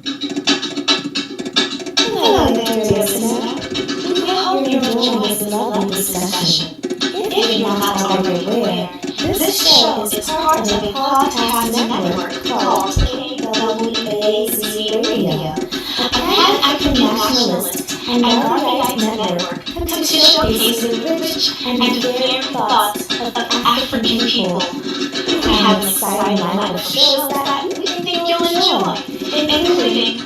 Hello, dear listener. We hope you're enjoying this lovely discussion. If you're not already aware, this show is part of a podcast network called KWAZ Radio, a Pan-African Nationalist and organized network to showcase the rich and varied thoughts of African people. We have an exciting lineup of shows that we think you'll enjoy, including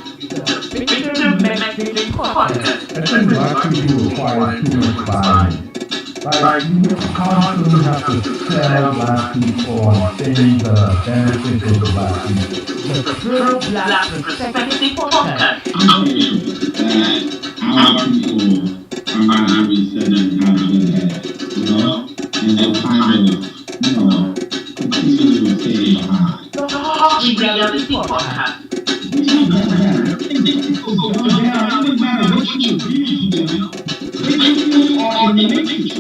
That's when black people require too much buying. Like, you constantly have to tell black people and say the benefits of the black people. The True Black Perspective Podcast. Our people are not every said and have been had, and they're kind of, continue to stay behind. The Harsh Reality Podcast. It doesn't matter what you do, they are in the matrix.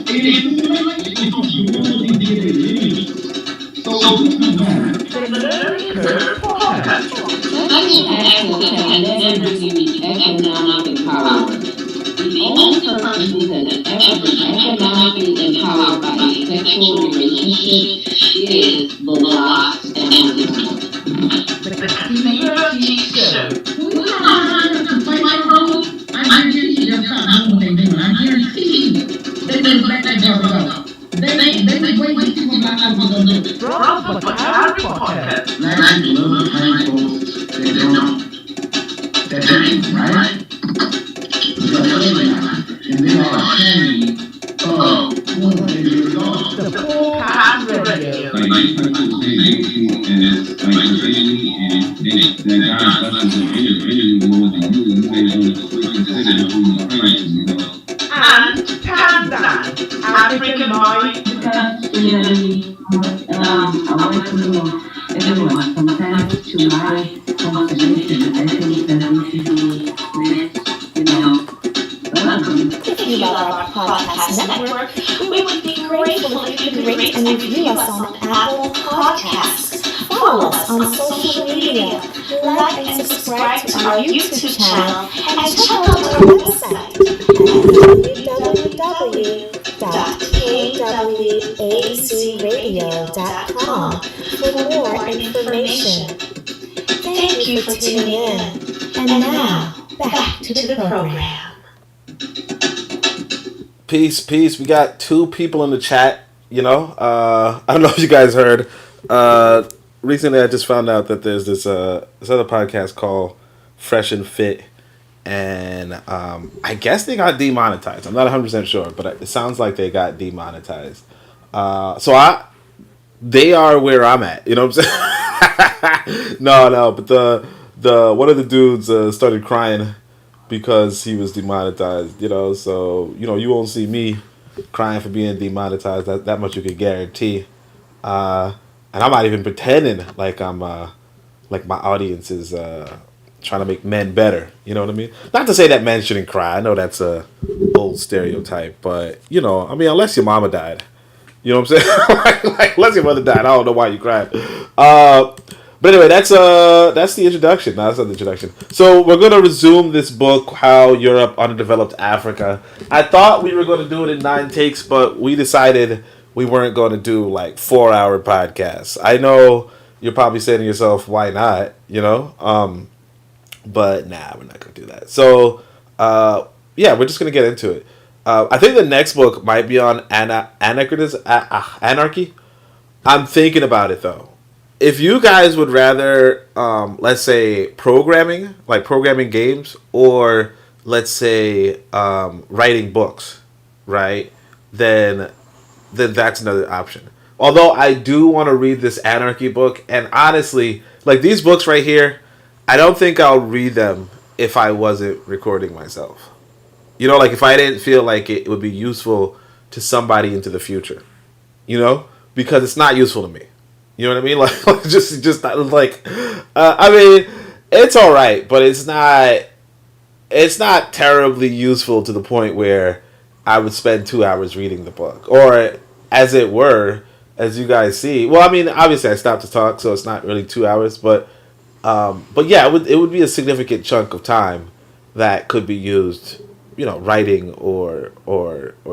So this is matter. The Learning Curve Podcast. Social access can never reach economic empowerment. The only person who has ever been economically empowered by a sexual relationship is the lost and the The Community Show. I guarantee they'll stop doing what they're doing. I guarantee you. They will let that girl go. They wait to see what I'm going to do. Rob Batari Podcast. Black people love white folks. They don't. That ain't right. And they are ashamed of what they do wrong. The Podcast Radio. Like people say, and it's like your family, and that God blesses them really more than you. You may want to consider who you pray to, And Tanzan, African Mind. I want to know everyone sometimes to my conversation. I think that we should be welcome. If you love our podcast network, we would be grateful if you could rate and review us on Apple Podcasts. Follow us on social media, like and subscribe to our YouTube channel, and check out our website www.kwazradio.com for more information. Thank you for tuning in. And now, back to the program. Peace. We got 2 people in the chat, I don't know if you guys heard. Recently I just found out that there's this other podcast called Fresh and Fit, and I guess they got demonetized. I'm not 100% sure, but it sounds like they got demonetized. They are where I'm at, you know what I'm saying? No, but the one of the dudes started crying because he was demonetized, so, you won't see me crying for being demonetized, that much you can guarantee. And I'm not even pretending like I'm, like my audience is trying to make men better, you know what I mean? Not to say that men shouldn't cry, I know that's a old stereotype, but, unless your mama died, you know what I'm saying? like, unless your mother died, I don't know why you cried. But anyway, that's the introduction. No, that's not the introduction. So we're going to resume this book, How Europe Underdeveloped Africa. I thought we were going to do it in 9 takes, but we decided we weren't going to do like 4-hour podcasts. I know you're probably saying to yourself, why not? But nah, we're not going to do that. So, we're just going to get into it. I think the next book might be on anarchy. I'm thinking about it though. If you guys would rather, let's say, programming games, or let's say writing books, right? Then that's another option. Although I do want to read this anarchy book, and honestly, like these books right here, I don't think I'll read them if I wasn't recording myself. Like if I didn't feel like it would be useful to somebody into the future, because it's not useful to me. You know what I mean? Like just like, I mean, it's all right, but it's not terribly useful to the point where I would spend 2 hours reading the book, or as it were, as you guys see. Well, I mean, obviously I stopped to talk, so it's not really 2 hours, but But yeah, it would be a significant chunk of time that could be used, writing or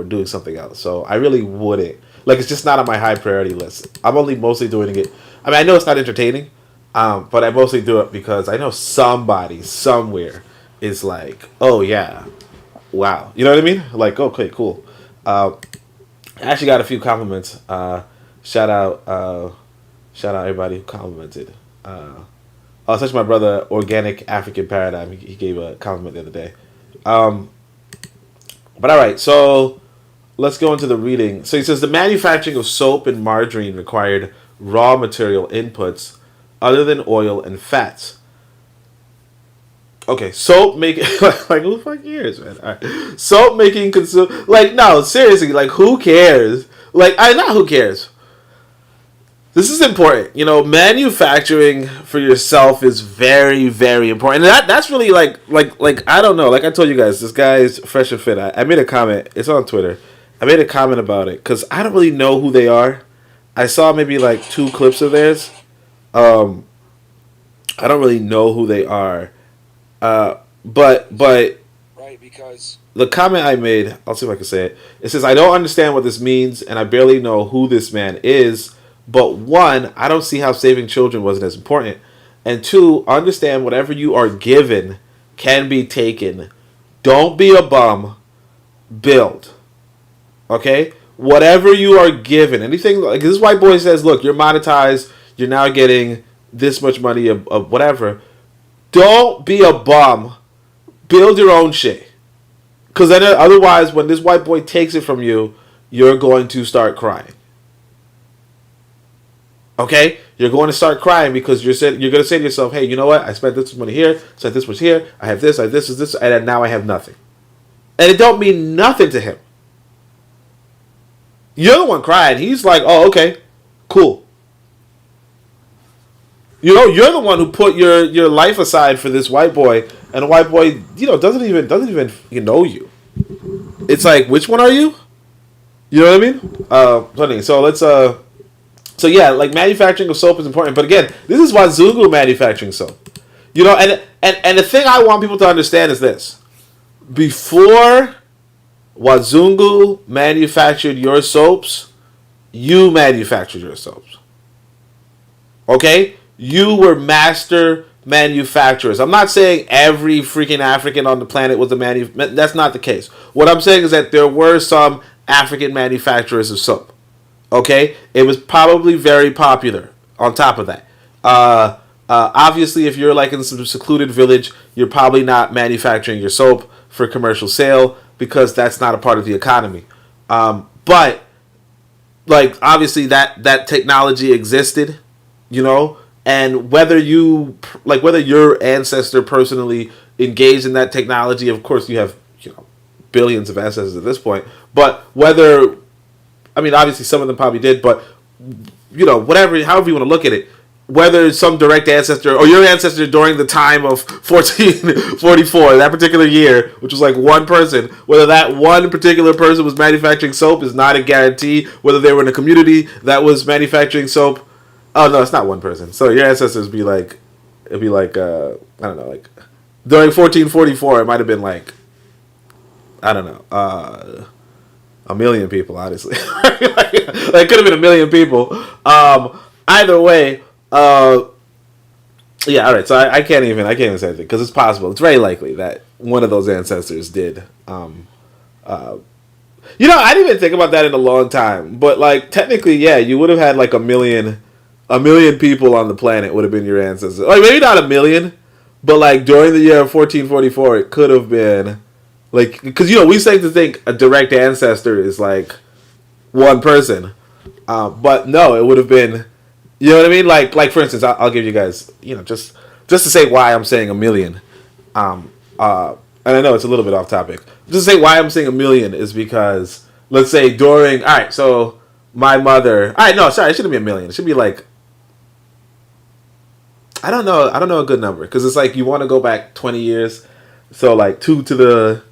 doing something else. So I really wouldn't, like, it's just not on my high priority list. I'm only mostly doing it. I mean, I know it's not entertaining, but I mostly do it because I know somebody somewhere is like, oh yeah, wow, you know what I mean? Like, okay, cool. I actually got a few compliments. Shout out everybody who complimented. Especially my brother, Organic African Paradigm. He gave a compliment the other day. But all right, so let's go into the reading. So he says the manufacturing of soap and margarine required raw material inputs other than oil and fats. Okay, soap making, like who the fuck cares, man? All right. Soap making consume, like, no, seriously, like, who cares? Like, not who cares. This is important. Manufacturing for yourself is very, very important. And that's really like I don't know. Like I told you guys, this guy's Fresh and Fit. I made a comment. It's on Twitter. I made a comment about it because I don't really know who they are. I saw maybe like 2 clips of theirs. I don't really know who they are. But right, because the comment I made, I'll see if I can say it. It says, I don't understand what this means, and I barely know who this man is. But 1, I don't see how saving children wasn't as important. And 2, understand whatever you are given can be taken. Don't be a bum. Build. Okay? Whatever you are given. Anything, like this white boy says, look, you're monetized. You're now getting this much money of whatever. Don't be a bum. Build your own shit. Because then otherwise, when this white boy takes it from you, you're going to start crying. Okay, you're going to start crying because you're going to say to yourself, "Hey, you know what? I spent this much money here, spent this much here. I have this, and now I have nothing." And it don't mean nothing to him. You're the one crying. He's like, "Oh, okay, cool." You're the one who put your life aside for this white boy, and the white boy, doesn't even know you. It's like, which one are you? You know what I mean? So let's So yeah, like manufacturing of soap is important, but again, this is Wazungu manufacturing soap. And the thing I want people to understand is this: before Wazungu manufactured your soaps, you manufactured your soaps. Okay, you were master manufacturers. I'm not saying every freaking African on the planet was a that's not the case. What I'm saying is that there were some African manufacturers of soap. Okay, it was probably very popular. On top of that, obviously, if you're like in some secluded village, you're probably not manufacturing your soap for commercial sale because that's not a part of the economy. But like obviously that technology existed, and whether your ancestor personally engaged in that technology, of course you have billions of ancestors at this point, but obviously some of them probably did, but however you want to look at it, whether some direct ancestor or your ancestor during the time of 1444, that particular year, which was like one person, whether that one particular person was manufacturing soap is not a guarantee. Whether they were in a community that was manufacturing soap, oh no, it's not one person. So your ancestors it'd be like I don't know, like during 1444, it might have been like, I don't know, a million people, honestly. Like, it could have been a million people. Either way, yeah, all right. So I can't even say anything because it's possible. It's very likely that one of those ancestors did. I didn't even think about that in a long time. But like technically, yeah, you would have had like a million people on the planet would have been your ancestors. Like maybe not a million, but like during the year of 1444, it could have been. Like, because, we say to think a direct ancestor is, like, one person. But, no, it would have been, you know what I mean? Like for instance, I'll give you guys, just to say why I'm saying a million. And I know it's a little bit off topic. Just to say why I'm saying a million is because, let's say all right, so my mother, all right, no, sorry, it shouldn't be a million. It should be, like, I don't know a good number. Because it's like you want to go back 20 years. So, like, 2 to the...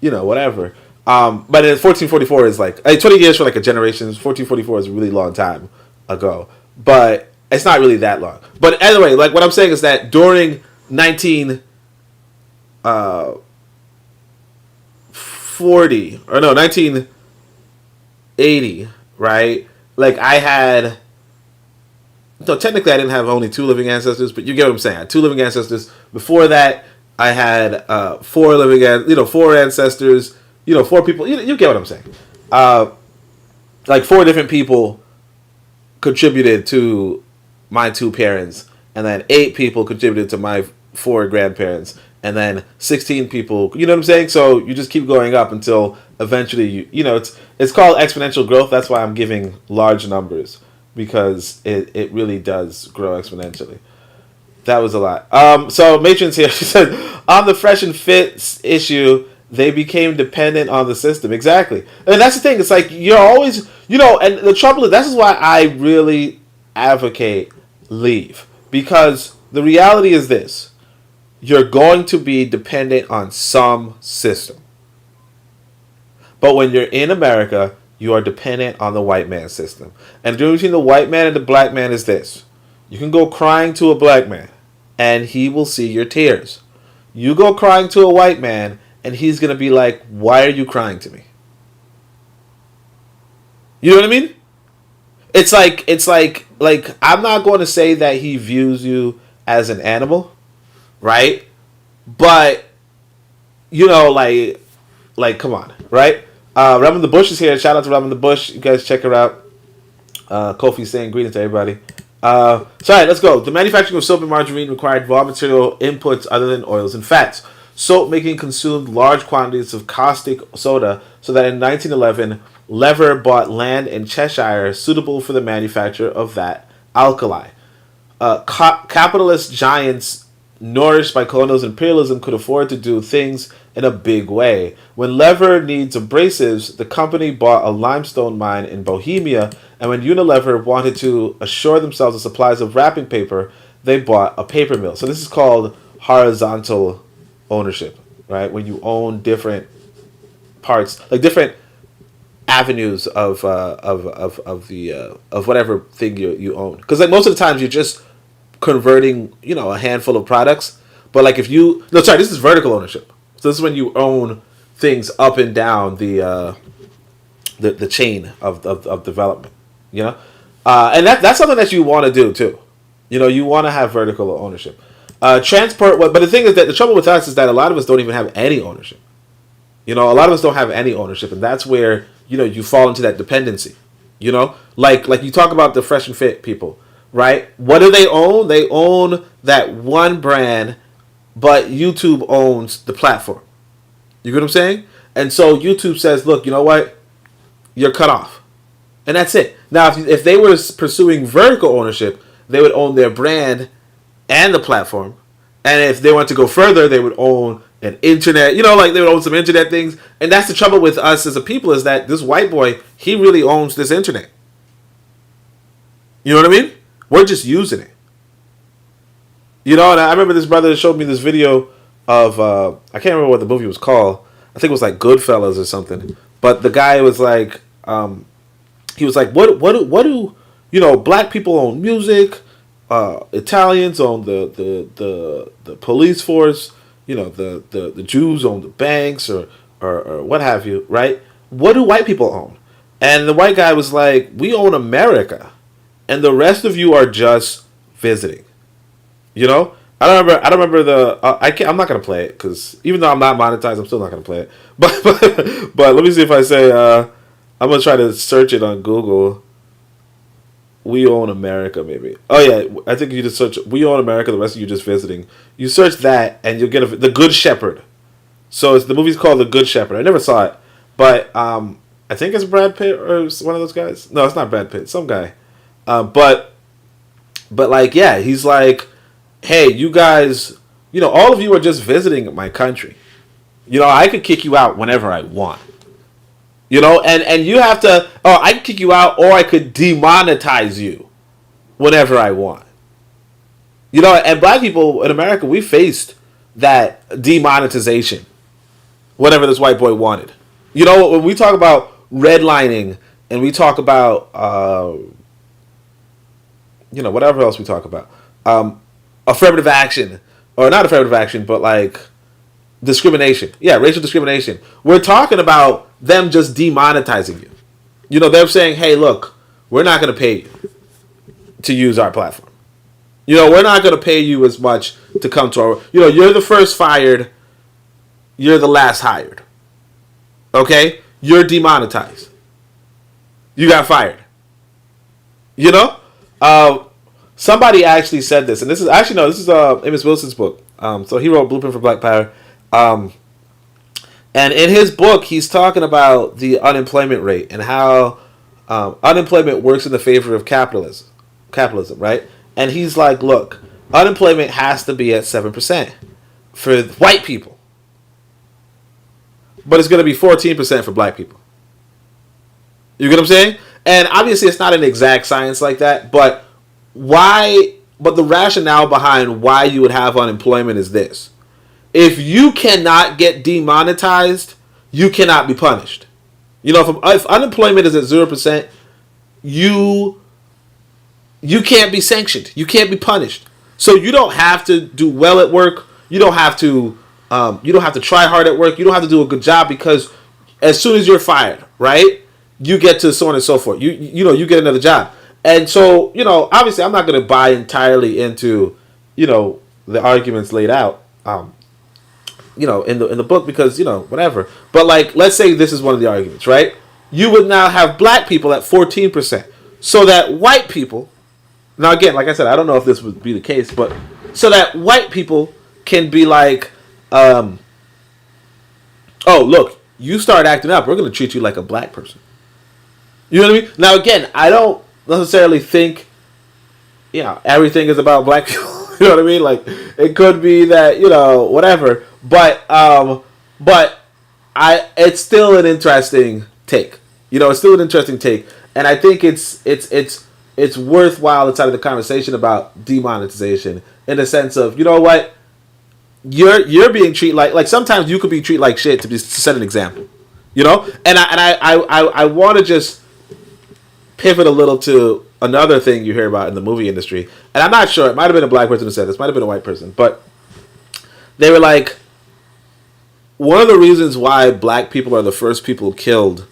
whatever. But then 1444 is like 20 years for like a generation. 1444 is a really long time ago. But It's not really that long. But anyway, like what I'm saying is that during 1940 or no 1980, right? Like I had. No, technically I didn't have only 2 living ancestors, but you get what I'm saying. I had 2 living ancestors. Before that, I had 4 4 ancestors. 4 people. You get what I'm saying. Like 4 different people contributed to my 2 parents, and then 8 people contributed to my 4 grandparents, and then 16 people. You know what I'm saying? So you just keep going up until eventually it's called exponential growth. That's why I'm giving large numbers, because it really does grow exponentially. That was a lot. So Matron's here. She said, on the fresh and fit issue, they became dependent on the system. Exactly. And that's the thing. It's like you're always, and the trouble is, this is why I really advocate leave. Because the reality is this. You're going to be dependent on some system. But when you're in America, you are dependent on the white man system. And the difference between the white man and the black man is this. You can go crying to a black man, and he will see your tears. You go crying to a white man, and he's going to be like, why are you crying to me? You know what I mean? It's like I'm not going to say that he views you as an animal, right? But, like, come on, right? Reverend the Bush is here. Shout out to Reverend the Bush. You guys check her out. Kofi's saying greetings to everybody. So, all right, let's go. The manufacturing of soap and margarine required raw material inputs other than oils and fats. Soap making consumed large quantities of caustic soda, so that in 1911, Lever bought land in Cheshire suitable for the manufacture of that alkali. Capitalist giants nourished by colonial imperialism could afford to do things in a big way. When Lever needs abrasives, the company bought a limestone mine in Bohemia, and when Unilever wanted to assure themselves of supplies of wrapping paper, they bought a paper mill. So this is called horizontal ownership, right? When you own different parts, like different avenues of whatever thing you own. Because like most of the times you're just converting, a handful of products. But like this is vertical ownership. So this is when you own things up and down the chain of development, and that's something that you want to do too. You want to have vertical ownership. Transport, but the thing is that the trouble with us is that a lot of us don't even have any ownership. A lot of us don't have any ownership, and that's where you fall into that dependency. Like you talk about the fresh and fit people, right? What do they own? They own that one brand, but YouTube owns the platform. You get what I'm saying? And so YouTube says, look, you know what? You're cut off. And that's it. Now, if they were pursuing vertical ownership, they would own their brand and the platform. And if they want to go further, they would own an internet, like they would own some internet things. And that's the trouble with us as a people, is that this white boy, he really owns this internet. You know what I mean? We're just using it. And I remember this brother showed me this video of, I can't remember what the movie was called. I think it was like Goodfellas or something. But the guy was like, he was like, what do black people own music, Italians own the police force, the Jews own the banks or what have you, right? What do white people own? And the white guy was like, we own America, and the rest of you are just visiting. I don't remember I'm not gonna play it, because even though I'm not monetized, I'm still not gonna play it. But let me see if I say I'm gonna try to search it on Google. We own America, maybe. Oh yeah, I think you just search "We own America." The rest of you just visiting. You search that, and you'll get The Good Shepherd. So the movie's called The Good Shepherd. I never saw it, but I think it's Brad Pitt or one of those guys. No, it's not Brad Pitt. Some guy. But like, yeah, he's like, hey, you guys, all of you are just visiting my country. I could kick you out whenever I want. And you have to, I could kick you out, or I could demonetize you whenever I want. And black people in America, we faced that demonetization whenever this white boy wanted. When we talk about redlining and we talk about whatever else we talk about. Affirmative action, or not affirmative action, but like discrimination. Yeah, racial discrimination. We're talking about them just demonetizing you. They're saying, hey, look, we're not going to pay you to use our platform. We're not going to pay you as much to come to our... you're the first fired. You're the last hired. Okay? You're demonetized. You got fired. Somebody actually said this, and this is Amos Wilson's book. So he wrote Blueprint for Black Power. And in his book, he's talking about the unemployment rate and how unemployment works in the favor of capitalism, right? And he's like, look, unemployment has to be at 7% for white people, but it's going to be 14% for black people. You get what I'm saying? And obviously, it's not an exact science like that, but why? But the rationale behind why you would have unemployment is this: if you cannot get demonetized, you cannot be punished. If unemployment is at 0%, you can't be sanctioned. You can't be punished. So you don't have to do well at work. You don't have to try hard at work. You don't have to do a good job, because as soon as you're fired, right, you get to so on and so forth. You get another job. And so, obviously I'm not going to buy entirely into, the arguments laid out, in the book, because, whatever. But like, let's say this is one of the arguments, right? You would now have black people at 14%, so that white people, now again, like I said, I don't know if this would be the case, but so that white people can be like, oh, look, you start acting up, we're going to treat you like a black person. You know what I mean? Now again, I don't necessarily think, everything is about black people. You know what I mean? Like, it could be that, whatever. But it's still an interesting take. It's still an interesting take, and I think it's worthwhile inside of the conversation about demonetization, in the sense of, you know what, you're being treated like sometimes you could be treated like shit to set an example, and I want to just pivot a little to another thing you hear about in the movie industry, and I'm not sure, it might have been a black person who said this, might have been a white person, but they were like, one of the reasons why black people are the first people killed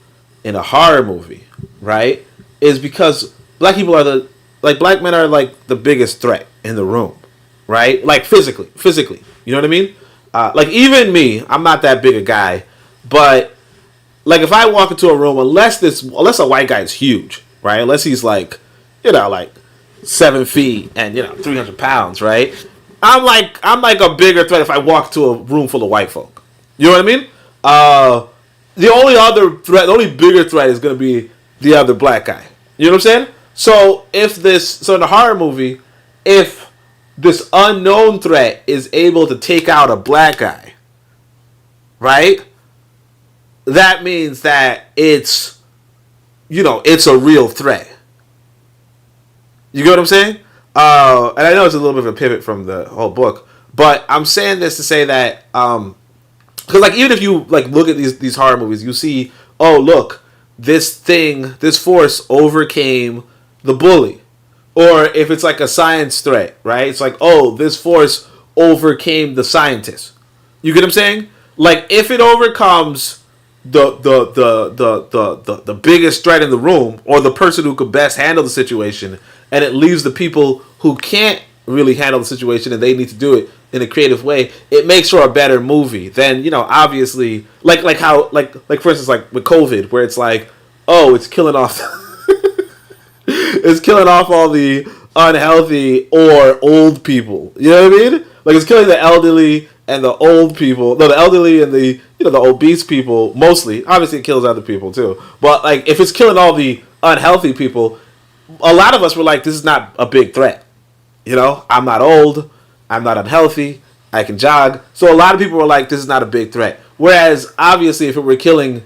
in a horror movie, right, is because black people are black men are like the biggest threat in the room, right? Like physically, you know what I mean? Like even me, I'm not that big a guy, but like if I walk into a room, unless a white guy is huge, right? Unless he's like, like 7 feet and 300 pounds, right? I'm like a bigger threat if I walk to a room full of white folk. You know what I mean? The only bigger threat is going to be the other black guy. You know what I'm saying? So in the horror movie, if this unknown threat is able to take out a black guy, right? That means that it's a real threat. You get what I'm saying? And I know it's a little bit of a pivot from the whole book, but I'm saying this to say that, because like even if you like look at these horror movies, you see, oh look, this force overcame the bully, or if it's like a science threat, right? It's like, oh, this force overcame the scientist. You get what I'm saying? Like if it overcomes the biggest threat in the room, or the person who could best handle the situation, and it leaves the people who can't really handle the situation and they need to do it in a creative way, it makes for a better movie than, obviously like for instance, like with COVID, where it's like, oh, it's killing off it's killing off all the unhealthy or old people. You know what I mean? Like it's killing the elderly and the old people. No, the elderly and the the obese people mostly. Obviously, it kills other people too. But like if it's killing all the unhealthy people, a lot of us were like, this is not a big threat. I'm not old. I'm not unhealthy. I can jog. So a lot of people were like, this is not a big threat. Whereas obviously, if it were killing,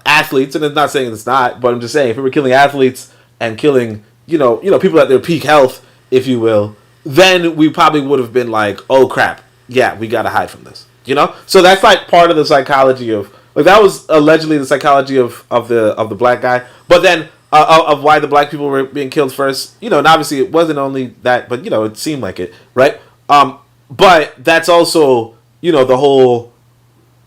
athletes, and I'm not saying it's not, but I'm just saying if it were killing athletes and killing, people at their peak health, if you will, then we probably would have been like, oh crap, yeah, we gotta hide from this. So that's like part of the psychology of, like, that was allegedly the psychology of the black guy. But then of why the black people were being killed first. And obviously it wasn't only that, but it seemed like it, right? But that's also the whole.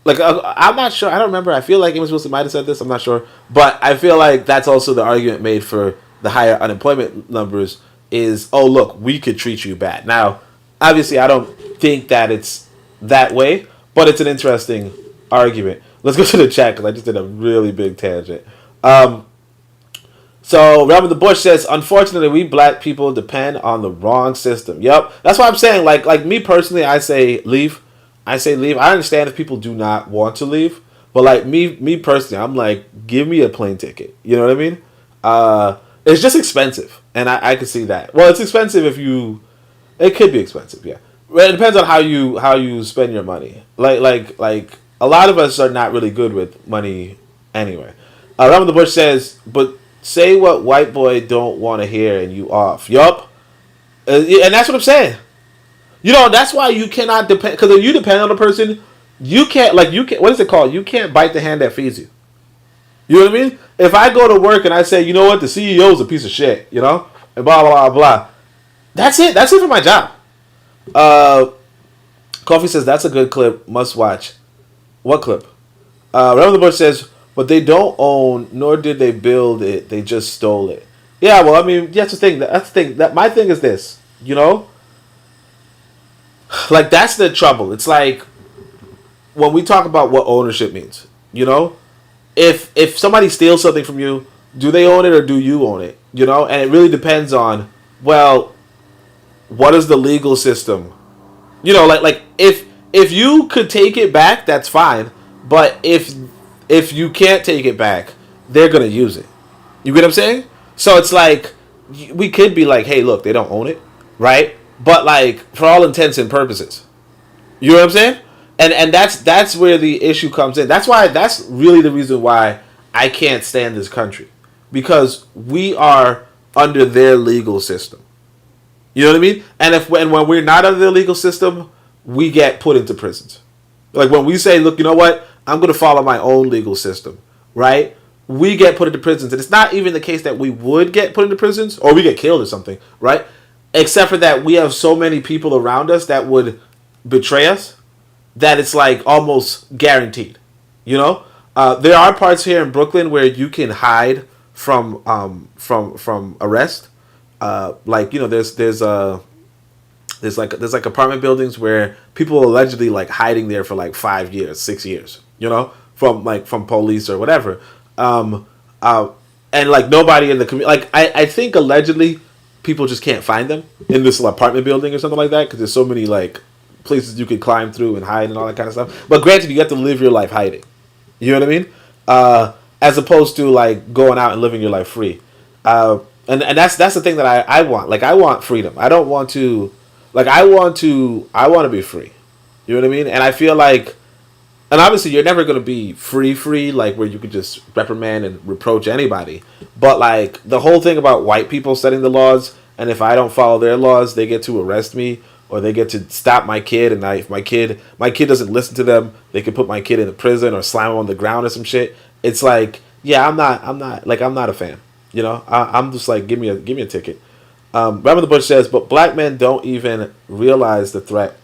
Like, I'm not sure. I don't remember. I feel like Amos Wilson might have said this. I'm not sure. But I feel like that's also the argument made for the higher unemployment numbers is, oh, look, we could treat you bad. Now, obviously, I don't think that it's that way, but it's an interesting argument. Let's go to the chat because I just did a really big tangent. So, Robert the Bush says, unfortunately, we black people depend on the wrong system. Yep. That's what I'm saying. Like me personally, I say leave. I understand if people do not want to leave, but like me personally, I'm like, give me a plane ticket. You know what I mean? It's just expensive, and I can see that. Well, it's expensive it could be expensive, yeah. It depends on how you spend your money. Like a lot of us are not really good with money anyway. Robert the Bush says, but say what white boy don't want to hear, and you off. Yup, and that's what I'm saying. That's why you cannot depend, because if you depend on a person, you can't, what is it called? You can't bite the hand that feeds you. You know what I mean? If I go to work and I say, you know what, the CEO is a piece of shit, and blah, blah, blah, blah. That's it. That's it for my job. Coffee says, that's a good clip. Must watch. What clip? Remember the Bush says, but they don't own, nor did they build it. They just stole it. Yeah, well, I mean, that's the thing. That's the thing. My thing is this, Like, that's the trouble. It's like, when we talk about what ownership means, if somebody steals something from you, do they own it or do you own it? And it really depends on, well, what is the legal system? Like if you could take it back, that's fine. But if you can't take it back, they're gonna use it. You get what I'm saying? So it's like, we could be like, hey, look, they don't own it, right? But like, for all intents and purposes, you know what I'm saying? And that's where the issue comes in. That's really the reason why I can't stand this country, because we are under their legal system. You know what I mean? And when we're not under their legal system, we get put into prisons. Like when we say, look, you know what? I'm going to follow my own legal system, right? We get put into prisons. And it's not even the case that we would get put into prisons or we get killed or something, right? Except for that we have so many people around us that would betray us that it's like almost guaranteed, There are parts here in Brooklyn where you can hide from arrest. There's like apartment buildings where people are allegedly like hiding there for like 5 years, 6 years, from police or whatever. And like nobody in the community, like I think allegedly people just can't find them in this apartment building or something like that because there's so many like places you could climb through and hide and all that kind of stuff. But granted, you have to live your life hiding. You know what I mean? As opposed to like going out and living your life free. And that's the thing that I want. Like I want freedom. I don't want to. Like I want to be free. You know what I mean? And I feel like, and obviously you're never going to be free, like where you could just reprimand and reproach anybody. But like the whole thing about white people setting the laws, and if I don't follow their laws, they get to arrest me or they get to stop my kid. And if my kid doesn't listen to them, they can put my kid in a prison or slam him on the ground or some shit. It's like, yeah, I'm not a fan. I'm just like, give me a ticket. Robert the Bush says, but black men don't even realize the threat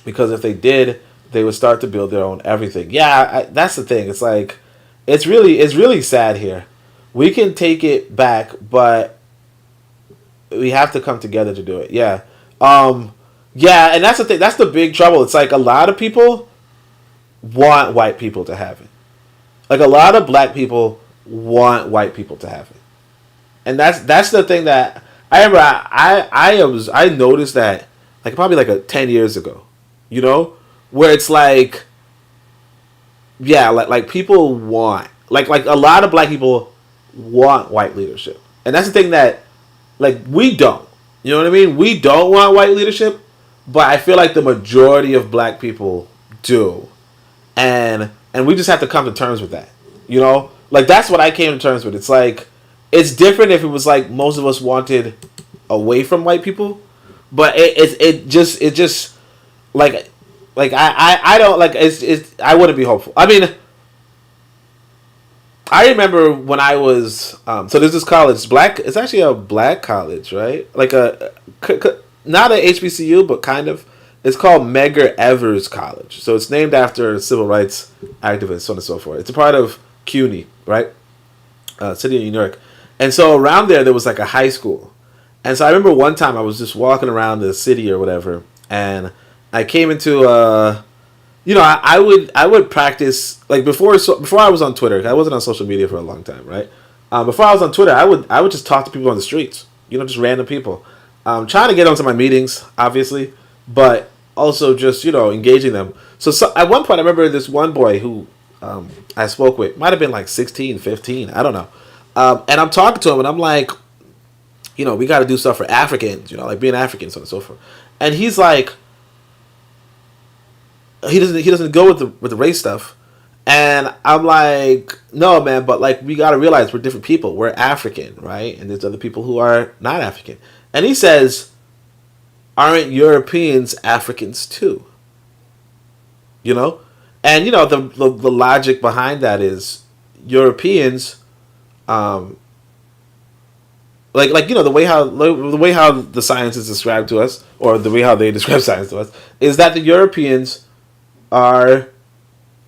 because if they did, they would start to build their own everything. Yeah, that's the thing. It's like, it's really sad here. We can take it back, but we have to come together to do it. Yeah. Yeah, and that's the thing. That's the big trouble. It's like a lot of people want white people to have it. Like a lot of black people want white people to have it. And that's the thing that I remember I noticed that like probably like 10 years ago, where it's like, yeah, like people want, like a lot of black people want white leadership. And that's the thing that like we don't, you know what I mean? We don't want white leadership, but I feel like the majority of black people do. And we just have to come to terms with that, Like that's what I came to terms with. It's like, it's different if it was like most of us wanted away from white people, but it just like I don't like it's I wouldn't be hopeful. I mean, I remember when I was so there's this college, it's black. It's actually a black college, right? Like not a HBCU, but kind of. It's called Medgar Evers College. So it's named after a civil rights activist, so on and so forth. It's a part of CUNY, right? City of New York. And so around there was like a high school. And so I remember one time I was just walking around the city or whatever, and I came into I would practice like before I was on Twitter. I wasn't on social media for a long time, right? Before I was on Twitter, I would just talk to people on the streets, just random people, trying to get onto my meetings, obviously, but also just engaging them. So at one point, I remember this one boy who I spoke with, might have been like 16, 15, I don't know, and I'm talking to him, and I'm like, we got to do stuff for Africans, like being African, so on and so forth, and he's like. He doesn't go with the race stuff, and I'm like, no man, but like we gotta realize we're different people. We're African, right? And there's other people who are not African. And he says, aren't Europeans Africans too? And the logic behind that is Europeans, the way how the science is described to us, or the way how they describe science to us, is that the Europeans are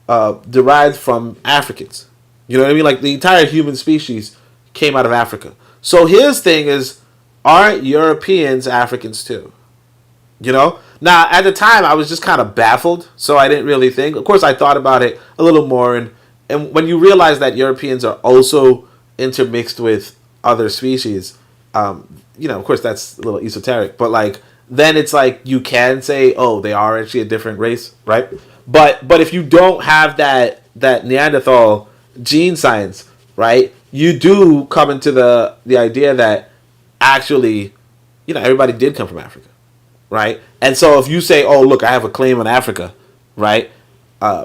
derived from Africans. You know what I mean? Like the entire human species came out of Africa. So his thing is, aren't Europeans Africans too? Now at the time I was just kind of baffled, so I didn't really think. Of course I thought about it a little more, and when you realize that Europeans are also intermixed with other species, of course that's a little esoteric, but like then it's like you can say, oh, they are actually a different race, right? But if you don't have that Neanderthal gene science, right, you do come into the idea that actually, everybody did come from Africa, right? And so if you say, oh, look, I have a claim on Africa, right,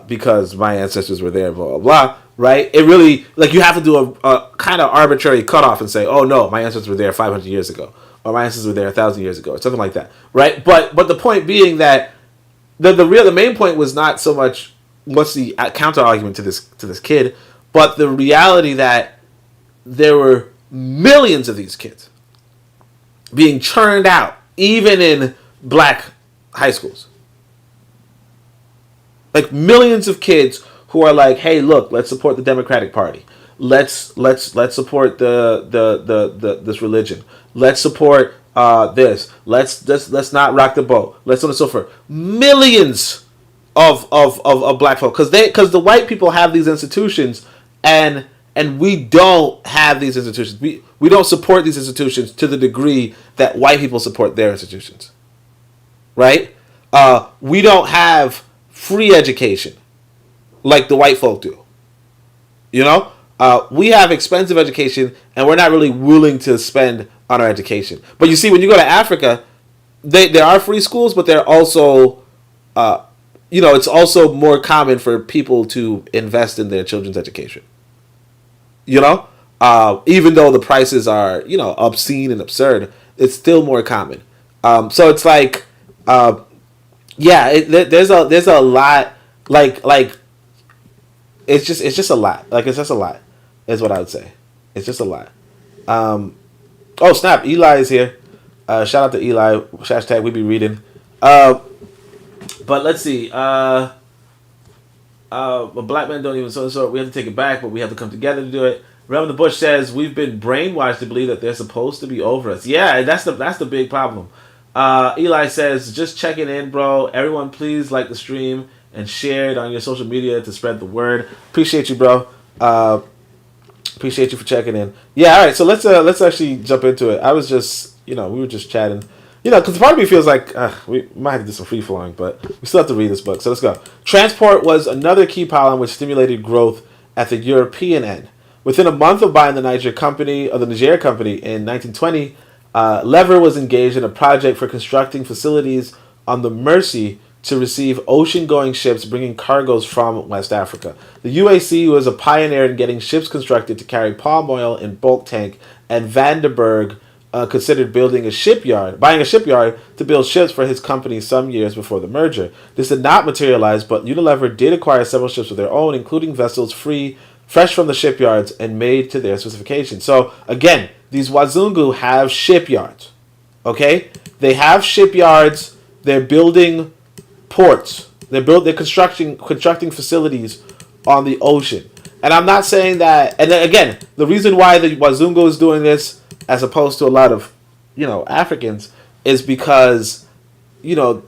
because my ancestors were there, blah, blah, blah, right? It really, like, you have to do a kind of arbitrary cutoff and say, oh, no, my ancestors were there 500 years ago, or my ancestors were there 1,000 years ago, or something like that, right? But the point being that the main point was not so much what's the counter argument to this kid, but the reality that there were millions of these kids being churned out, even in black high schools. Like millions of kids who are like, hey, look, let's support the Democratic Party. Let's support the this religion. Let's support this. Let's not rock the boat. Let's so on and so forth. Millions of black folk, because the white people have these institutions, and we don't have these institutions. We don't support these institutions to the degree that white people support their institutions. Right? We don't have free education like the white folk do. We have expensive education, and we're not really willing to spend on our education. But you see, when you go to Africa, there are free schools, but they're also, it's also more common for people to invest in their children's education. Even though the prices are, obscene and absurd, it's still more common. So it's like, there's a lot, like it's just a lot. Like it's just a lot, is what I would say. It's just a lot. Oh snap! Eli is here. Shout out to Eli. Hashtag we be reading. But let's see. Black men don't even so we have to take it back, but we have to come together to do it. Reverend the Bush says we've been brainwashed to believe that they're supposed to be over us. Yeah, that's the big problem. Eli says just checking in, bro. Everyone, please like the stream and share it on your social media to spread the word. Appreciate you, bro. Appreciate you for checking in. Yeah, all right. So let's actually jump into it. I was just, we were just chatting. Because part of me feels like we might have to do some free flowing, but we still have to read this book. So let's go. Transport was another key pylon which stimulated growth at the European end. Within a month of buying the Niger Company in 1920, Lever was engaged in a project for constructing facilities on the Mersey to receive ocean-going ships bringing cargoes from West Africa. The UAC was a pioneer in getting ships constructed to carry palm oil in bulk tank, and Vandenberg considered buying a shipyard to build ships for his company some years before the merger. This did not materialize, but Unilever did acquire several ships of their own, including vessels free fresh from the shipyards and made to their specifications. So again, these Wazungu have shipyards. Okay, they have shipyards. They're building ports. They're constructing facilities on the ocean. And I'm not saying that. And then again, the reason why the Wazungu is doing this, as opposed to a lot of, Africans, is because, the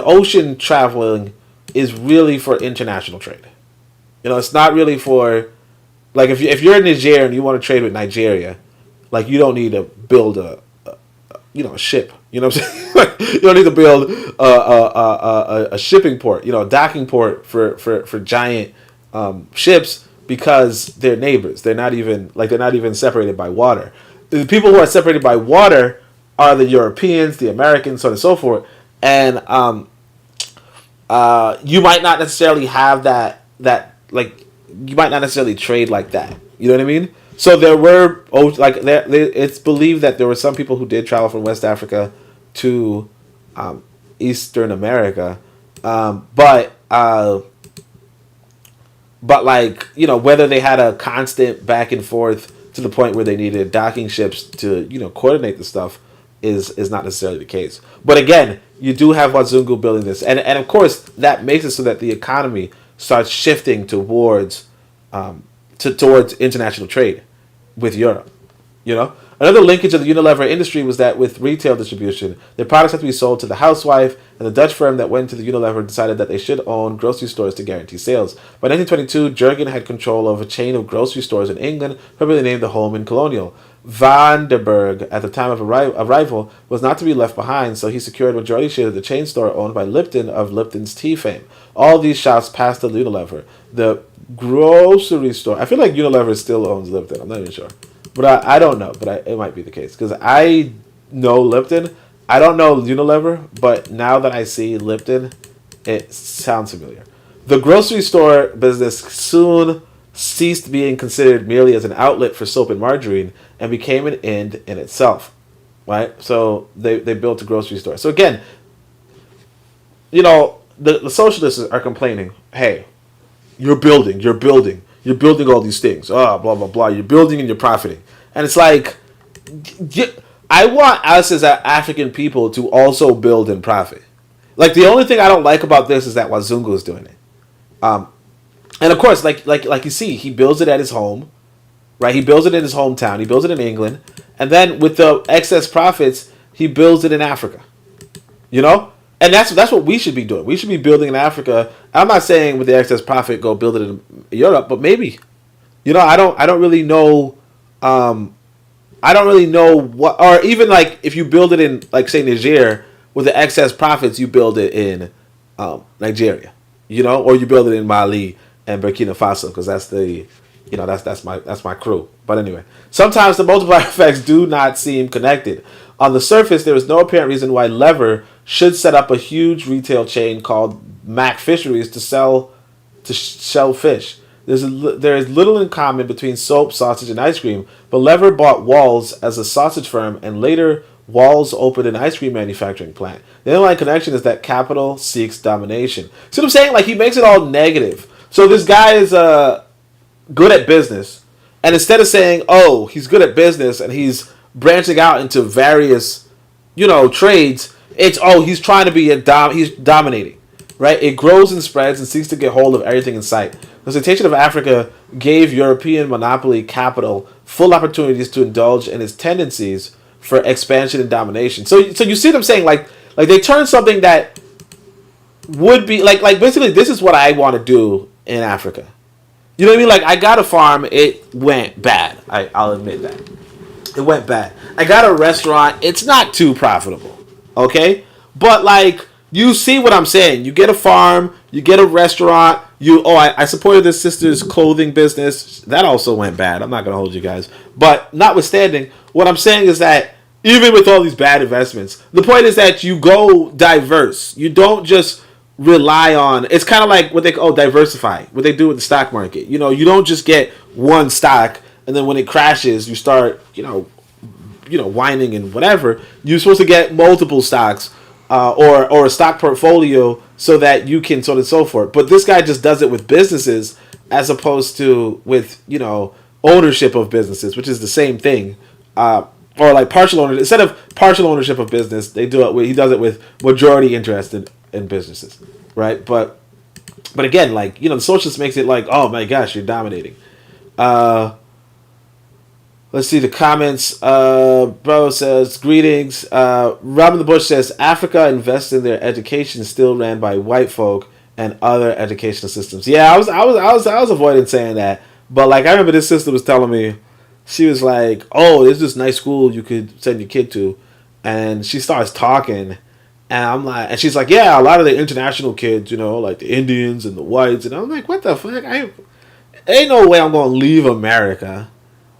ocean traveling is really for international trade. It's not really for, like, if you're in Niger and you want to trade with Nigeria, like, you don't need to build a ship. You know what I'm saying? Like, you don't need to build a shipping port, a docking port for giant ships, because they're neighbors. They're not even separated by water. The people who are separated by water are the Europeans, the Americans, so on and so forth. And you might not necessarily have that you might not necessarily trade like that. You know what I mean? So there were, it's believed that there were some people who did travel from West Africa to Eastern America, but whether they had a constant back and forth to the point where they needed docking ships to, coordinate the stuff is not necessarily the case. But again, you do have Wazungu building this. And of course, that makes it so that the economy starts shifting towards international trade with Europe. Another linkage of the Unilever industry was that with retail distribution, their products had to be sold to the housewife, and the Dutch firm that went to the Unilever decided that they should own grocery stores to guarantee sales. By 1922, Jurgen had control of a chain of grocery stores in England, probably named the Home and Colonial. Van der Berg, at the time of arrival, was not to be left behind, so he secured majority share of the chain store owned by Lipton of Lipton's tea fame. All these shops passed to Unilever. The grocery store, I feel like Unilever still owns Lipton, I'm not even sure. But I don't know, but it might be the case. Because I know Lipton. I don't know Unilever, but now that I see Lipton, it sounds familiar. The grocery store business soon ceased being considered merely as an outlet for soap and margarine and became an end in itself. Right? So they built a grocery store. So again, the socialists are complaining, hey, you're building all these things. Blah, blah, blah. You're building and you're profiting. And it's like, I want us as African people to also build and profit. Like, the only thing I don't like about this is that Wazungu is doing it. And of course, like you see, he builds it at his home, right? He builds it in his hometown. He builds it in England. And then with the excess profits, he builds it in Africa. And that's what we should be doing. We should be building in Africa. I'm not saying with the excess profit go build it in Europe, but maybe. I don't really know. I don't really know what, or even like if you build it in, like, say, Niger, with the excess profits, you build it in Nigeria, or you build it in Mali and Burkina Faso, because that's the, that's my crew. But anyway, sometimes the multiplier effects do not seem connected. On the surface, there is no apparent reason why Lever should set up a huge retail chain called Mac Fisheries to sell fish. There is little in common between soap, sausage, and ice cream, but Lever bought Walls as a sausage firm, and later Walls opened an ice cream manufacturing plant. The underlying connection is that capital seeks domination. See what I'm saying? Like, he makes it all negative. So this guy is good at business, and instead of saying, oh, he's good at business and he's branching out into various, trades, it's, oh, he's trying to be he's dominating, right? It grows and spreads and seeks to get hold of everything in sight. The citation of Africa gave European monopoly capital full opportunities to indulge in its tendencies for expansion and domination. So you see them saying, like they turn something that would be like basically, this is what I want to do in Africa. You know what I mean? Like, I got a farm, it went bad. I'll admit that. It went bad. I got a restaurant, it's not too profitable. Okay? But, like, you see what I'm saying. You get a farm, you get a restaurant, I supported this sister's clothing business. That also went bad. I'm not going to hold you guys. But notwithstanding, what I'm saying is that even with all these bad investments, the point is that you go diverse. You don't just rely on, it's kind of like what they call diversify, what they do with the stock market. You don't just get one stock and then when it crashes, you start, whining and whatever. You're supposed to get multiple stocks or a stock portfolio so that you can so on and so forth. But this guy just does it with businesses as opposed to with, ownership of businesses, which is the same thing. Or like partial ownership. Instead of partial ownership of business, he does it with majority interest in businesses, right? But again, like, the socialist makes it like, oh my gosh, you're dominating. Let's see the comments. Bro says, greetings. Robin the Bush says, Africa invests in their education still ran by white folk and other educational systems. Yeah, I was avoiding saying that, but like I remember this sister was telling me, she was like, oh, there's this nice school you could send your kid to, and she starts talking, and I'm like, and she's like, yeah, a lot of the international kids, like the Indians and the whites, and I'm like, what the fuck? Ain't no way I'm gonna leave America.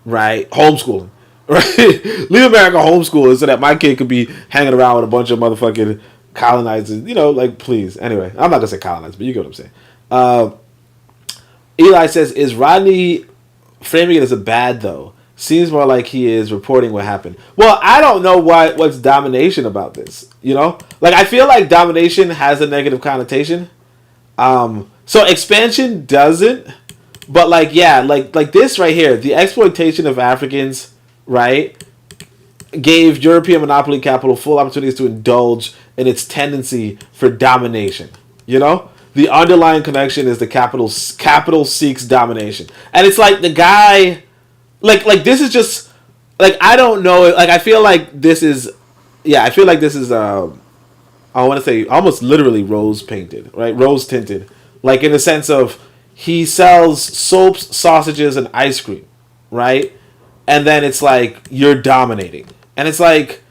Right, homeschooling. Right, leave America homeschooling so that my kid could be hanging around with a bunch of motherfucking colonizers. Like, please. Anyway, I'm not gonna say colonizers, but you get what I'm saying. Eli says, "Is Rodney framing it as a bad though? Seems more like he is reporting what happened." Well, I don't know what's domination about this. Like I feel like domination has a negative connotation. So expansion doesn't. But like, yeah, like this right here, the exploitation of Africans, right, gave European monopoly capital full opportunities to indulge in its tendency for domination. The underlying connection is the capital seeks domination, and it's like the guy, like this is just like I don't know, like I feel like this is, I want to say almost literally rose painted, right, rose tinted, like in the sense of. He sells soaps, sausages, and ice cream, right? And then it's like, you're dominating. And it's like,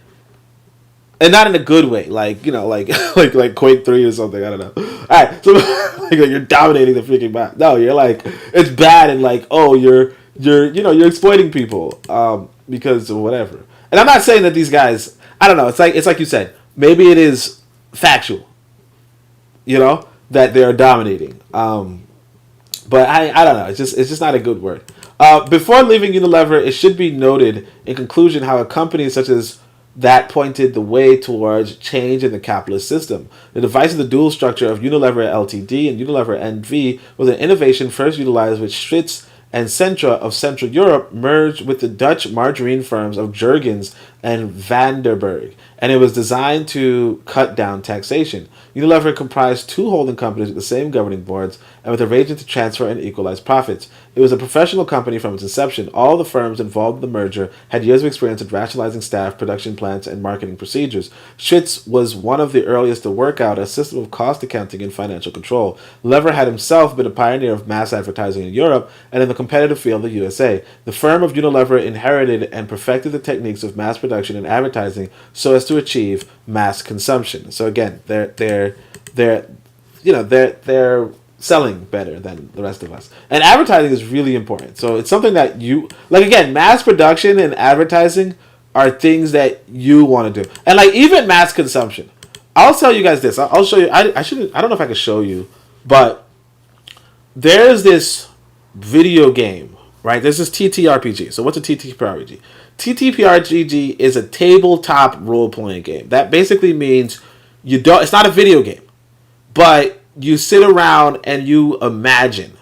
and not in a good way, like, like Quake 3 or something, I don't know. Alright, so like, you're dominating the freaking map. No, you're like, it's bad and like, oh, you're exploiting people, because of whatever. And I'm not saying that these guys, I don't know, it's like you said, maybe it is factual, that they're dominating. But I don't know. It's just not a good word. Before leaving Unilever, it should be noted in conclusion how a company such as that pointed the way towards change in the capitalist system. The device of the dual structure of Unilever Ltd and Unilever NV was an innovation first utilized with Schlitz and Centra of Central Europe merged with the Dutch margarine firms of Jurgens and Vanderburg, and it was designed to cut down taxation. Unilever comprised two holding companies with the same governing boards and with arrangements to transfer and equalize profits. It was a professional company from its inception. All the firms involved in the merger had years of experience in rationalizing staff, production plants, and marketing procedures. Schlitz was one of the earliest to work out a system of cost accounting and financial control. Lever had himself been a pioneer of mass advertising in Europe and in the competitive field of the USA. The firm of Unilever inherited and perfected the techniques of mass production and advertising so as to achieve mass consumption. So again, they're selling better than the rest of us. And advertising is really important. So it's something that you, like, again, mass production and advertising are things that you want to do. And like even mass consumption. I'll tell you guys this. I'll show you. I don't know if I can show you, but there's this video game, right? There's this TTRPG. So what's a TTRPG? TTRPG is a tabletop role-playing game. That basically means it's not a video game, but you sit around and you imagine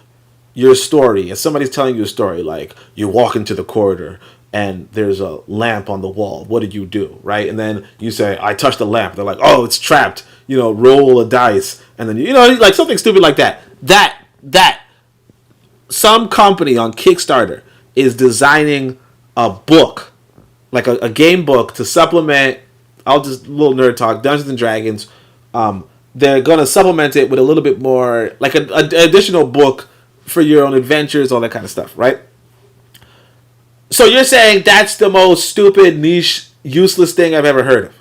your story. And somebody's telling you a story, like you walk into the corridor and there's a lamp on the wall. What did you do, right? And then you say, I touched the lamp. They're like, oh, it's trapped. Roll a dice. And then, like something stupid like that. That some company on Kickstarter is designing a book, like a game book to supplement, I'll just little nerd talk, Dungeons and Dragons. They're going to supplement it with a little bit more, like an additional book for your own adventures, all that kind of stuff, right? So you're saying that's the most stupid, niche, useless thing I've ever heard of,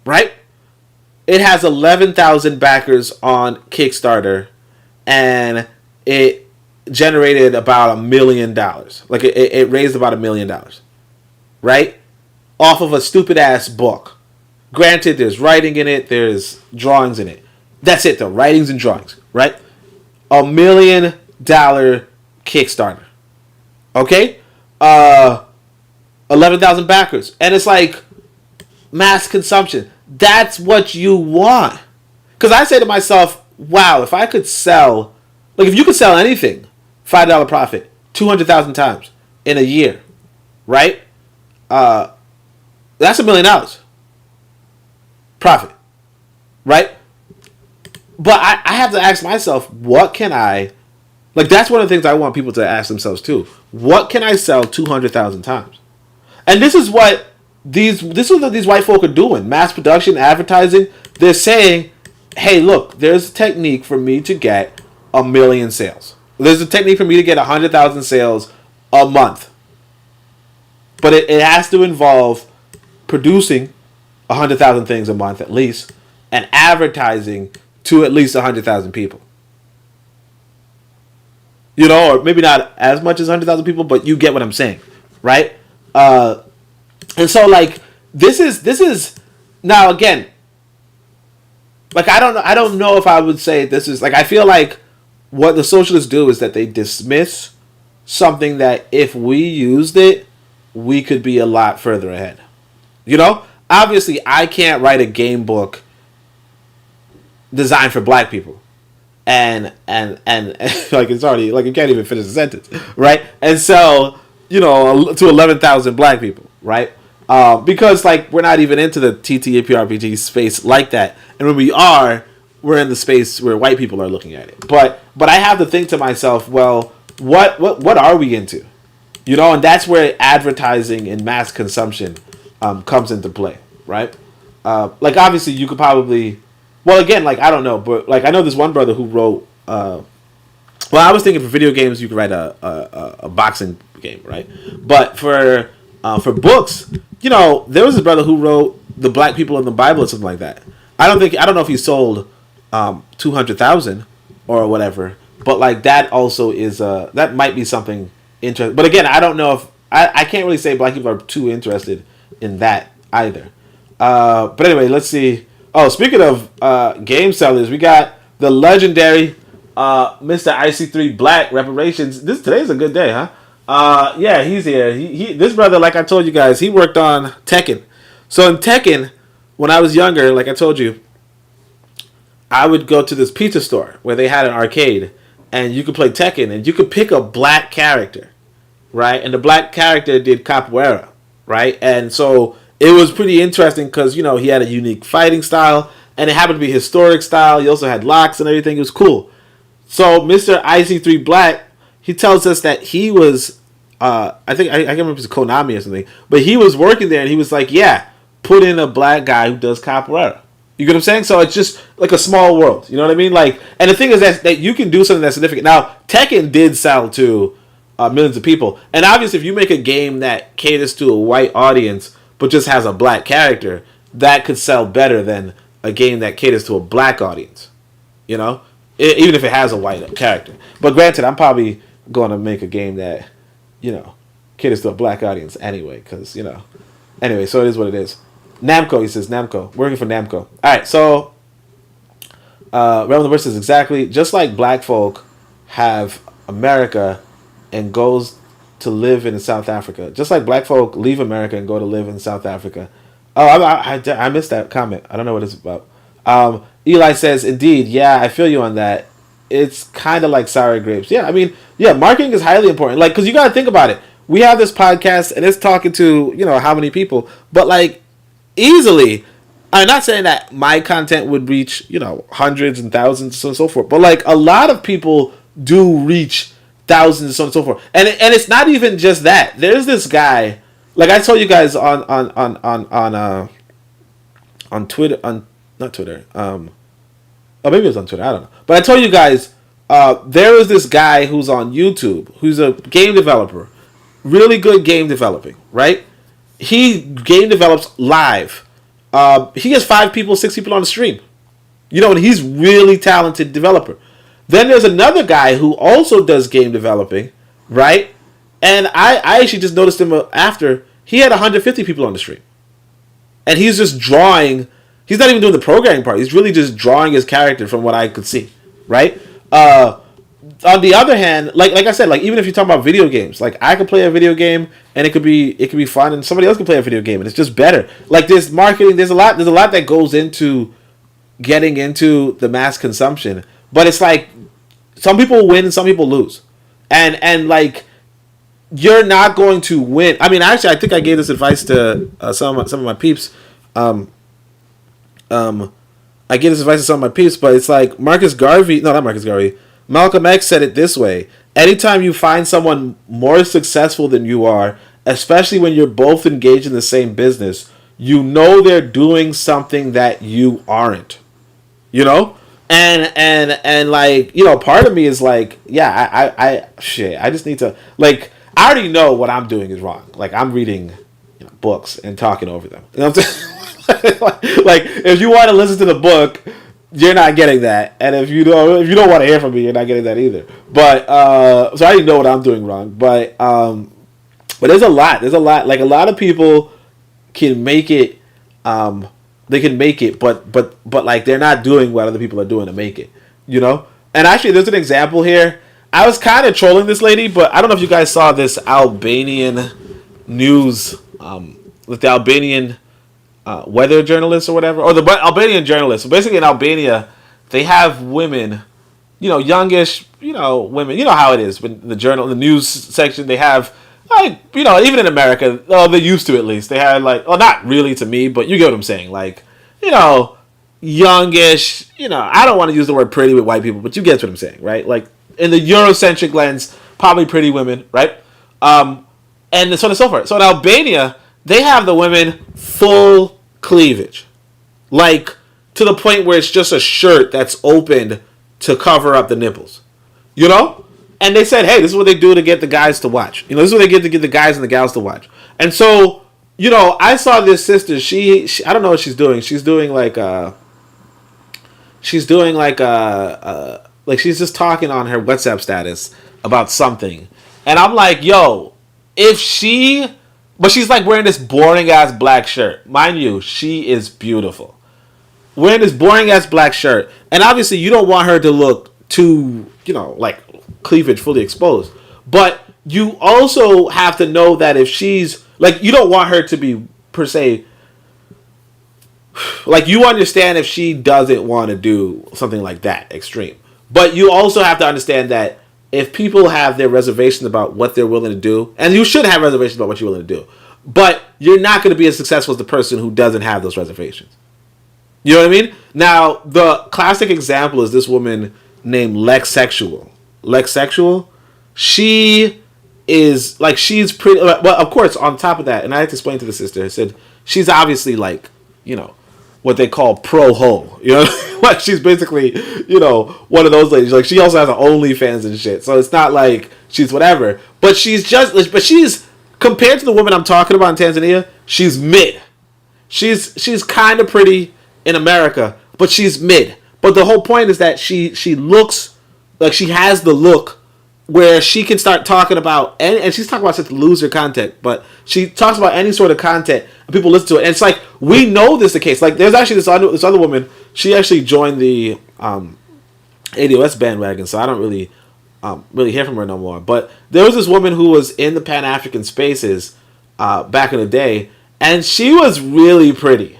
right? It has 11,000 backers on Kickstarter, and it generated about $1 million. Like, it raised about $1 million, right? Off of a stupid-ass book. Granted, there's writing in it, there's drawings in it. That's it, though. Writings and drawings, right? $1 million Kickstarter. Okay? 11,000 backers. And it's like mass consumption. That's what you want. Because I say to myself, wow, if I could sell, like if you could sell anything $5 profit 200,000 times in a year, right? That's $1 million profit, right? But I have to ask myself, what can I, like, that's one of the things I want people to ask themselves too. What can I sell 200,000 times? And this is what these white folk are doing. Mass production, advertising. They're saying, hey, look, there's a technique for me to get 1 million sales. There's a technique for me to get 100,000 sales a month. But it has to involve producing 100,000 things a month at least, and advertising to at least 100,000 people. You know, or maybe not as much as 100,000 people, but you get what I'm saying, right? And so, like, this is now again, like, I don't know if I would say this is, like, I feel like what the socialists do is that they dismiss something that if we used it, we could be a lot further ahead. You know, obviously, I can't write a game book designed for black people, and like, it's already, like, you can't even finish the sentence, right? And so, you know, to 11,000 black people, right? Because, like, we're not even into the TTRPG space like that, and when we are, we're in the space where white people are looking at it. But I have to think to myself, well, what are we into? You know, and that's where advertising and mass consumption comes into play, right? Like, obviously, you could probably, well, again, like, I don't know, but, like, I know this one brother who wrote, well, I was thinking for video games, you could write a boxing game, right? But for books, you know, there was a brother who wrote the black people in the Bible or something like that. I don't know if he sold 200,000 or whatever, but, like, that also is that might be something interesting. But again, I don't know if I can't really say black people are too interested in that either. But anyway, let's see. Oh, speaking of game sellers, we got the legendary Mr. IC3 Black Reparations. Today's a good day, huh? Yeah, he's here. He this brother, like I told you guys, he worked on Tekken. So in Tekken, when I was younger, like I told you, I would go to this pizza store where they had an arcade, and you could play Tekken, and you could pick a black character, right? And the black character did capoeira, right? And so it was pretty interesting because, you know, he had a unique fighting style, and it happened to be historic style. He also had locks and everything. It was cool. So Mr. IC3 Black, he tells us that he was, I think, I can't remember if it was Konami or something, but he was working there, and he was like, yeah, put in a black guy who does capoeira. You get what I'm saying? So it's just like a small world. You know what I mean? Like, and the thing is that you can do something that's significant. Now, Tekken did sell to millions of people. And obviously, if you make a game that caters to a white audience, but just has a black character, that could sell better than a game that caters to a black audience. You know? Even if it has a white character. But granted, I'm probably going to make a game that, you know, caters to a black audience anyway. Because, you know. Anyway, so it is what it is. Namco, he says, Namco. Working for Namco. Alright, so Realm of the West says exactly, just like black folk have America and goes to live in South Africa. Just like black folk leave America and go to live in South Africa. Oh, I missed that comment. I don't know what it's about. Eli says, indeed, yeah, I feel you on that. It's kind of like sour grapes. Yeah, I mean, yeah, marketing is highly important. Like, because you got to think about it. We have this podcast, and it's talking to, you know, how many people. But, like, easily, I'm not saying that my content would reach, you know, hundreds and thousands and so forth, but, like, a lot of people do reach thousands and so on and so forth. And it's not even just that. There's this guy, like I told you guys on Twitter, not Twitter, oh, maybe it was on Twitter, I don't know. But I told you guys, there is this guy who's on YouTube, who's a game developer, really good game developing, right? He game develops live. He has 5 people, 6 people on the stream. You know, and he's really talented developer. Then there's another guy who also does game developing, right? And I actually just noticed him after. He had 150 people on the stream. And he's just drawing. He's not even doing the programming part. He's really just drawing his character from what I could see, right? On the other hand, like I said, like even if you're talking about video games, like I could play a video game and it could be fun, and somebody else can play a video game and it's just better. Like there's marketing, there's a lot that goes into getting into the mass consumption. But it's like some people win and some people lose. And like, you're not going to win. I mean, actually, I think I gave this advice to some of my peeps. I gave this advice to some of my peeps, but it's like Malcolm X said it this way: anytime you find someone more successful than you are, especially when you're both engaged in the same business, you know they're doing something that you aren't. You know? And like, you know, part of me is like, yeah, I just need to, like, I already know what I'm doing is wrong. Like, I'm reading, you know, books and talking over them. You know what I'm saying? Like, if you want to listen to the book, you're not getting that, and if you don't want to hear from me, you're not getting that either. But so I already know what I'm doing wrong. But there's a lot. Like, a lot of people can make it. They can make it, but like, they're not doing what other people are doing to make it. You know. And actually, there's an example here. I was kind of trolling this lady, but I don't know if you guys saw this Albanian news with the Albanian weather journalist or whatever, or the Albanian journalist. So basically, in Albania, they have women, you know, youngish, you know, women. You know how it is when the news section, they have, like, you know, even in America, they used to, at least. They had, like, well, not really to me, but you get what I'm saying. Like, you know, youngish, you know, I don't want to use the word pretty with white people, but you get what I'm saying, right? Like, in the Eurocentric lens, probably pretty women, right? And so on and so forth. So in Albania, they have the women full cleavage. Like, to the point where it's just a shirt that's opened to cover up the nipples. You know? And they said, hey, this is what they do to get the guys to watch. You know, this is what they get to get the guys and the gals to watch. And so, you know, I saw this sister, she I don't know what she's doing. She's doing like she's just talking on her WhatsApp status about something. And I'm like, yo, but she's like wearing this boring ass black shirt. Mind you, she is beautiful. Wearing this boring ass black shirt. And obviously you don't want her to look too, you know, like cleavage fully exposed. But you also have to know that if she's, like, you don't want her to be, per se, like, you understand if she doesn't want to do something like that extreme. But you also have to understand that if people have their reservations about what they're willing to do, and you should have reservations about what you're willing to do, but you're not going to be as successful as the person who doesn't have those reservations. You know what I mean? Now, the classic example is this woman named Lexsexual. Lexsexual, she is, like, she's pretty, well, of course, on top of that, and I had to explain to the sister, I said, she's obviously, like, you know, what they call pro-ho, you know? Like, she's basically, you know, one of those ladies. Like, she also has an OnlyFans and shit, so it's not like she's whatever. But she's compared to the woman I'm talking about in Tanzania, she's mid. She's kind of pretty in America, but she's mid. But the whole point is that she looks like she has the look where she can start talking about, and she's talking about such loser content, but she talks about any sort of content, and people listen to it. And it's like, we know this is the case. Like, there's actually this other woman, she actually joined the ADOS bandwagon, so I don't really hear from her no more. But there was this woman who was in the Pan-African spaces back in the day, and she was really pretty,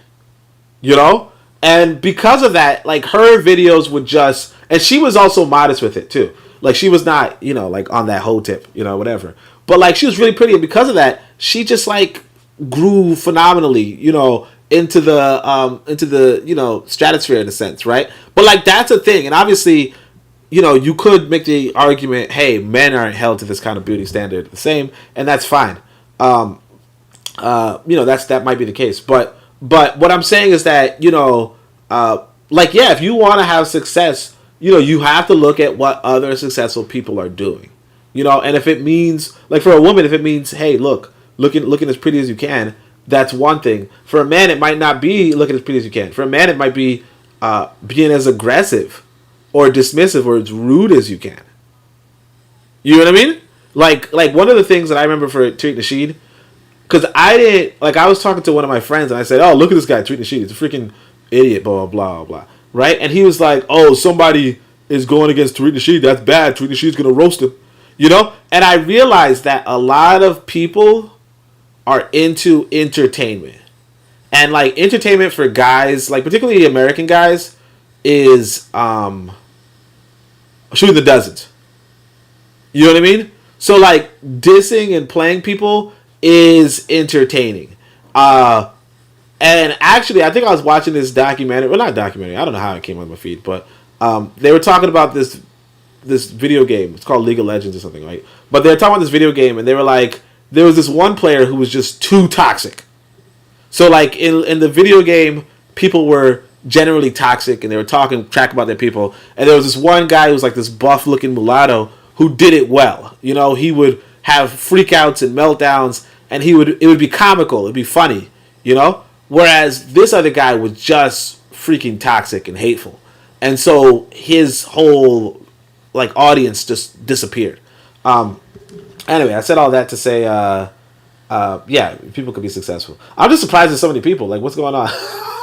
you know? And because of that, like, her videos would just, and she was also modest with it too. Like, she was not, you know, like, on that hoe tip, you know, whatever. But, like, she was really pretty, and because of that, she just, like, grew phenomenally, you know, into the you know, stratosphere in a sense, right? But, like, that's a thing. And obviously, you know, you could make the argument, hey, men aren't held to this kind of beauty standard the same, and that's fine. You know, that might be the case. But what I'm saying is that, you know, like, yeah, if you want to have success, you know, you have to look at what other successful people are doing, you know. And if it means, like, for a woman, if it means, hey, looking as pretty as you can, that's one thing. For a man, it might not be looking as pretty as you can. For a man, it might be being as aggressive or dismissive or as rude as you can. You know what I mean? Like one of the things that I remember for Tariq Nasheed, because I was talking to one of my friends and I said, oh, look at this guy, Tariq Nasheed. He's a freaking idiot, blah, blah, blah, blah. Right? And he was like, oh, somebody is going against Tariq Nasheed. That's bad. Tariq Nasheed's going to roast him. You know? And I realized that a lot of people are into entertainment. And, like, entertainment for guys, like, particularly American guys, is shooting the dozens. You know what I mean? So like dissing and playing people is entertaining. And actually, I think I was watching this documentary. Well, not documentary. I don't know how it came on my feed, but they were talking about this video game. It's called League of Legends or something, right? But they were talking about this video game, and they were like, there was this one player who was just too toxic. So like in the video game, people were generally toxic, and they were talking track about their people. And there was this one guy who was like this buff looking mulatto who did it well. You know, he would have freakouts and meltdowns, and it would be comical, it'd be funny, you know. Whereas this other guy was just freaking toxic and hateful, and so his whole like audience just disappeared. Anyway, I said all that to say, yeah, people could be successful. I'm just surprised there's so many people. Like, what's going on?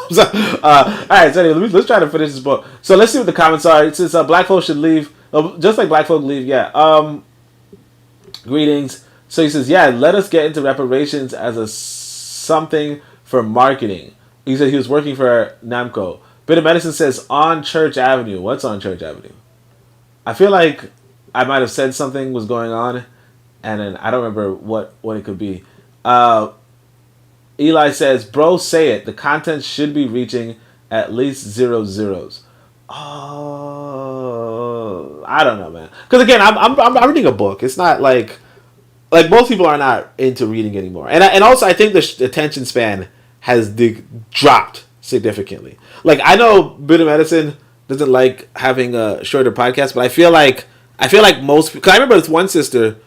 So, all right, so anyway, let's try to finish this book. So let's see what the comments are. It says black folks should leave, just like black folk leave. Yeah. Greetings. So he says, yeah, let us get into reparations as a something for marketing. He said he was working for Namco. Bit of Medicine says on Church Avenue. What's on Church Avenue? I feel like I might have said something was going on, and then I don't remember what it could be. Eli says, bro, say it. The content should be reaching at least 0 zeros. Oh, I don't know, man. Because again, I'm reading a book. It's not like most people are not into reading anymore. And also I think the attention span has dropped significantly. Like, I know Bit of Medicine doesn't like having a shorter podcast, but I feel like most, because I remember this one sister,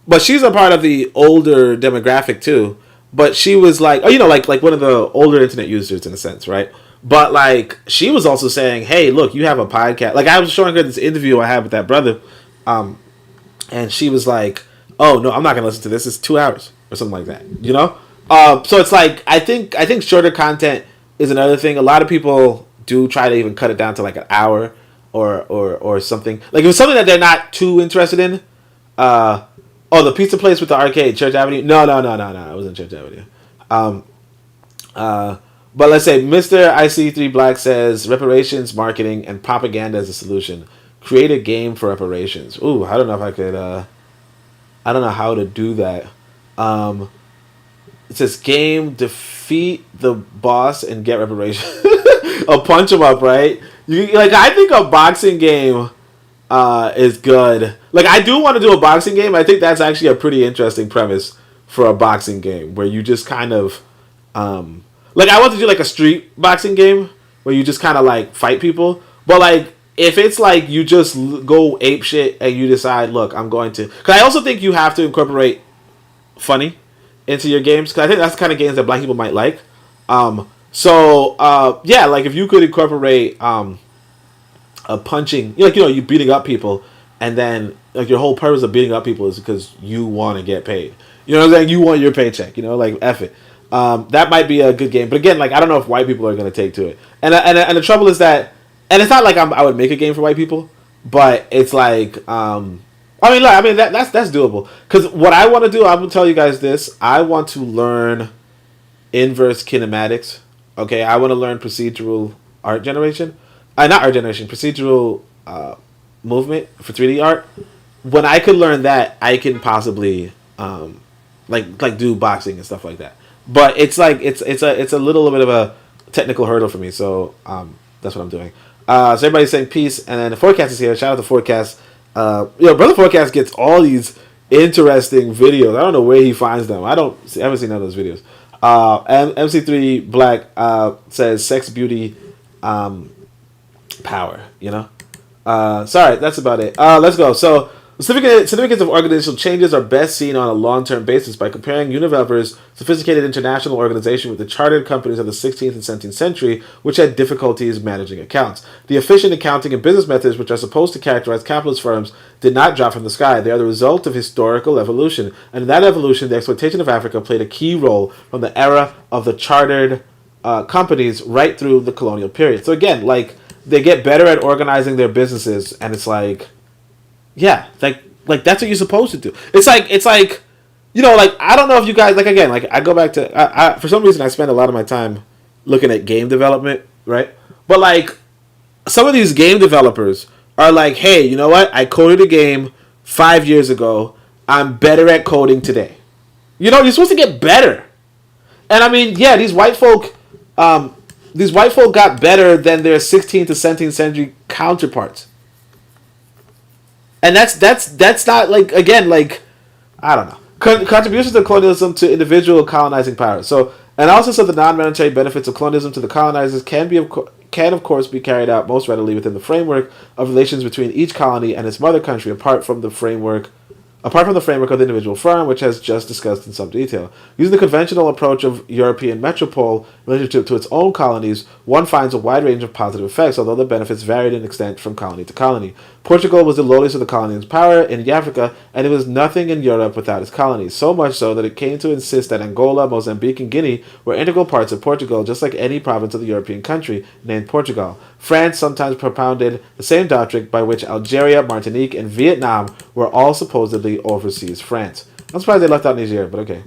but she's a part of the older demographic too. But she was like, oh, you know, like one of the older internet users in a sense, right? But like she was also saying, hey, look, you have a podcast. Like I was showing her this interview I had with that brother, and she was like, oh no, I'm not gonna listen to this. It's 2 hours or something like that, you know. So it's like I think shorter content is another thing. A lot of people do try to even cut it down to like an hour or something. Like if it's something that they're not too interested in. Oh, the pizza place with the arcade, Church Avenue. No, it wasn't Church Avenue. But let's say Mr. IC3 Black says reparations, marketing, and propaganda as a solution. Create a game for reparations. Ooh, I don't know if I could. I don't know how to do that. It says game, defeat the boss and get reparations. I'll punch him up, right? I think a boxing game is good. Like, I do want to do a boxing game. I think that's actually a pretty interesting premise for a boxing game, where you just kind of like, I want to do like a street boxing game where you just kind of like fight people. But like, if it's like you just go ape shit and you decide, look, I'm going to, because I also think you have to incorporate funny into your games, because I think that's the kind of games that black people might like. Yeah, like if you could incorporate a punching, you beating up people, and then like your whole purpose of beating up people is because you want to get paid. You know what I'm saying? You want your paycheck. Like, F it. That might be a good game. But again, like, I don't know if white people are going to take to it. And the trouble is that, and it's not like I would make a game for white people, but it's like, that's doable. Because what I want to do, I'm going to tell you guys this. I want to learn inverse kinematics. Okay, I want to learn procedural art generation. Not art generation, procedural movement for 3D art. When I could learn that, I can possibly like do boxing and stuff like that. But it's like it's a little bit of a technical hurdle for me. So that's what I'm doing. So everybody's saying peace, and then the Forecast is here. Shout out to Forecast. Brother Forecast gets all these interesting videos. I don't know where he finds them. I haven't seen none of those videos. MC3 Black says sex, beauty, power. Sorry, that's about it. Let's go. So significance of organizational changes are best seen on a long-term basis by comparing Unilever's sophisticated international organization with the chartered companies of the 16th and 17th century, which had difficulties managing accounts. The efficient accounting and business methods which are supposed to characterize capitalist firms did not drop from the sky. They are the result of historical evolution. And in that evolution, the exploitation of Africa played a key role from the era of the chartered companies right through the colonial period. So again, like, they get better at organizing their businesses, and it's like, yeah, like that's what you're supposed to do. It's like I don't know if you guys, like, again, like, I go back to I for some reason I spend a lot of my time looking at game development, right? But like, some of these game developers are like, hey, you know what? I coded a game 5 years ago. I'm better at coding today. You know, you're supposed to get better. And I mean, yeah, these white folk got better than their 16th to 17th century counterparts. And that's not like, again, like, I don't know. Contributions of colonialism to individual colonizing power. So, analysis of the non-monetary benefits of colonialism to the colonizers can of course be carried out most readily within the framework of relations between each colony and its mother country, apart from the framework of the individual firm, which has just discussed in some detail. Using the conventional approach of European metropole relative to its own colonies, one finds a wide range of positive effects, although the benefits varied in extent from colony to colony. Portugal was the lowliest of the colonies in power in Africa, and it was nothing in Europe without its colonies, so much so that it came to insist that Angola, Mozambique, and Guinea were integral parts of Portugal, just like any province of the European country named Portugal. France sometimes propounded the same doctrine by which Algeria, Martinique, and Vietnam were all supposedly overseas France. I'm surprised they left out Nigeria, but okay.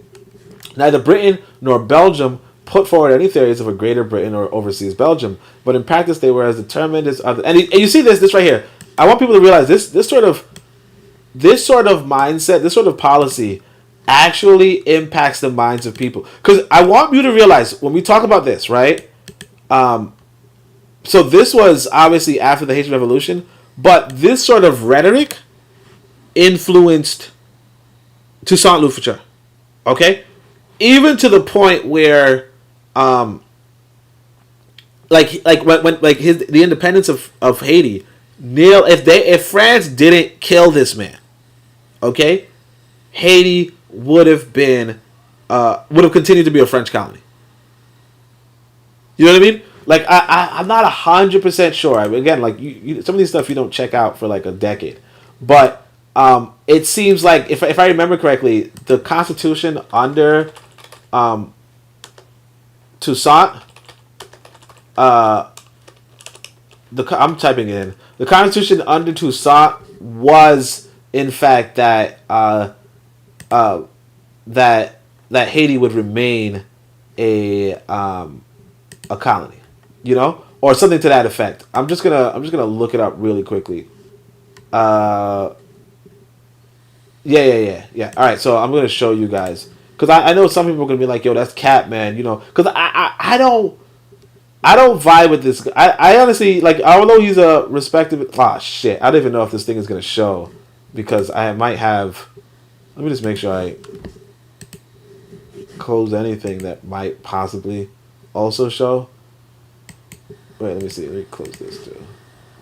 Neither Britain nor Belgium put forward any theories of a Greater Britain or overseas Belgium, but in practice they were as determined as other. And you see this right here. I want people to realize this sort of mindset, this sort of policy, actually impacts the minds of people. Because I want you to realize when we talk about this, right? So this was obviously after the Haitian Revolution, but this sort of rhetoric influenced Toussaint Louverture, okay? Even to the point where, the independence of Haiti, if France didn't kill this man, okay, Haiti would have continued to be a French colony. You know what I mean? Like I'm not 100% sure. I mean, again, like some of these stuff you don't check out for like a decade, but it seems like if I remember correctly, the Constitution under Toussaint, I'm typing it in. The Constitution under Toussaint was in fact that Haiti would remain a colony, you know, or something to that effect. I'm just gonna look it up really quickly. Yeah. All right, so I'm gonna show you guys because I know some people are gonna be like, "Yo, that's cap, man," you know, because I don't vibe with this. I honestly, like, although he's a respected. Ah, shit, I don't even know if this thing is gonna show because I might have. Let me just make sure I close anything that might possibly also show. Wait, let me see. Let me close this too,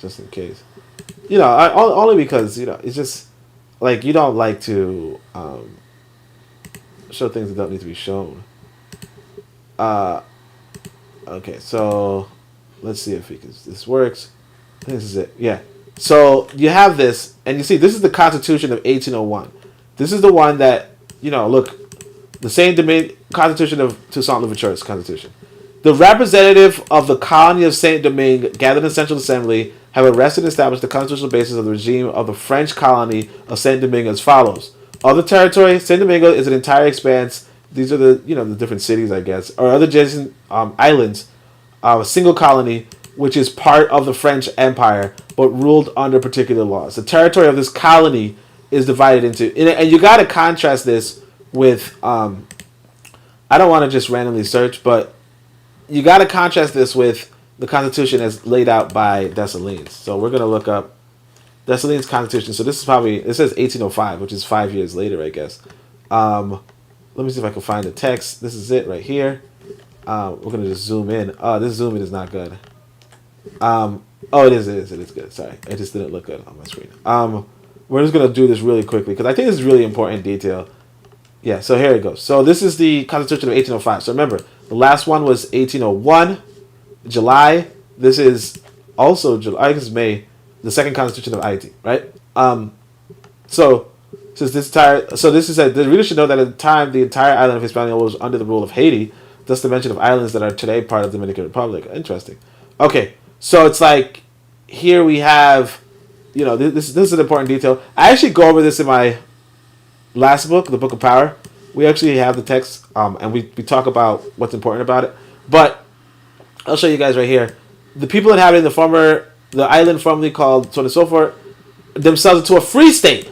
just in case. You know, only because, you know, it's just like you don't like to show things that don't need to be shown. Okay, so let's see if this works. I think this is it. Yeah. So you have this, and you see this is the Constitution of 1801. This is the one that, you know, look, the same Constitution of Toussaint Louverture's Constitution. The representative of the colony of Saint-Domingue gathered in the Central Assembly have arrested and established the constitutional basis of the regime of the French colony of Saint-Domingue as follows. Of the territory, Saint-Domingue is an entire expanse. These are the, you know, the different cities, I guess, or other adjacent islands, a single colony, which is part of the French Empire, but ruled under particular laws. The territory of this colony is divided into, and you got to contrast this with, I don't want to just randomly search, but you got to contrast this with the Constitution as laid out by Dessalines. So we're going to look up Dessalines' Constitution. So this is probably, it says 1805, which is 5 years later, I guess. Let me see if I can find the text. This is it right here. We're going to just zoom in. Oh, this zoom in is not good. Oh, it is good. Sorry. It just didn't look good on my screen. We're just going to do this really quickly because I think this is really important detail. Yeah, so here it goes. So this is the Constitution of 1805. So remember, the last one was 1801, July. This is also July. I think it's May. The second Constitution of Haiti, right? So this is the reader should know that at the time the entire island of Hispaniola was under the rule of Haiti. Thus the mention of islands that are today part of the Dominican Republic. Interesting. Okay, so it's like here we have, you know, this is an important detail. I actually go over this in my last book, the Book of Power. We actually have the text, and we talk about what's important about it. But I'll show you guys right here. The people inhabiting the island formerly called so on and so forth, themselves into a free state.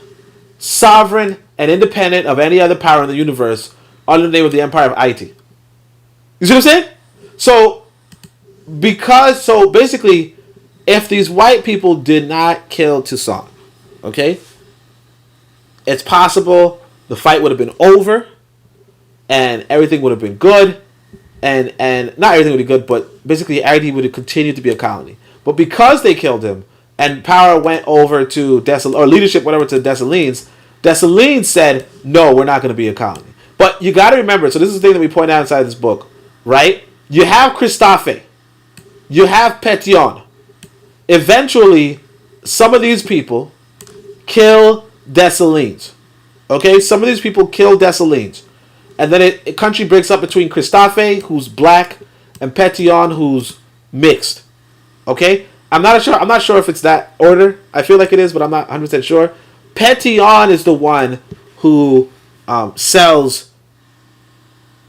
sovereign and independent of any other power in the universe under the name of the Empire of Haiti. You see what I'm saying? So, basically, if these white people did not kill Toussaint, okay, it's possible the fight would have been over and everything would have been good, and not everything would be good, but basically Haiti would have continued to be a colony. But because they killed him and power went over to leadership went over to Dessalines, Dessalines said, no, we're not going to be a colony. But you got to remember, so this is the thing that we point out inside this book, right? You have Christophe, you have Pétion. Eventually, some of these people kill Dessalines. Okay, some of these people kill Dessalines. And then a country breaks up between Christophe, who's black, and Pétion, who's mixed. Okay? I'm not sure if it's that order. I feel like it is, but I'm not 100% sure. Pétion is the one who sells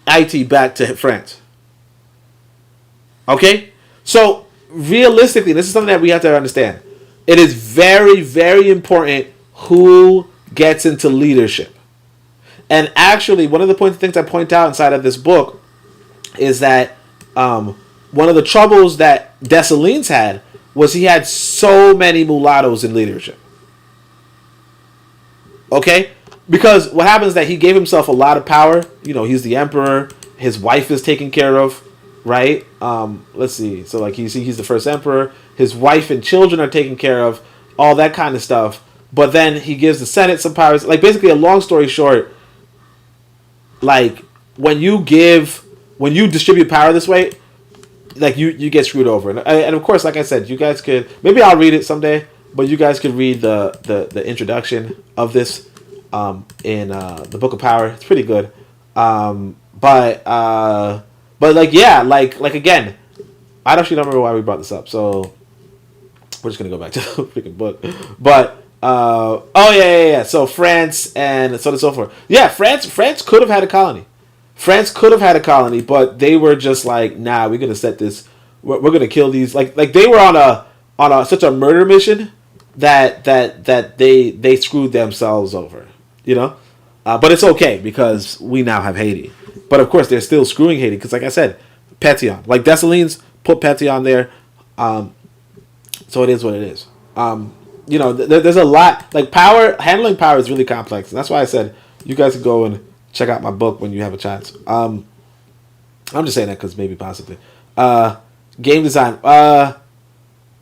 Haiti back to France. Okay? So, realistically, this is something that we have to understand. It is very, very important who gets into leadership. And actually, one of the things I point out inside of this book is that one of the troubles that Dessalines had was he had so many mulattoes in leadership. Okay? Because what happens is that he gave himself a lot of power. You know, he's the emperor. His wife is taken care of, right? Let's see. So, like, he's the first emperor. His wife and children are taken care of. All that kind of stuff. But then he gives the Senate some powers. Like, basically, a long story short, like, when you distribute power this way, like, you get screwed over. And of course, like I said, you guys could, maybe I'll read it someday, but you guys could read the introduction of this in the Book of Power. It's pretty good. But like, yeah, like again, I actually don't remember why we brought this up, so we're just gonna go back to the freaking book. But yeah. So France and so on and so forth. Yeah, France could have had a colony. France could have had a colony, but they were just like, nah, we're gonna set this. We're gonna kill these. Like they were on a such a murder mission that they screwed themselves over. You know, but it's okay because we now have Haiti. But of course, they're still screwing Haiti because, like I said, Pétion, like Dessalines put Pétion there. So it is what it is. You know, there's a lot, like, handling power is really complex, and that's why I said you guys can go and check out my book when you have a chance. I'm just saying that because maybe possibly. Game design.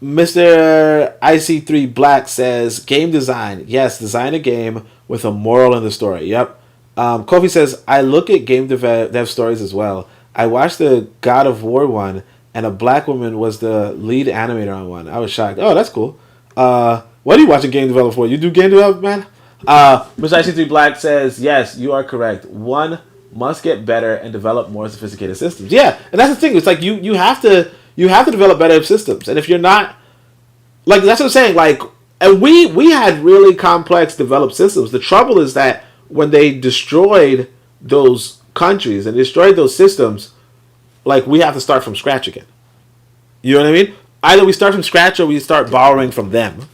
Mr. IC3 Black says game design. Yes, design a game with a moral in the story. Yep. Kofi says I look at game dev stories as well. I watched the God of War one, and a black woman was the lead animator on one. I was shocked. Oh, that's cool. What are you watching game development for? You do game development, man? Mr. IC3 Black says, yes, you are correct. One must get better and develop more sophisticated systems. Yeah, and that's the thing. It's like you have to develop better systems. And if you're not, like, that's what I'm saying. Like, and we had really complex developed systems. The trouble is that when they destroyed those countries and destroyed those systems, like, we have to start from scratch again. You know what I mean? Either we start from scratch or we start borrowing from them.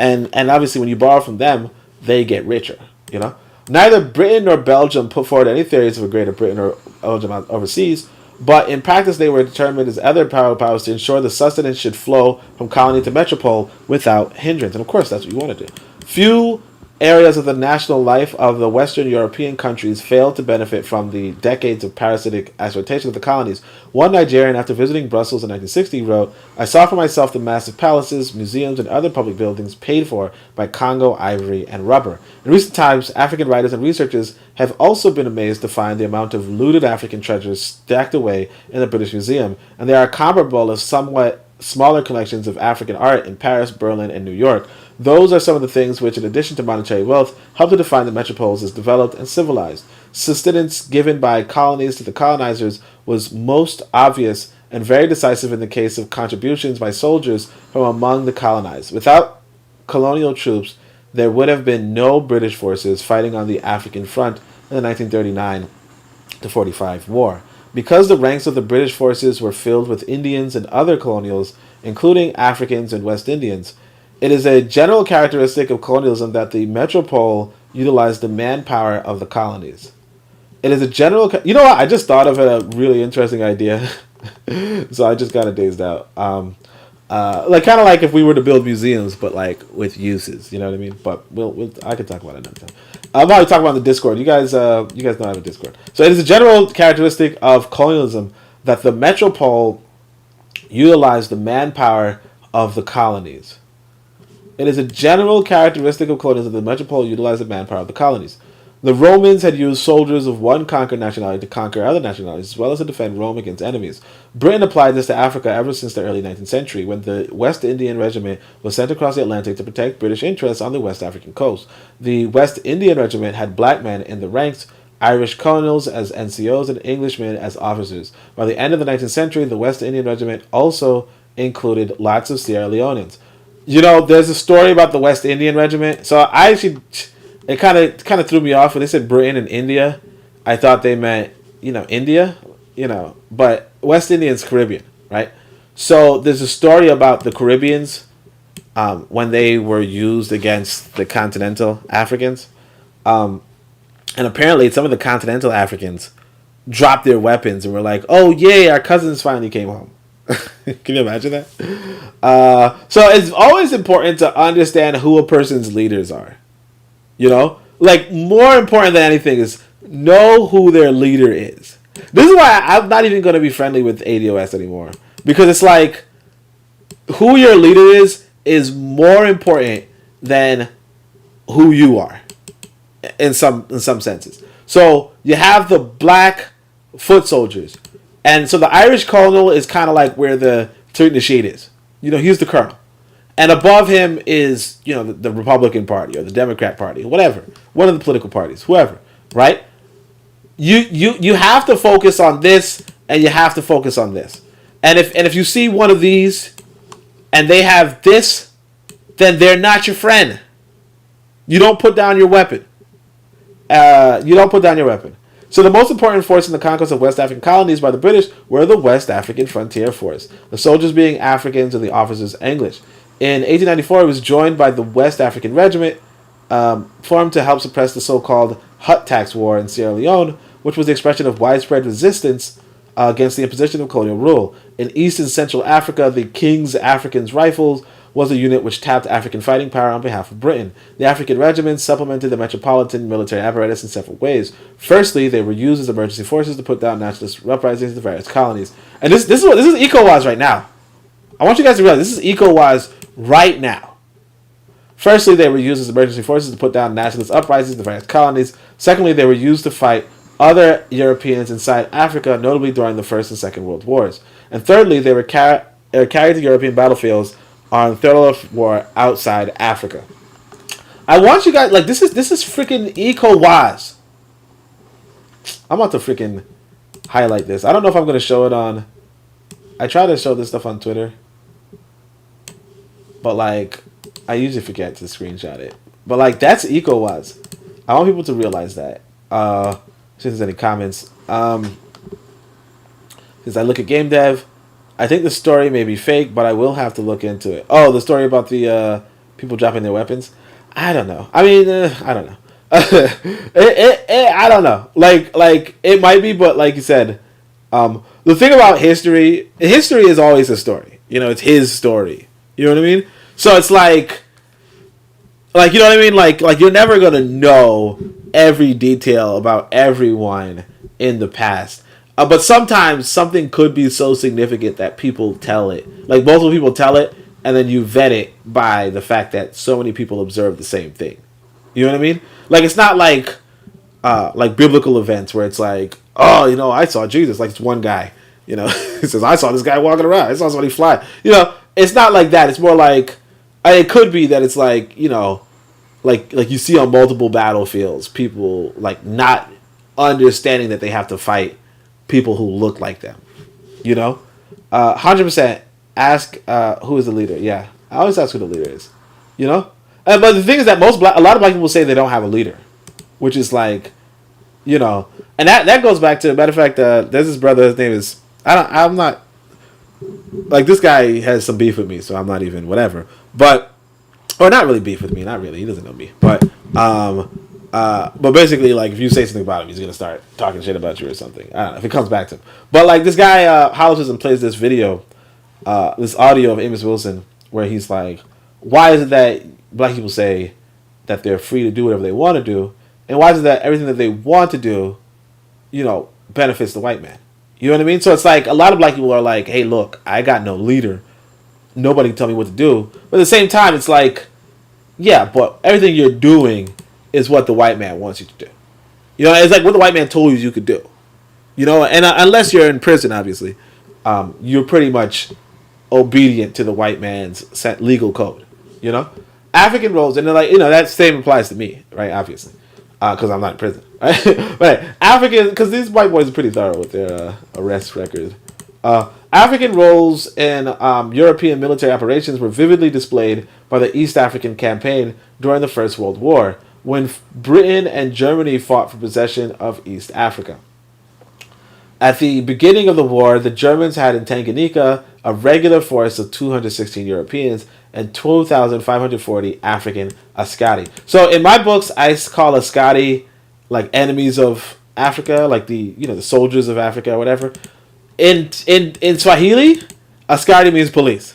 And obviously when you borrow from them, they get richer, you know? Neither Britain nor Belgium put forward any theories of a Greater Britain or Belgium overseas, but in practice they were determined as other powers to ensure the sustenance should flow from colony to metropole without hindrance. And of course that's what you want to do. Few areas of the national life of the Western European countries failed to benefit from the decades of parasitic exploitation of the colonies. One Nigerian, after visiting Brussels in 1960, wrote, I saw for myself the massive palaces, museums, and other public buildings paid for by Congo, ivory, and rubber. In recent times, African writers and researchers have also been amazed to find the amount of looted African treasures stacked away in the British Museum, and they are comparable of somewhat smaller collections of African art in Paris, Berlin, and New York. Those are some of the things which, in addition to monetary wealth, help to define the metropoles as developed and civilized. Sustenance given by colonies to the colonizers was most obvious and very decisive in the case of contributions by soldiers from among the colonized. Without colonial troops, there would have been no British forces fighting on the African front in the 1939-45 war. Because the ranks of the British forces were filled with Indians and other colonials, including Africans and West Indians, it is a general characteristic of colonialism that the metropole utilized the manpower of the colonies. It is a general. You know what? I just thought of a really interesting idea, so I just got it dazed out. Like kind of like if we were to build museums, but like with uses. You know what I mean? But I could talk about it another time. I'm probably talking about the Discord. You guys know I have a Discord. So it is a general characteristic of colonialism that the metropole utilized the manpower of the colonies. It is a general characteristic of colonialism that the metropole utilized the manpower of the colonies. The Romans had used soldiers of one conquered nationality to conquer other nationalities, as well as to defend Rome against enemies. Britain applied this to Africa ever since the early 19th century, when the West Indian Regiment was sent across the Atlantic to protect British interests on the West African coast. The West Indian Regiment had black men in the ranks, Irish colonels as NCOs, and Englishmen as officers. By the end of the 19th century, the West Indian Regiment also included lots of Sierra Leoneans. You know, there's a story about the West Indian Regiment. So I actually, it kind of threw me off when they said Britain and India. I thought they meant, India, but West Indian's Caribbean, right? So there's a story about the Caribbeans when they were used against the continental Africans. And apparently some of the continental Africans dropped their weapons and were like, oh, yay, our cousins finally came home. Can you imagine that? So it's always important to understand who a person's leaders are. Like more important than anything is know who their leader is. This is why I'm not even going to be friendly with ADOS anymore, because it's like who your leader is more important than who you are in some senses. So you have the black foot soldiers. And so the Irish colonel is kind of like where the Tariq Nasheed is. He's the colonel. And above him is, the Republican Party or the Democrat Party, whatever. One of the political parties, whoever, right? You have to focus on this and you have to focus on this. And if you see one of these and they have this, then they're not your friend. You don't put down your weapon. So the most important force in the conquest of West African colonies by the British were the West African Frontier Force, the soldiers being Africans and the officers English. In 1894, it was joined by the West African Regiment, formed to help suppress the so-called Hut Tax War in Sierra Leone, which was the expression of widespread resistance against the imposition of colonial rule. In East and Central Africa, the King's Africans Rifles was a unit which tapped African fighting power on behalf of Britain. The African regiments supplemented the metropolitan military apparatus in several ways. Firstly, they were used as emergency forces to put down nationalist uprisings in the various colonies. And this is ECOWAS right now. I want you guys to realize this is ECOWAS right now. Firstly, they were used as emergency forces to put down nationalist uprisings in the various colonies. Secondly, they were used to fight other Europeans inside Africa, notably during the First and Second World Wars. And thirdly, they were carried to European battlefields on the Third World War outside Africa. I want you guys, this is freaking ECOWAS. I'm about to freaking highlight this. I don't know if I'm going to show it on, I try to show this stuff on Twitter, but I usually forget to screenshot it. But that's ECOWAS. I want people to realize that. See if there's any comments. Since I look at game dev, I think the story may be fake, but I will have to look into it. Oh, the story about the people dropping their weapons? I don't know. I mean, I don't know. I don't know. It might be, but like you said, the thing about history is always a story. It's his story. You know what I mean? So it's you know what I mean? Like you're never gonna know every detail about everyone in the past. But sometimes something could be so significant that people tell it. Multiple people tell it, and then you vet it by the fact that so many people observe the same thing. You know what I mean? It's not like biblical events where it's oh, I saw Jesus. It's one guy, he says, I saw this guy walking around. I saw somebody fly. It's not like that. It's more it could be that it's you see on multiple battlefields, people not understanding that they have to fight people who look like them, 100% ask who is the leader. Yeah, I always ask who the leader is, but the thing is that a lot of black people say they don't have a leader, which is and that goes back to, matter of fact, there's this brother, his name is, I'm not, this guy has some beef with me, so I'm not even whatever, but, or not really beef with me, not really, he doesn't know me, but But basically, like, if you say something about him, he's gonna start talking shit about you or something. I don't know if it comes back to him. But like this guy, Hollism plays this video, this audio of Amos Wilson, where he's like, "Why is it that black people say that they're free to do whatever they want to do, and why is it that everything that they want to do, benefits the white man?" You know what I mean? So it's like a lot of black people are like, "Hey, look, I got no leader. Nobody can tell me what to do." But at the same time, it's like, yeah, but everything you're doing is what the white man wants you to do. It's like what the white man told you could do. And unless you're in prison, obviously, you're pretty much obedient to the white man's legal code. African roles, and they're like, that same applies to me, right? Obviously, because I'm not in prison, right? But African, because these white boys are pretty thorough with their arrest record. African roles in European military operations were vividly displayed by the East African Campaign during the First World War, when Britain and Germany fought for possession of East Africa. At the beginning of the war, the Germans had in Tanganyika a regular force of 216 Europeans and 2,540 African Askari. So in my books, I call Askari like enemies of Africa, like the soldiers of Africa or whatever. In Swahili, Askari means police.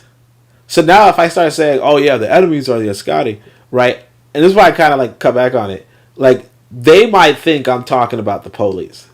So now if I start saying, oh yeah, the enemies are the Askari, right? And this is why I kind of like cut back on it. Like, they might think I'm talking about the police.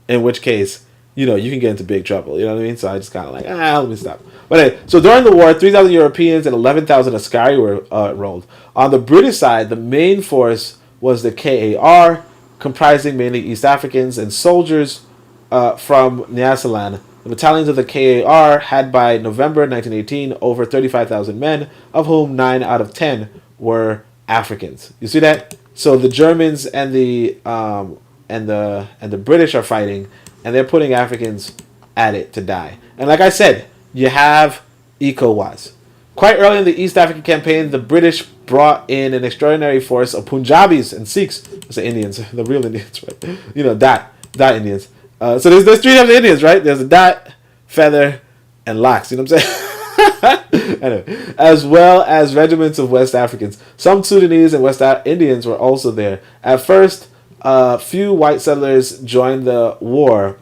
In which case, you can get into big trouble. You know what I mean? So I just kind of like, let me stop. But anyway, so during the war, 3,000 Europeans and 11,000 Askari were enrolled. On the British side, the main force was the KAR, comprising mainly East Africans and soldiers from Nyasaland. The battalions of the KAR had by November 1918 over 35,000 men, of whom 9 out of 10 were Africans. You see that? So the Germans and the British are fighting, and they're putting Africans at it to die. And like I said, you have ECOWAS. Quite early in the East African campaign, the British brought in an extraordinary force of Punjabis and Sikhs. That's the Indians, the real Indians, right? Dot Indians. So there's 3 types of Indians, right? There's a dot, feather, and locks. You know what I'm saying? Anyway, as well as regiments of West Africans. Some Sudanese and West Indians were also there. At first, few white settlers joined the war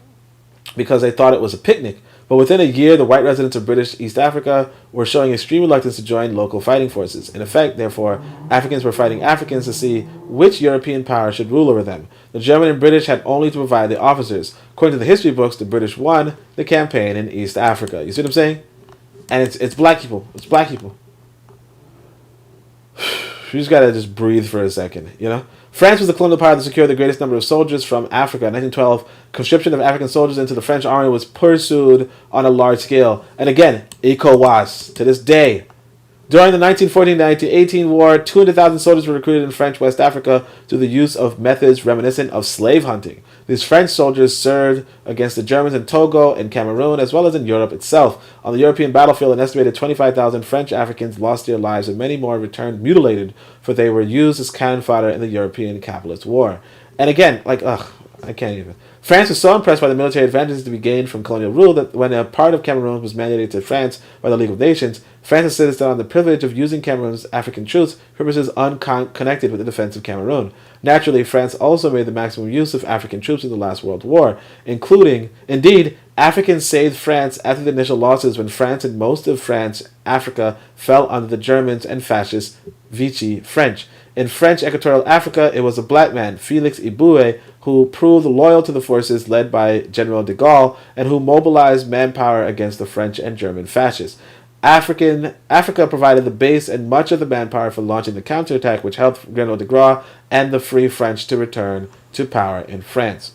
because they thought it was a picnic. But within a year, the white residents of British East Africa were showing extreme reluctance to join local fighting forces. In effect, therefore, Africans were fighting Africans to see which European power should rule over them. The German and British had only to provide the officers. According to the history books, the British won the campaign in East Africa. You see what I'm saying? And it's black people. It's black people. You just gotta just breathe for a second, France was the colonial power that secured the greatest number of soldiers from Africa. In 1912, conscription of African soldiers into the French army was pursued on a large scale. And again, ECOWAS, to this day. During the 1914-1918 war, 200,000 soldiers were recruited in French West Africa through the use of methods reminiscent of slave hunting. These French soldiers served against the Germans in Togo and Cameroon, as well as in Europe itself. On the European battlefield, an estimated 25,000 French Africans lost their lives, and many more returned mutilated, for they were used as cannon fodder in the European capitalist war. And again, I can't even. France was so impressed by the military advantages to be gained from colonial rule that when a part of Cameroon was mandated to France by the League of Nations, France insisted on the privilege of using Cameroon's African troops for purposes unconnected with the defense of Cameroon. Naturally, France also made the maximum use of African troops in the last World War, indeed, Africans saved France after the initial losses when France and most of Africa fell under the Germans and fascist Vichy French. In French Equatorial Africa, it was a black man, Felix Iboué, who proved loyal to the forces led by General de Gaulle and who mobilized manpower against the French and German fascists. Africa provided the base and much of the manpower for launching the counterattack, which helped General de Gaulle and the Free French to return to power in France.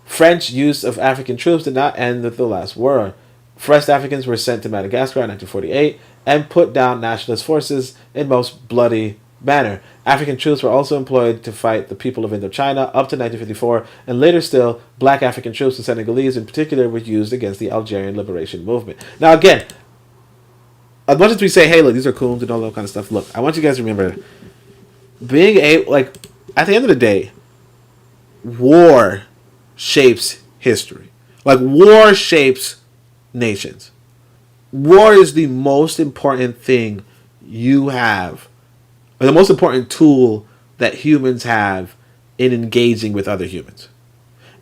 French use of African troops did not end with the last war. West Africans were sent to Madagascar in 1948 and put down nationalist forces in most bloody manner. African troops were also employed to fight the people of Indochina up to 1954, and later still, black African troops and Senegalese in particular were used against the Algerian liberation movement. Now again, as much as we say, hey, look, these are coons and all that kind of stuff, look, I want you guys to remember, at the end of the day, war shapes history. War shapes nations. War is the most important thing you have, or the most important tool that humans have in engaging with other humans.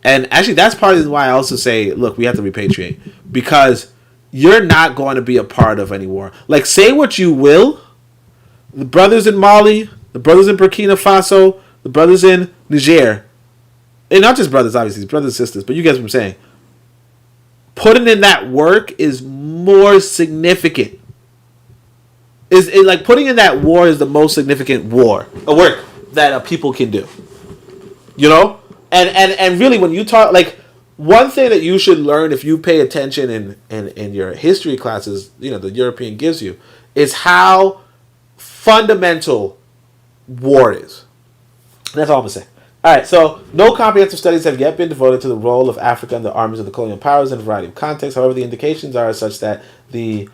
And actually, that's part of why I also say, look, we have to repatriate. Because you're not going to be a part of any war. Like, say what you will. The brothers in Mali, the brothers in Burkina Faso, the brothers in Niger. And not just brothers, obviously, brothers and sisters, but you guys what I'm saying. Putting in that work is more significant. Like putting in that war is the most significant work that people can do. You know? And really when you talk, like, one thing that you should learn if you pay attention in your history classes, you know, the European gives you, is how fundamental war is. That's all I'm going to say. All right, so no comprehensive studies have yet been devoted to the role of Africa in the armies of the colonial powers in a variety of contexts. However, the indications are such that the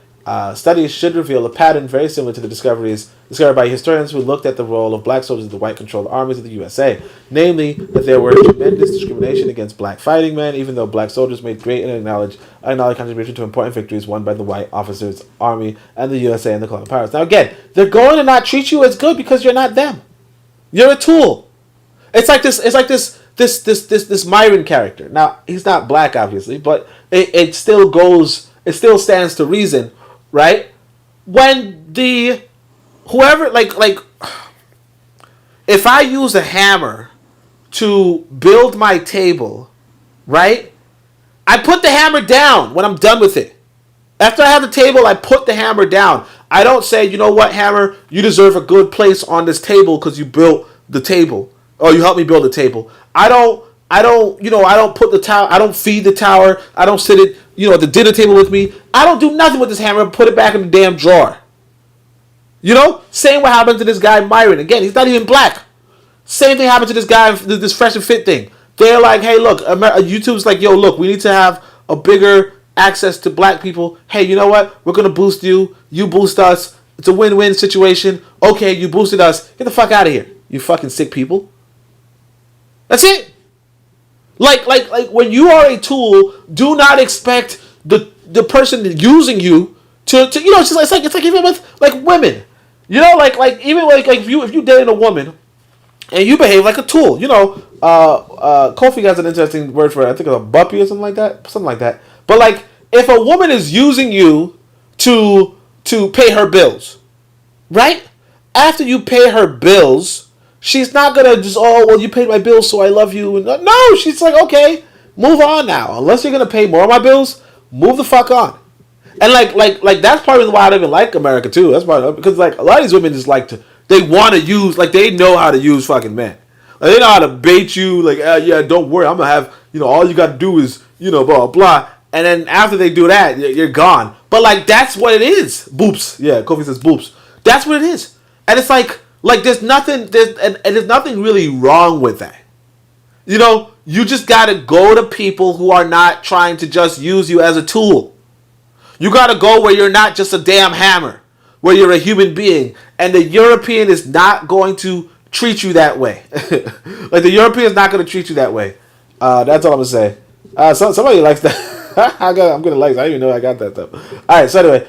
studies should reveal a pattern very similar to the discoveries discovered by historians who looked at the role of black soldiers in the white-controlled armies of the USA. Namely, that there were tremendous discrimination against black fighting men, even though black soldiers made great and acknowledged contribution to important victories won by the white officers' army and the USA and the colonial powers. Now again, they're going to not treat you as good because you're not them. You're a tool. It's like this Myron character. Now, he's not black, obviously, but it still stands to reason, right? When whoever, like, if I use a hammer to build my table, right? I put the hammer down when I'm done with it. After I have the table, I put the hammer down. I don't say, you know what, hammer, you deserve a good place on this table because you built the table. Or you helped me build the table. I don't put the tower, I don't feed the tower, I don't sit at, at the dinner table with me. I don't do nothing with this hammer, put it back in the damn drawer. You know? Same what happened to this guy Myron. Again, he's not even black. Same thing happened to this guy, this Fresh and Fit thing. They're like, hey, look, YouTube's like, yo, look, we need to have a bigger access to black people. Hey, you know what? We're going to boost you. You boost us. It's a win-win situation. Okay, you boosted us. Get the fuck out of here, you fucking sick people. That's it. Like when you are a tool, do not expect the person using you to it's like even with like women. You know, like even like if you date a woman and you behave like a tool, Kofi has an interesting word for it. I think it's a buppy or something like that. But like if a woman is using you to pay her bills, right? After you pay her bills, she's not gonna just, oh, well, you paid my bills, so I love you. No, she's like, okay, move on now. Unless you're gonna pay more of my bills, move the fuck on. And like that's part of why I don't even like America too. That's part of it, because like a lot of these women just they want to use, like they know how to use fucking men. Like, they know how to bait you. Like, yeah, don't worry, I'm gonna have, all you gotta do is, blah blah blah. And then after they do that, you're gone. But like that's what it is. Boops. Yeah, Kofi says boops. That's what it is. And it's like there's nothing really wrong with that. You just gotta go to people who are not trying to just use you as a tool. You gotta go where you're not just a damn hammer, where you're a human being. And the European is not going to treat you that way. Like the European is not going to treat you that way. That's all I'm gonna say. Somebody likes that. I'm gonna like. I didn't even know I got that though. All right. So anyway,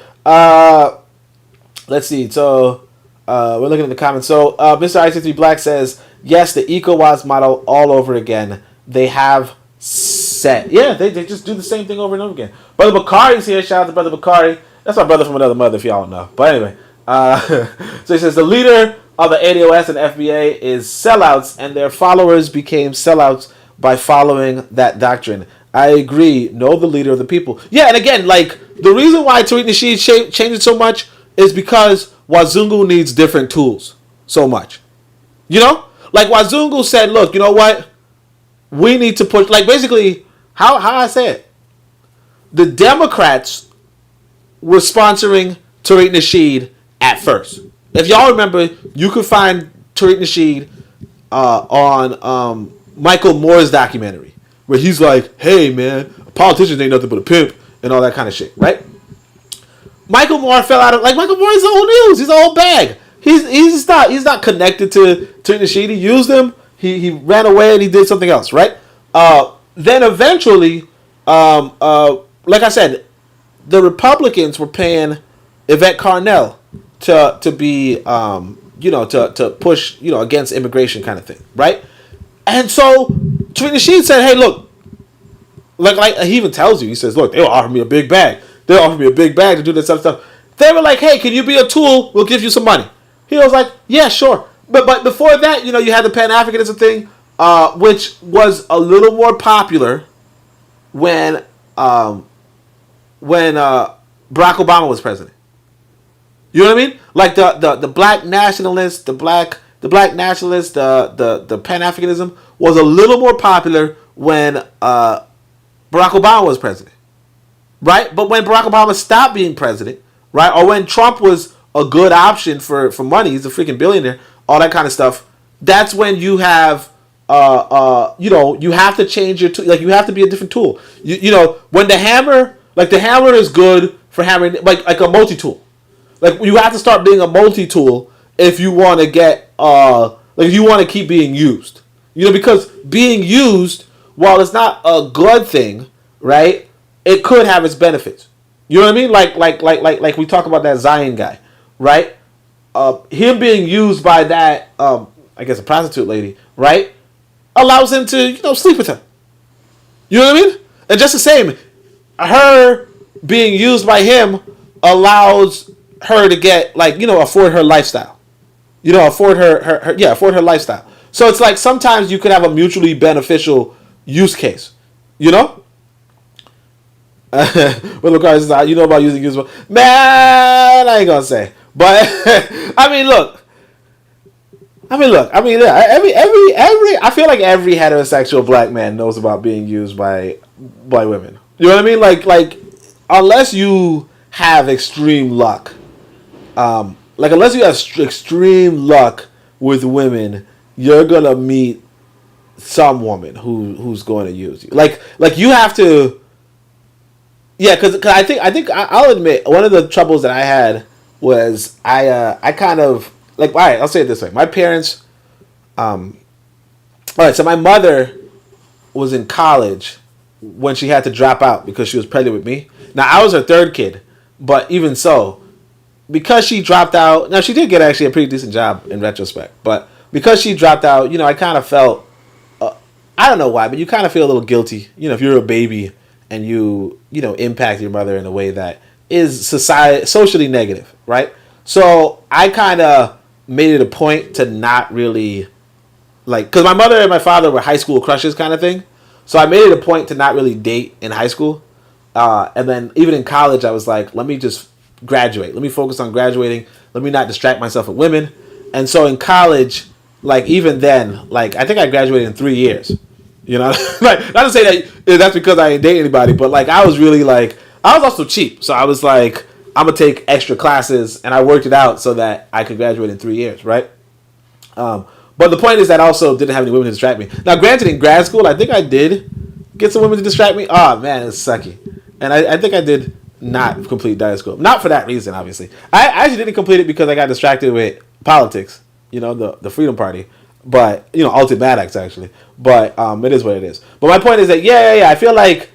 let's see. So. We're looking at the comments. So, Mr. I63 Black says, yes, the ECOWAS model all over again. They have set. Yeah, they just do the same thing over and over again. Brother Bakari's here. Shout out to Brother Bakari. That's my brother from another mother, if y'all don't know. But anyway, so he says, the leader of the ADOS and FBA is sellouts, and their followers became sellouts by following that doctrine. I agree. Know the leader of the people. Yeah, and again, like, the reason why Tariq Nasheed changed so much is because Wazungu needs different tools so much. Like Wazungu said, look, you know what? We need to push, like basically, how I say it. The Democrats were sponsoring Tariq Nasheed at first. If y'all remember, you could find Tariq Nasheed on Michael Moore's documentary, where he's like, hey man, politicians ain't nothing but a pimp and all that kind of shit, right? Michael Moore fell out of, like, Michael Moore is old news. He's an old bag. He's not connected to Nasheed. He used him. He ran away and he did something else, right? Then eventually, like I said, the Republicans were paying Yvette Carnell to be to push, against immigration kind of thing, right? And so Tariq Nasheed said, hey, look, like he even tells you, he says, look, they'll offer me a big bag. They'll offer me a big bag to do this other stuff. They were like, hey, can you be a tool? We'll give you some money. He was like, yeah, sure. But before that, you had the Pan-Africanism thing, which was a little more popular when Barack Obama was president. You know what I mean? Like the black nationalists, the Pan-Africanism was a little more popular when Barack Obama was president, right? But when Barack Obama stopped being president, right, or when Trump was a good option for money, he's a freaking billionaire, all that kind of stuff. That's when you have you have to change your tool. Like, you have to be a different tool. When the hammer is good for hammering, like a multi-tool. Like, you have to start being a multi-tool if you want to get if you want to keep being used. Because being used, while it's not a good thing, right, it could have its benefits. You know what I mean? Like we talk about that Zion guy, right? Him being used by that I guess a prostitute lady, right, allows him to sleep with her. You know what I mean? And just the same, her being used by him allows her to get afford her lifestyle. Afford her lifestyle. So it's like sometimes you could have a mutually beneficial use case. But regardless, about using usable, man, I ain't gonna say. But I mean, look. Yeah, every I feel like every heterosexual black man knows about being used by women. You know what I mean? Like unless you have extreme luck, unless you have extreme luck with women, you're gonna meet some woman who's going to use you. Like you have to. Yeah, because I think I'll admit one of the troubles that I had was I kind of all right. I'll say it this way: my parents, all right. So my mother was in college when she had to drop out because she was pregnant with me. Now I was her third kid, but even so, because she dropped out. Now she did get actually a pretty decent job in retrospect, but because she dropped out, I kind of felt. I don't know why, but you kind of feel a little guilty, if you're a baby and you impact your mother in a way that is socially negative, right? So I kind of made it a point to not really, because my mother and my father were high school crushes kind of thing. So I made it a point to not really date in high school. And then even in college, I was like, let me just graduate. Let me focus on graduating. Let me not distract myself with women. And so in college, even then, I think I graduated in 3 years. Not to say that's because I didn't date anybody, but I was really I was also cheap. So I was like, I'm going to take extra classes, and I worked it out so that I could graduate in 3 years, right? But the point is that I also didn't have any women to distract me. Now, granted, in grad school, I think I did get some women to distract me. Oh, man, it's sucky. And I think I did not complete diet school. Not for that reason, obviously. I actually didn't complete it because I got distracted with politics, the Freedom Party. But, Ultimate Maddox, actually. But it is what it is. But my point is that, I feel like,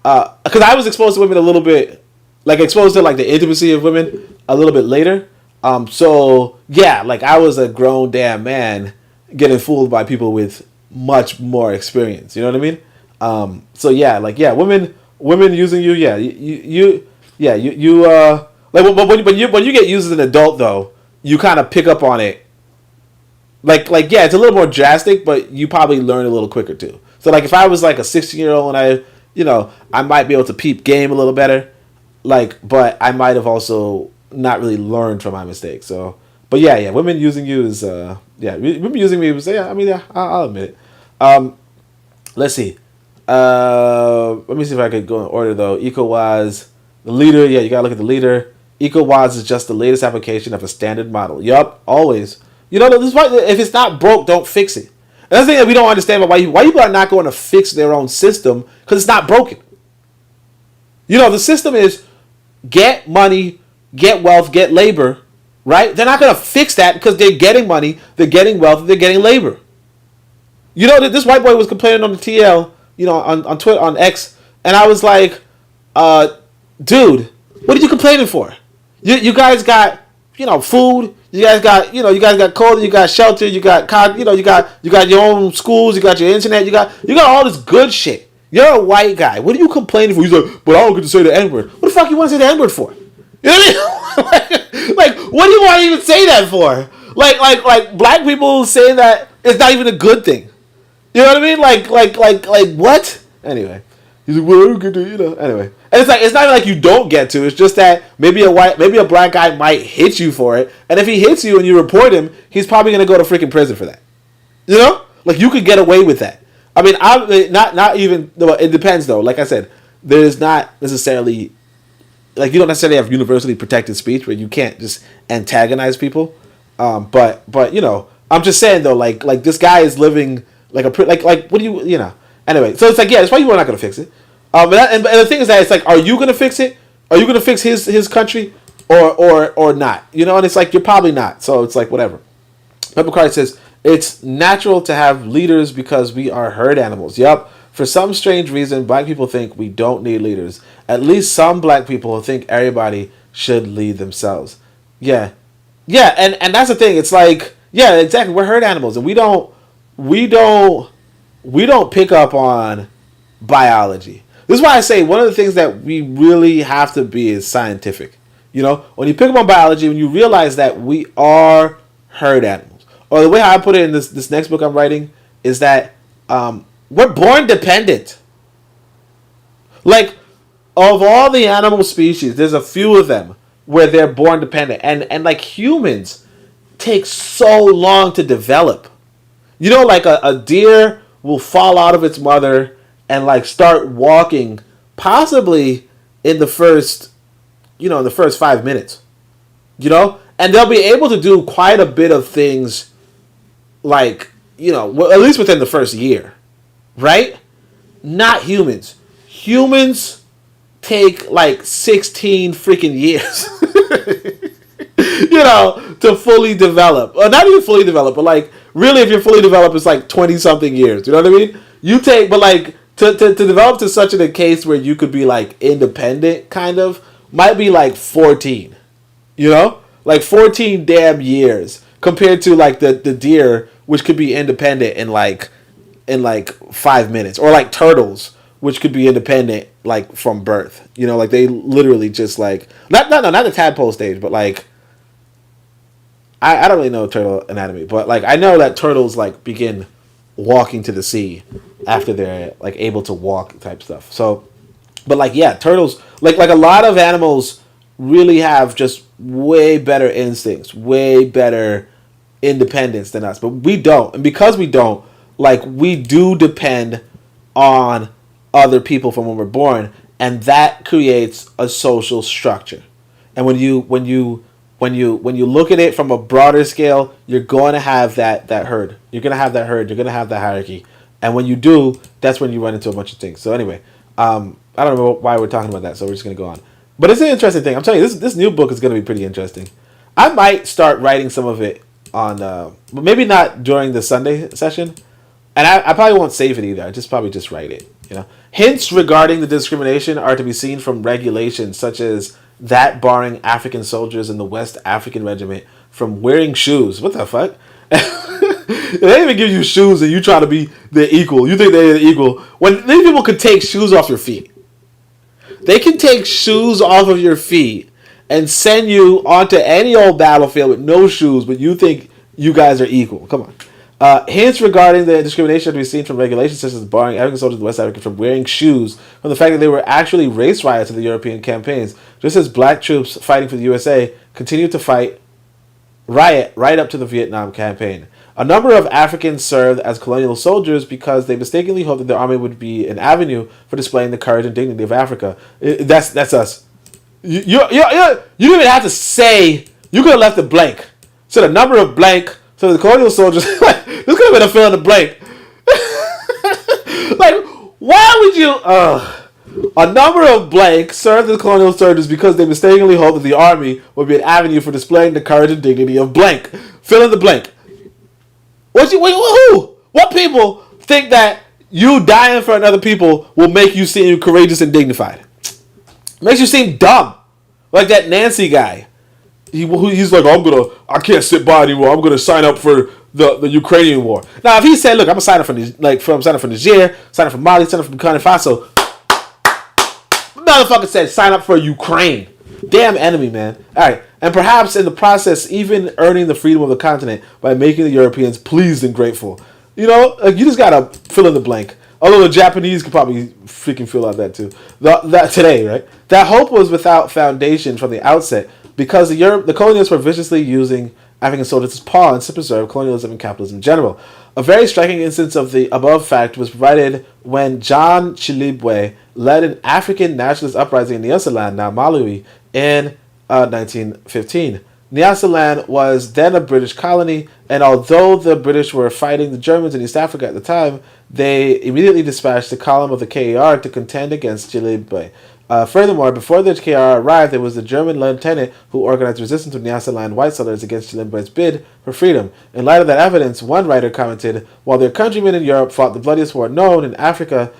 because I was exposed to women a little bit, exposed to, the intimacy of women a little bit later. So, I was a grown damn man getting fooled by people with much more experience. You know what I mean? Women using you, when you get used as an adult, though, you kind of pick up on it. It's a little more drastic, but you probably learn a little quicker too. So if I was a 16-year-old and I might be able to peep game a little better, but I might have also not really learned from my mistakes. So, but women using you is women using me was I'll admit it. Let's see. Let me see if I could go in order though. EcoWise, the leader. Yeah, you gotta look at the leader. EcoWise is just the latest application of a standard model. Yup, always. This is why if it's not broke, don't fix it. And that's the thing that we don't understand about why people are not going to fix their own system because it's not broken. The system is get money, get wealth, get labor, right? They're not going to fix that because they're getting money, they're getting wealth, they're getting labor. This white boy was complaining on the TL, on Twitter, on X, and I was like, dude, what are you complaining for? You guys got, food, You guys got, you guys got clothing, you got shelter, you got, you got your own schools, you got your internet, you got all this good shit. You're a white guy. What are you complaining for? He's like, but I don't get to say the N-word. What the fuck you want to say the N-word for? You know what I mean? like, what do you want to even say that for? Like black people say that it's not even a good thing. You know what I mean? Like what? Anyway, he's like, well, I don't get to, Anyway, and it's not like you don't get to. It's just that maybe a black guy might hit you for it, and if he hits you and you report him, he's probably gonna go to freaking prison for that. Like you could get away with that. I mean, not even. It depends though. Like I said, there's not necessarily. Like you don't necessarily have universally protected speech where you can't just antagonize people, but I'm just saying though, like this guy is living like what do you anyway? So it's like that's why you are not gonna fix it. And the thing is that it's like, are you gonna fix it? Are you gonna fix his country or not? And it's like you're probably not. So it's like whatever. Pepper Card says it's natural to have leaders because we are herd animals. Yup. For some strange reason, black people think we don't need leaders. At least some black people think everybody should lead themselves. Yeah, and that's the thing. It's like, yeah, exactly. We're herd animals, and we don't pick up on biology. This is why I say one of the things that we really have to be is scientific. When you pick up on biology, when you realize that we are herd animals, or the way I put it in this next book I'm writing is that we're born dependent. Like, of all the animal species, there's a few of them where they're born dependent. And like humans take so long to develop. Like a deer will fall out of its mother and like start walking possibly in the first 5 minutes. And they'll be able to do quite a bit of things like, at least within the first year. Right? Not humans. Humans take like 16 freaking years, to fully develop. Or not even fully develop, but like really if you're fully developed, it's like 20 something years. You know what I mean? But like to develop to such a case where you could be like independent kind of might be like 14. Like 14 damn years compared to like the deer, which could be independent in like 5 minutes, or like turtles, which could be independent like from birth. Like they literally just like not the tadpole stage, but like I don't really know turtle anatomy, but like I know that turtles like begin walking to the sea after they're like able to walk type stuff. So, but like yeah, turtles like a lot of animals really have just way better instincts, way better independence than us, but we don't, and because we don't. Like we do depend on other people from when we're born, and that creates a social structure. And when you look at it from a broader scale, you're going to have that herd. You're going to have that herd. You're going to have that hierarchy. And when you do, that's when you run into a bunch of things. So anyway, I don't know why we're talking about that, so we're just going to go on. But it's an interesting thing. I'm telling you, this new book is going to be pretty interesting. I might start writing some of it on, but maybe not during the Sunday session. And I probably won't save it either. I probably just write it. Hints regarding the discrimination are to be seen from regulations such as that barring African soldiers in the West African Regiment from wearing shoes. What the fuck? They even give you shoes and you try to be the equal. You think they're the equal. When these people could take shoes off your feet. They can take shoes off of your feet and send you onto any old battlefield with no shoes, but you think you guys are equal. Come on. Hints regarding the discrimination to be seen from regulations such as barring African soldiers in West Africa from wearing shoes from the fact that they were actually race riots in the European campaigns, just as black troops fighting for the USA continued to riot right up to the Vietnam campaign. A number of Africans served as colonial soldiers because they mistakenly hoped that the army would be an avenue for displaying the courage and dignity of Africa. That's us. You didn't even have to say. You could have left it blank. So the number of blank. So the colonial soldiers. This could have been a fill in the blank. Like, why would you? A number of blank served as colonial soldiers because they mistakenly hoped that the army would be an avenue for displaying the courage and dignity of blank. Fill in the blank. Who? What people think that you dying for another people will make you seem courageous and dignified? Makes you seem dumb. Like that Nancy guy. he's like, I can't sit by anymore. I'm gonna sign up for the Ukrainian war. Now, if he said, look, I'm gonna sign up for Niger, sign up for Mali, sign up for Burkina Faso, motherfucker said sign up for Ukraine. Damn enemy, man. All right, and perhaps in the process, even earning the freedom of the continent by making the Europeans pleased and grateful. You know, like, you just gotta fill in the blank. Although the Japanese could probably freaking fill out that too. That today, right? That hope was without foundation from the outset because the colonialists were viciously using African soldiers as pawns to preserve colonialism and capitalism in general. A very striking instance of the above fact was provided when John Chilibwe led an African nationalist uprising in Nyasaland, now Malawi, in 1915. Nyasaland was then a British colony, and although the British were fighting the Germans in East Africa at the time, they immediately dispatched a column of the KAR to contend against Chilibwe. Furthermore, before the KR arrived, there was the German lieutenant who organized resistance to Nyasaland white settlers against Chilibwe's bid for freedom. In light of that evidence, one writer commented, while their countrymen in Europe fought the bloodiest war known in Africa,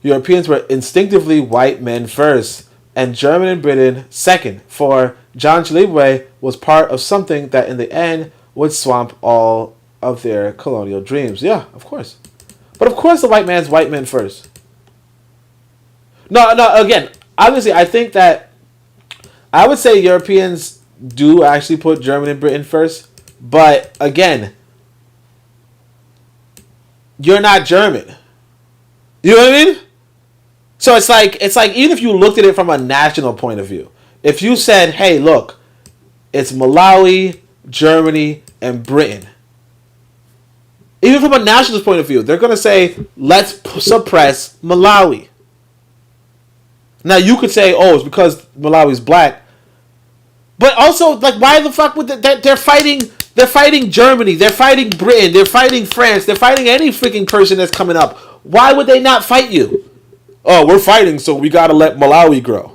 Europeans were instinctively white men first, and German and Britain second, for John Chilibwe was part of something that in the end would swamp all of their colonial dreams. Yeah, of course. But of course the white man's white men first. No, again, obviously, I think that I would say Europeans do actually put Germany and Britain first, but again, you're not German. You know what I mean? So it's like even if you looked at it from a national point of view, if you said, "Hey, look, it's Malawi, Germany, and Britain," even from a nationalist point of view, they're gonna say, "Let's suppress Malawi." Now you could say, "Oh, it's because Malawi's black," but also, like, why the fuck would they're fighting? They're fighting Germany. They're fighting Britain. They're fighting France. They're fighting any freaking person that's coming up. Why would they not fight you? Oh, we're fighting, so we gotta let Malawi grow.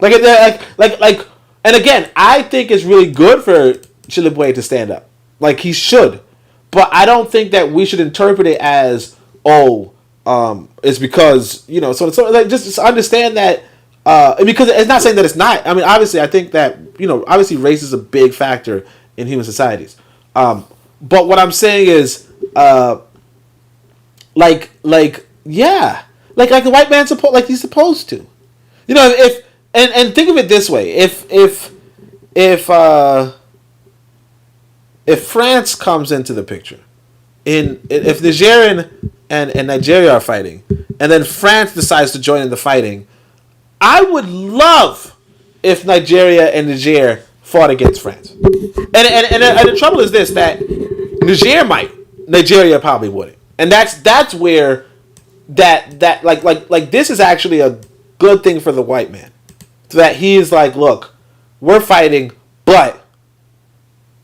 Like, and again, I think it's really good for Chilibwe to stand up. Like, he should, but I don't think that we should interpret it as, it's because, you know, so like, just understand that, because it's not saying that it's not. I mean, obviously, I think that, you know, obviously race is a big factor in human societies. But what I'm saying is, yeah, like the white man's he's supposed to, you know, and think of it this way, if France comes into the picture, if Niger and Nigeria are fighting, and then France decides to join in the fighting, I would love if Nigeria and Niger fought against France. And the trouble is this, that Niger might, Nigeria probably wouldn't. And that's where that like this is actually a good thing for the white man. So that he's like, look, we're fighting, but,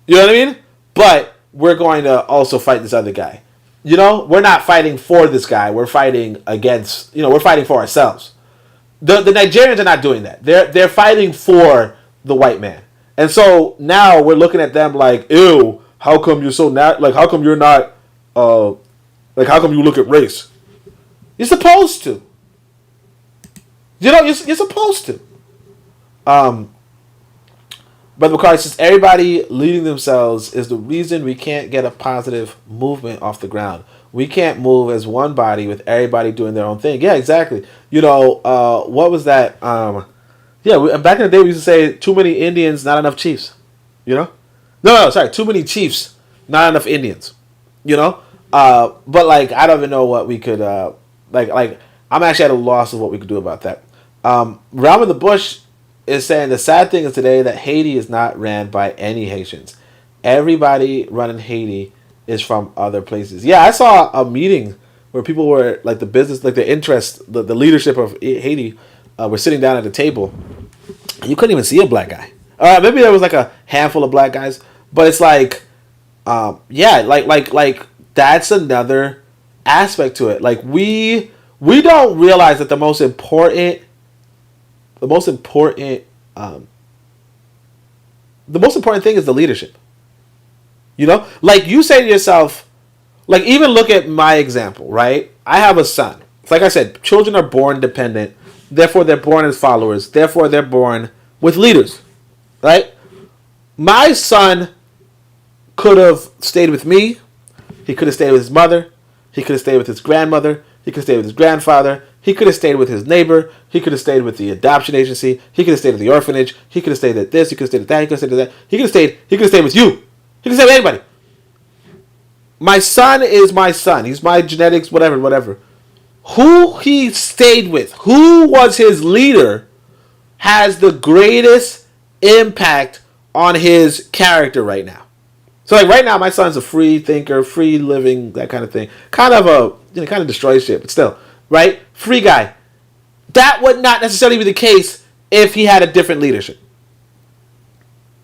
you know what I mean? But we're going to also fight this other guy. You know, we're not fighting for this guy. We're fighting against, we're fighting for ourselves. The Nigerians are not doing that. They're fighting for the white man. And so now we're looking at them like, ew, how come you're so how come you're not, how come you look at race? You're supposed to. You know, you're supposed to. But because just everybody leading themselves is the reason we can't get a positive movement off the ground. We can't move as one body with everybody doing their own thing. Yeah, exactly. You know, what was that? Back in the day we used to say, too many Indians, not enough chiefs. You know? No, sorry, too many chiefs, not enough Indians. You know? But like, I don't even know what we could, I'm actually at a loss of what we could do about that. Realm of the Bush is saying the sad thing is today that Haiti is not ran by any Haitians. Everybody running Haiti is from other places. Yeah, I saw a meeting where people were like the business, like the interest, the leadership of Haiti were sitting down at a table. And you couldn't even see a black guy. Maybe there was like a handful of black guys, but it's like, like that's another aspect to it. Like we don't realize that the most important thing is the leadership. You know, like you say to yourself, like even look at my example, right? I have a son. Like I said, children are born dependent. Therefore, they're born as followers. Therefore, they're born with leaders, right? My son could have stayed with me. He could have stayed with his mother. He could have stayed with his grandmother. He could have stayed with his grandfather. He could have stayed with his neighbor. He could have stayed with the adoption agency. He could have stayed at the orphanage. He could have stayed at this. He could have stayed at that. He could have stayed at that. He could have stayed. He could have stayed with you. He could have stayed with anybody. My son is my son. He's my genetics, whatever. Who he stayed with, who was his leader, has the greatest impact on his character right now. So like right now, my son's a free thinker, free living, that kind of thing. Kind of destroys shit, but still, right? Free guy. That would not necessarily be the case if he had a different leadership.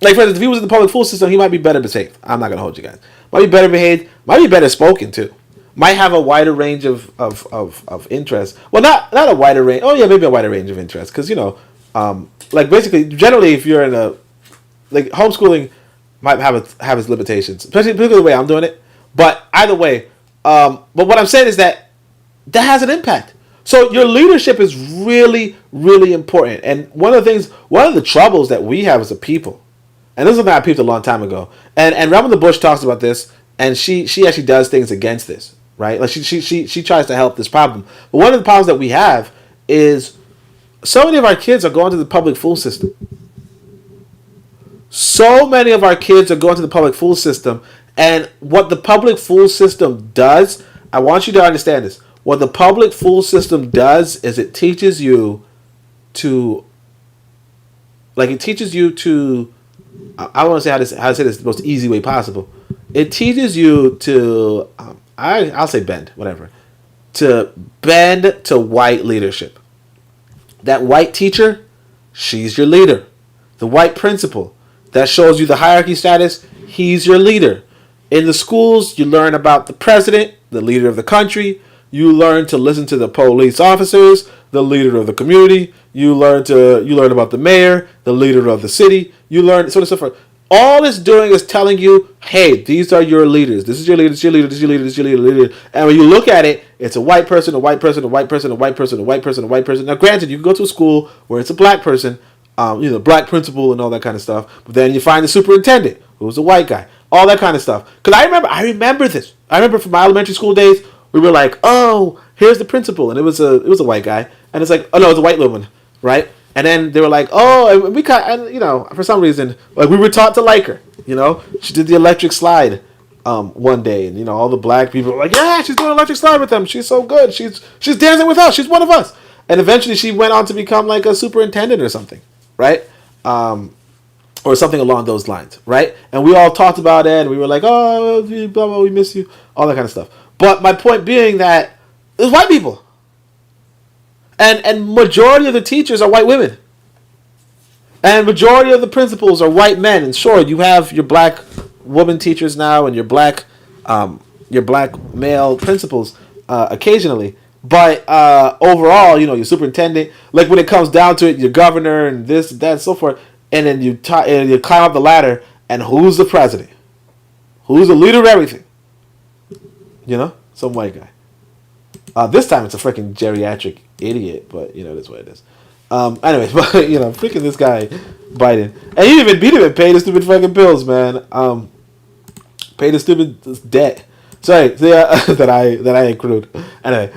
Like for instance, if he was in the public school system, he might be better behaved. I'm not gonna hold you guys. Might be better behaved. Might be better spoken too. Might have a wider range of interest. Well, not a wider range. Oh yeah, maybe a wider range of interest. Because like basically, generally, if you're in a like homeschooling, might have its limitations, particularly the way I'm doing it. But either way, but what I'm saying is that has an impact. So your leadership is really, really important. And one of the troubles that we have as a people, and this is something I peeped a long time ago, and Rebel Bush talks about this, and she actually does things against this, right? Like she tries to help this problem. But one of the problems that we have is so many of our kids are going to the public school system. So many of our kids are going to the public school system, and what the public school system does, I want you to understand this. What the public school system does is it teaches you to, I want to say how to say this the most easy way possible. It teaches you to, I'll say bend, whatever, to bend to white leadership. That white teacher, she's your leader. The white principal, that shows you the hierarchy status, he's your leader. In the schools, you learn about the president, the leader of the country. You learn to listen to the police officers, the leader of the community. You learn about the mayor, the leader of the city. You learn so on and so forth. All it's doing is telling you, hey, these are your leaders. This is your leader, this is your leader, this is your leader, this is your leader. And when you look at it, it's a white person, a white person, a white person, a white person, a white person, a white person. Now, granted, you can go to a school where it's a black person, black principal and all that kind of stuff. But then you find the superintendent, who's a white guy, all that kind of stuff. Because I remember this. I remember from my elementary school days, we were like, oh, here's the principal, and it was a white guy, and it's like, oh no, it was a white woman, right? And then they were like, oh, and for some reason, like we were taught to like her, she did the electric slide, one day, and all the black people were like, yeah, she's doing electric slide with them, she's so good, she's dancing with us, she's one of us, and eventually she went on to become like a superintendent or something, right? Or something along those lines, right? And we all talked about it, and we were like, oh, blah, blah, we miss you, all that kind of stuff. But my point being that there's white people. And majority of the teachers are white women. And majority of the principals are white men. And sure, you have your black woman teachers now and your black male principals occasionally. But overall, your superintendent, like when it comes down to it, your governor and this, that, and so forth. And then you climb up the ladder, and who's the president? Who's the leader of everything? Some white guy. This time it's a freaking geriatric idiot, but it is what it is. Anyways, but freaking this guy Biden, and he didn't even beat him and pay the stupid fucking bills, man. Pay the stupid debt. Sorry, that I accrued. Anyway,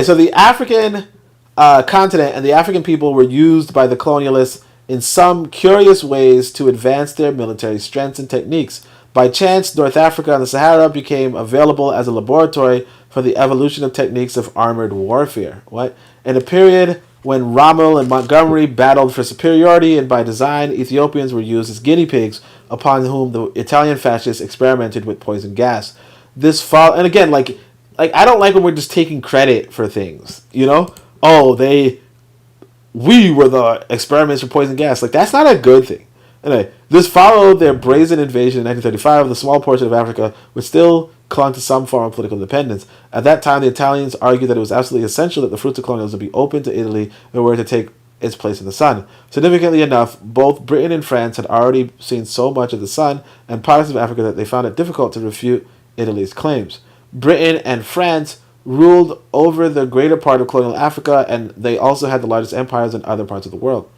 so the African continent and the African people were used by the colonialists in some curious ways to advance their military strengths and techniques. By chance, North Africa and the Sahara became available as a laboratory for the evolution of techniques of armored warfare. What? In a period when Rommel and Montgomery battled for superiority, and by design, Ethiopians were used as guinea pigs upon whom the Italian fascists experimented with poison gas. And again, like I don't like when we're just taking credit for things. Oh, we were the experiments for poison gas. Like that's not a good thing. Anyway, this followed their brazen invasion in 1935 of the small portion of Africa which still clung to some form of political independence. At that time, the Italians argued that it was absolutely essential that the fruits of colonialism be open to Italy in order to take its place in the sun. Significantly enough, both Britain and France had already seen so much of the sun and products of Africa that they found it difficult to refute Italy's claims. Britain and France ruled over the greater part of colonial Africa, and they also had the largest empires in other parts of the world.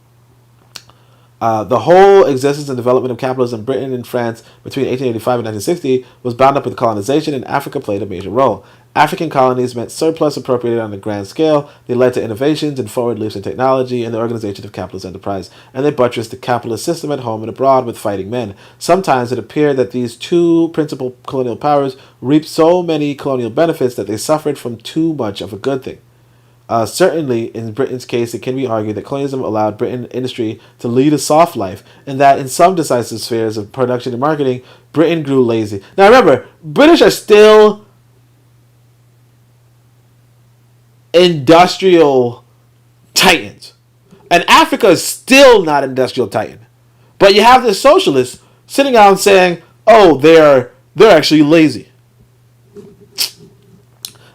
The whole existence and development of capitalism in Britain and France between 1885 and 1960 was bound up with colonization, and Africa played a major role. African colonies meant surplus appropriated on a grand scale. They led to innovations and forward leaps in technology and the organization of capitalist enterprise, and they buttressed the capitalist system at home and abroad with fighting men. Sometimes it appeared that these two principal colonial powers reaped so many colonial benefits that they suffered from too much of a good thing. Certainly, in Britain's case, it can be argued that colonialism allowed Britain industry to lead a soft life, and that in some decisive spheres of production and marketing, Britain grew lazy. Now remember, British are still industrial titans, and Africa is still not industrial titan. But you have this socialist sitting out and saying, "Oh, they're actually lazy."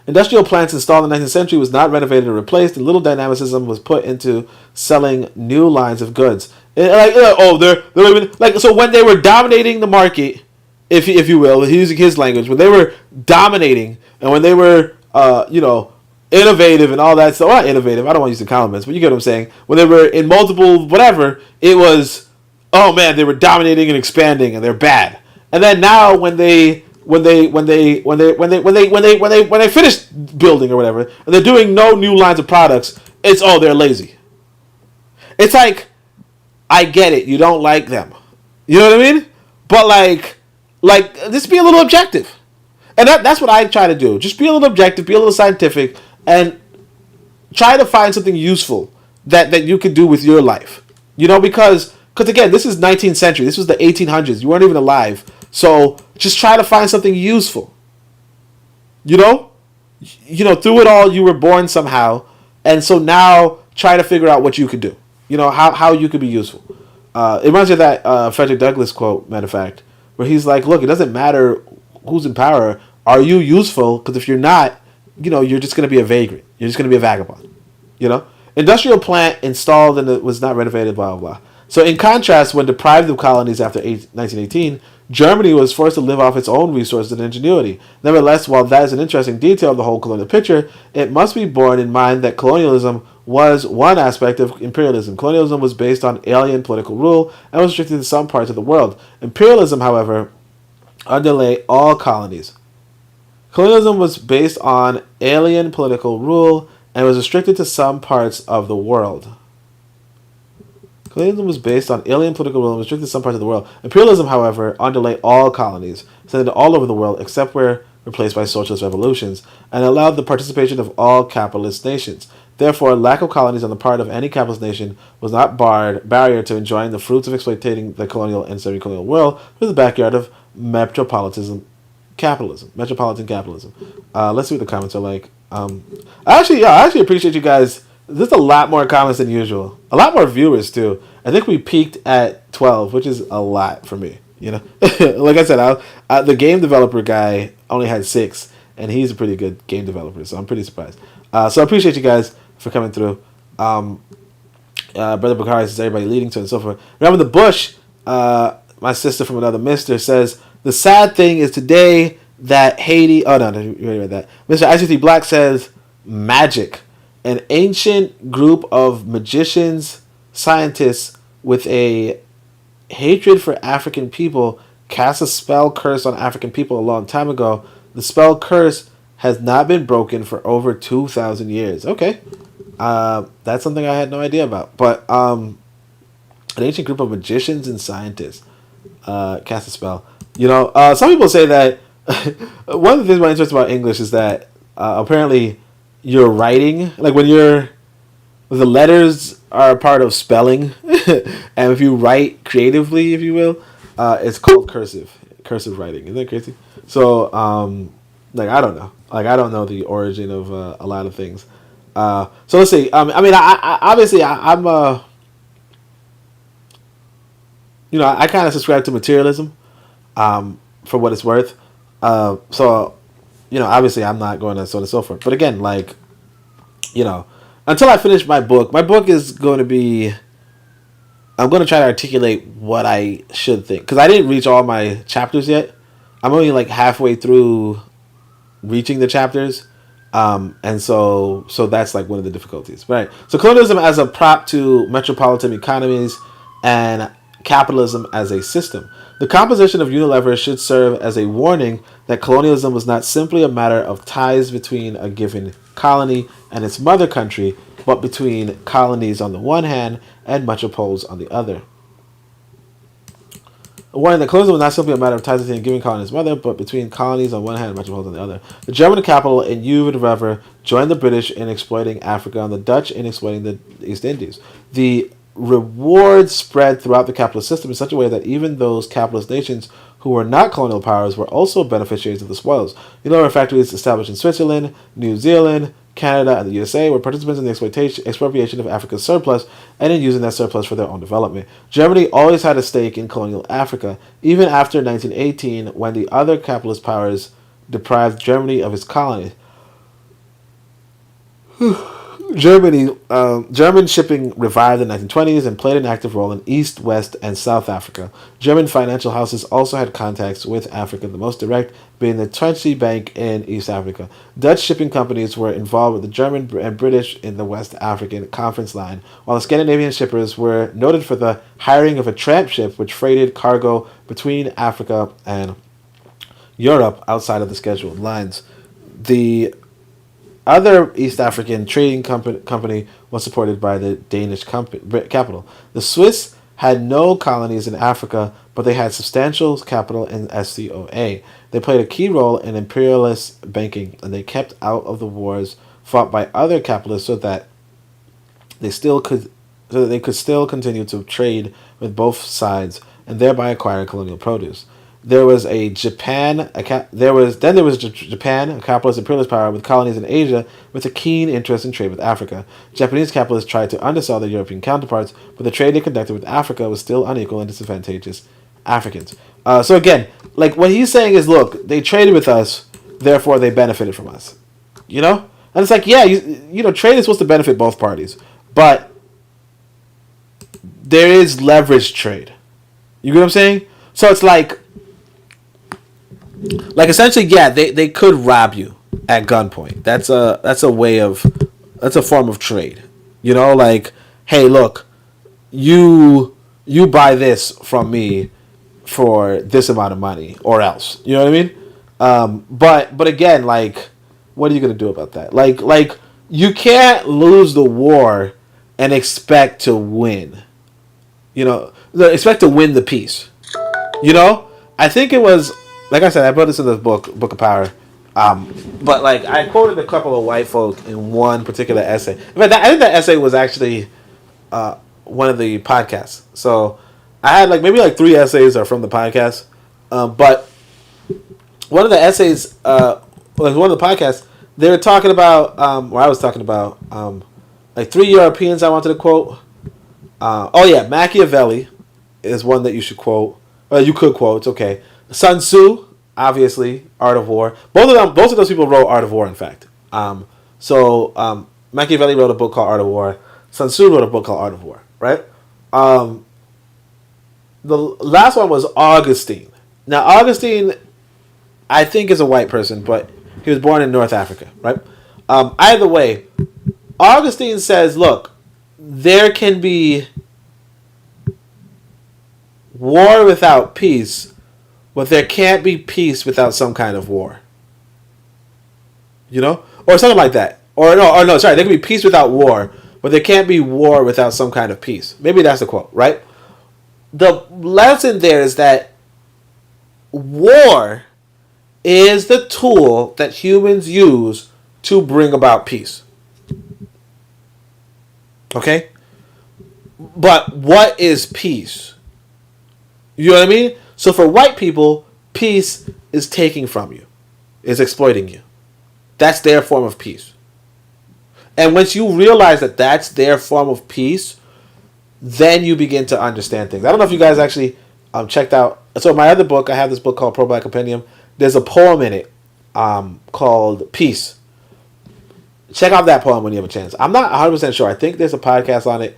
Industrial plants installed in the 19th century was not renovated or replaced, and little dynamicism was put into selling new lines of goods. So when they were dominating the market, if you will, using his language, when they were dominating and when they were, innovative and all that stuff. Well, not innovative. I don't want to use the compliments, but you get what I'm saying. When they were in multiple whatever, it was, oh man, they were dominating and expanding, and they're bad. And then now when they finish building or whatever, and they're doing no new lines of products, it's they're lazy. It's like, I get it, you don't like them, you know what I mean? But like just be a little objective, and that's what I try to do. Just be a little objective, be a little scientific, and try to find something useful that you could do with your life. Because again, this is 19th century. This was the 1800s. You weren't even alive. So just try to find something useful. Through it all, you were born somehow, and so now try to figure out what you could do. How you could be useful. It reminds me of that Frederick Douglass quote, matter of fact, where he's like, "Look, it doesn't matter who's in power. Are you useful? Because if you're not, you're just going to be a vagrant. You're just going to be a vagabond. Industrial plant installed and it was not renovated, blah, blah, blah." So in contrast, when deprived of colonies after 1918, Germany was forced to live off its own resources and ingenuity. Nevertheless, while that is an interesting detail of the whole colonial picture, it must be borne in mind that colonialism was one aspect of imperialism. Colonialism was based on alien political rule and was restricted to some parts of the world. Imperialism, however, underlay all colonies. Colonialism was based on alien political rule and was restricted to some parts of the world. Colonialism was based on alien political rule and restricted to some parts of the world. Imperialism, however, underlay all colonies, extended all over the world except where replaced by socialist revolutions, and allowed the participation of all capitalist nations. Therefore, lack of colonies on the part of any capitalist nation was not barrier to enjoying the fruits of exploiting the colonial and semi-colonial world through the backyard of metropolitan capitalism. Let's see what the comments are like. I actually appreciate you guys. There's a lot more comments than usual. A lot more viewers, too. I think we peaked at 12, which is a lot for me. Like I said, the game developer guy only had 6, and he's a pretty good game developer, so I'm pretty surprised. So I appreciate you guys for coming through. Brother Bakari says everybody leading to and so forth. Remember the Bush, my sister from another mister, says, the sad thing is today that Haiti... Oh, no, you already read that. Mr. ICT Black says, magic. An ancient group of magicians, scientists with a hatred for African people cast a spell curse on African people a long time ago. The spell curse has not been broken for over 2,000 years. Okay. That's something I had no idea about. But an ancient group of magicians and scientists cast a spell. Some people say that one of the things I'm interested about English is that apparently your writing, like when the letters are a part of spelling, and if you write creatively, if you will, it's called cursive writing. Isn't that crazy? So, I don't know. I don't know the origin of a lot of things. So let's see. I kind of subscribe to materialism, for what it's worth. So, obviously I'm not going to so on and so forth. But again, until I finish my book is going to be, I'm going to try to articulate what I should think. Because I didn't reach all my chapters yet. I'm only halfway through reaching the chapters. And so that's like one of the difficulties, right? So colonialism as a prop to metropolitan economies and capitalism as a system. The composition of Unilever should serve as a warning that colonialism was not simply a matter of ties between a given colony and its mother country, but between colonies on the one hand and metropoles on the other. Warning that colonialism was not simply a matter of ties between a given colony and its mother, but between colonies on one hand and metropoles on the other. The German capital in Unilever joined the British in exploiting Africa and the Dutch in exploiting the East Indies. The rewards spread throughout the capitalist system in such a way that even those capitalist nations who were not colonial powers were also beneficiaries of the spoils. Unilever factories established in Switzerland, New Zealand, Canada, and the USA were participants in the expropriation of Africa's surplus and in using that surplus for their own development. Germany always had a stake in colonial Africa, even after 1918, when the other capitalist powers deprived Germany of its colonies. German shipping revived in the 1920s and played an active role in East, West, and South Africa. German financial houses also had contacts with Africa, the most direct being the Twente Bank in East Africa. Dutch shipping companies were involved with the German and British in the West African Conference Line, while the Scandinavian shippers were noted for the hiring of a tramp ship which freighted cargo between Africa and Europe outside of the scheduled lines. The other East African trading company was supported by the Danish capital. The Swiss had no colonies in Africa, but they had substantial capital in SCOA. They played a key role in imperialist banking, and they kept out of the wars fought by other capitalists so that they could still continue to trade with both sides and thereby acquire colonial produce. There was Japan, a capitalist imperialist power with colonies in Asia with a keen interest in trade with Africa. Japanese capitalists tried to undersell their European counterparts, but the trade they conducted with Africa was still unequal and disadvantageous Africans. So again, like what he's saying is, look, they traded with us, therefore they benefited from us. You know? And it's like, yeah, you know, trade is supposed to benefit both parties, but there is leveraged trade. You get what I'm saying? So it's like essentially, yeah, they could rob you at gunpoint. That's a form of trade. You know, like, hey, look, you buy this from me for this amount of money, or else. You know what I mean? But again, like, what are you gonna do about that? Like you can't lose the war and expect to win. You know, expect to win the peace. You know, I think it was. Like I said, I put this in the Book of Power. But like I quoted a couple of white folk in one particular essay. In fact, I think that essay was actually one of the podcasts. So I had maybe 3 essays are from the podcast. But one of the essays, one of the podcasts, they were talking about, or I was talking about, 3 Europeans I wanted to quote. Machiavelli is one that you should quote. Or you could quote, it's okay. Sun Tzu, obviously, Art of War. Both of those people wrote Art of War, in fact. Machiavelli wrote a book called Art of War. Sun Tzu wrote a book called Art of War, right? The last one was Augustine. Now, Augustine, I think, is a white person, but he was born in North Africa, right? Either way, Augustine says, look, there can be war without peace, but there can't be peace without some kind of war. You know? Or something like that. Sorry, there can be peace without war, but there can't be war without some kind of peace. Maybe that's the quote, right? The lesson there is that war is the tool that humans use to bring about peace. Okay? But what is peace? You know what I mean? So for white people, peace is taking from you, is exploiting you. That's their form of peace. And once you realize that that's their form of peace, then you begin to understand things. I don't know if you guys actually checked out. So my other book, I have this book called Pro-Black Compendium. There's a poem in it called Peace. Check out that poem when you have a chance. I'm not 100% sure. I think there's a podcast on it.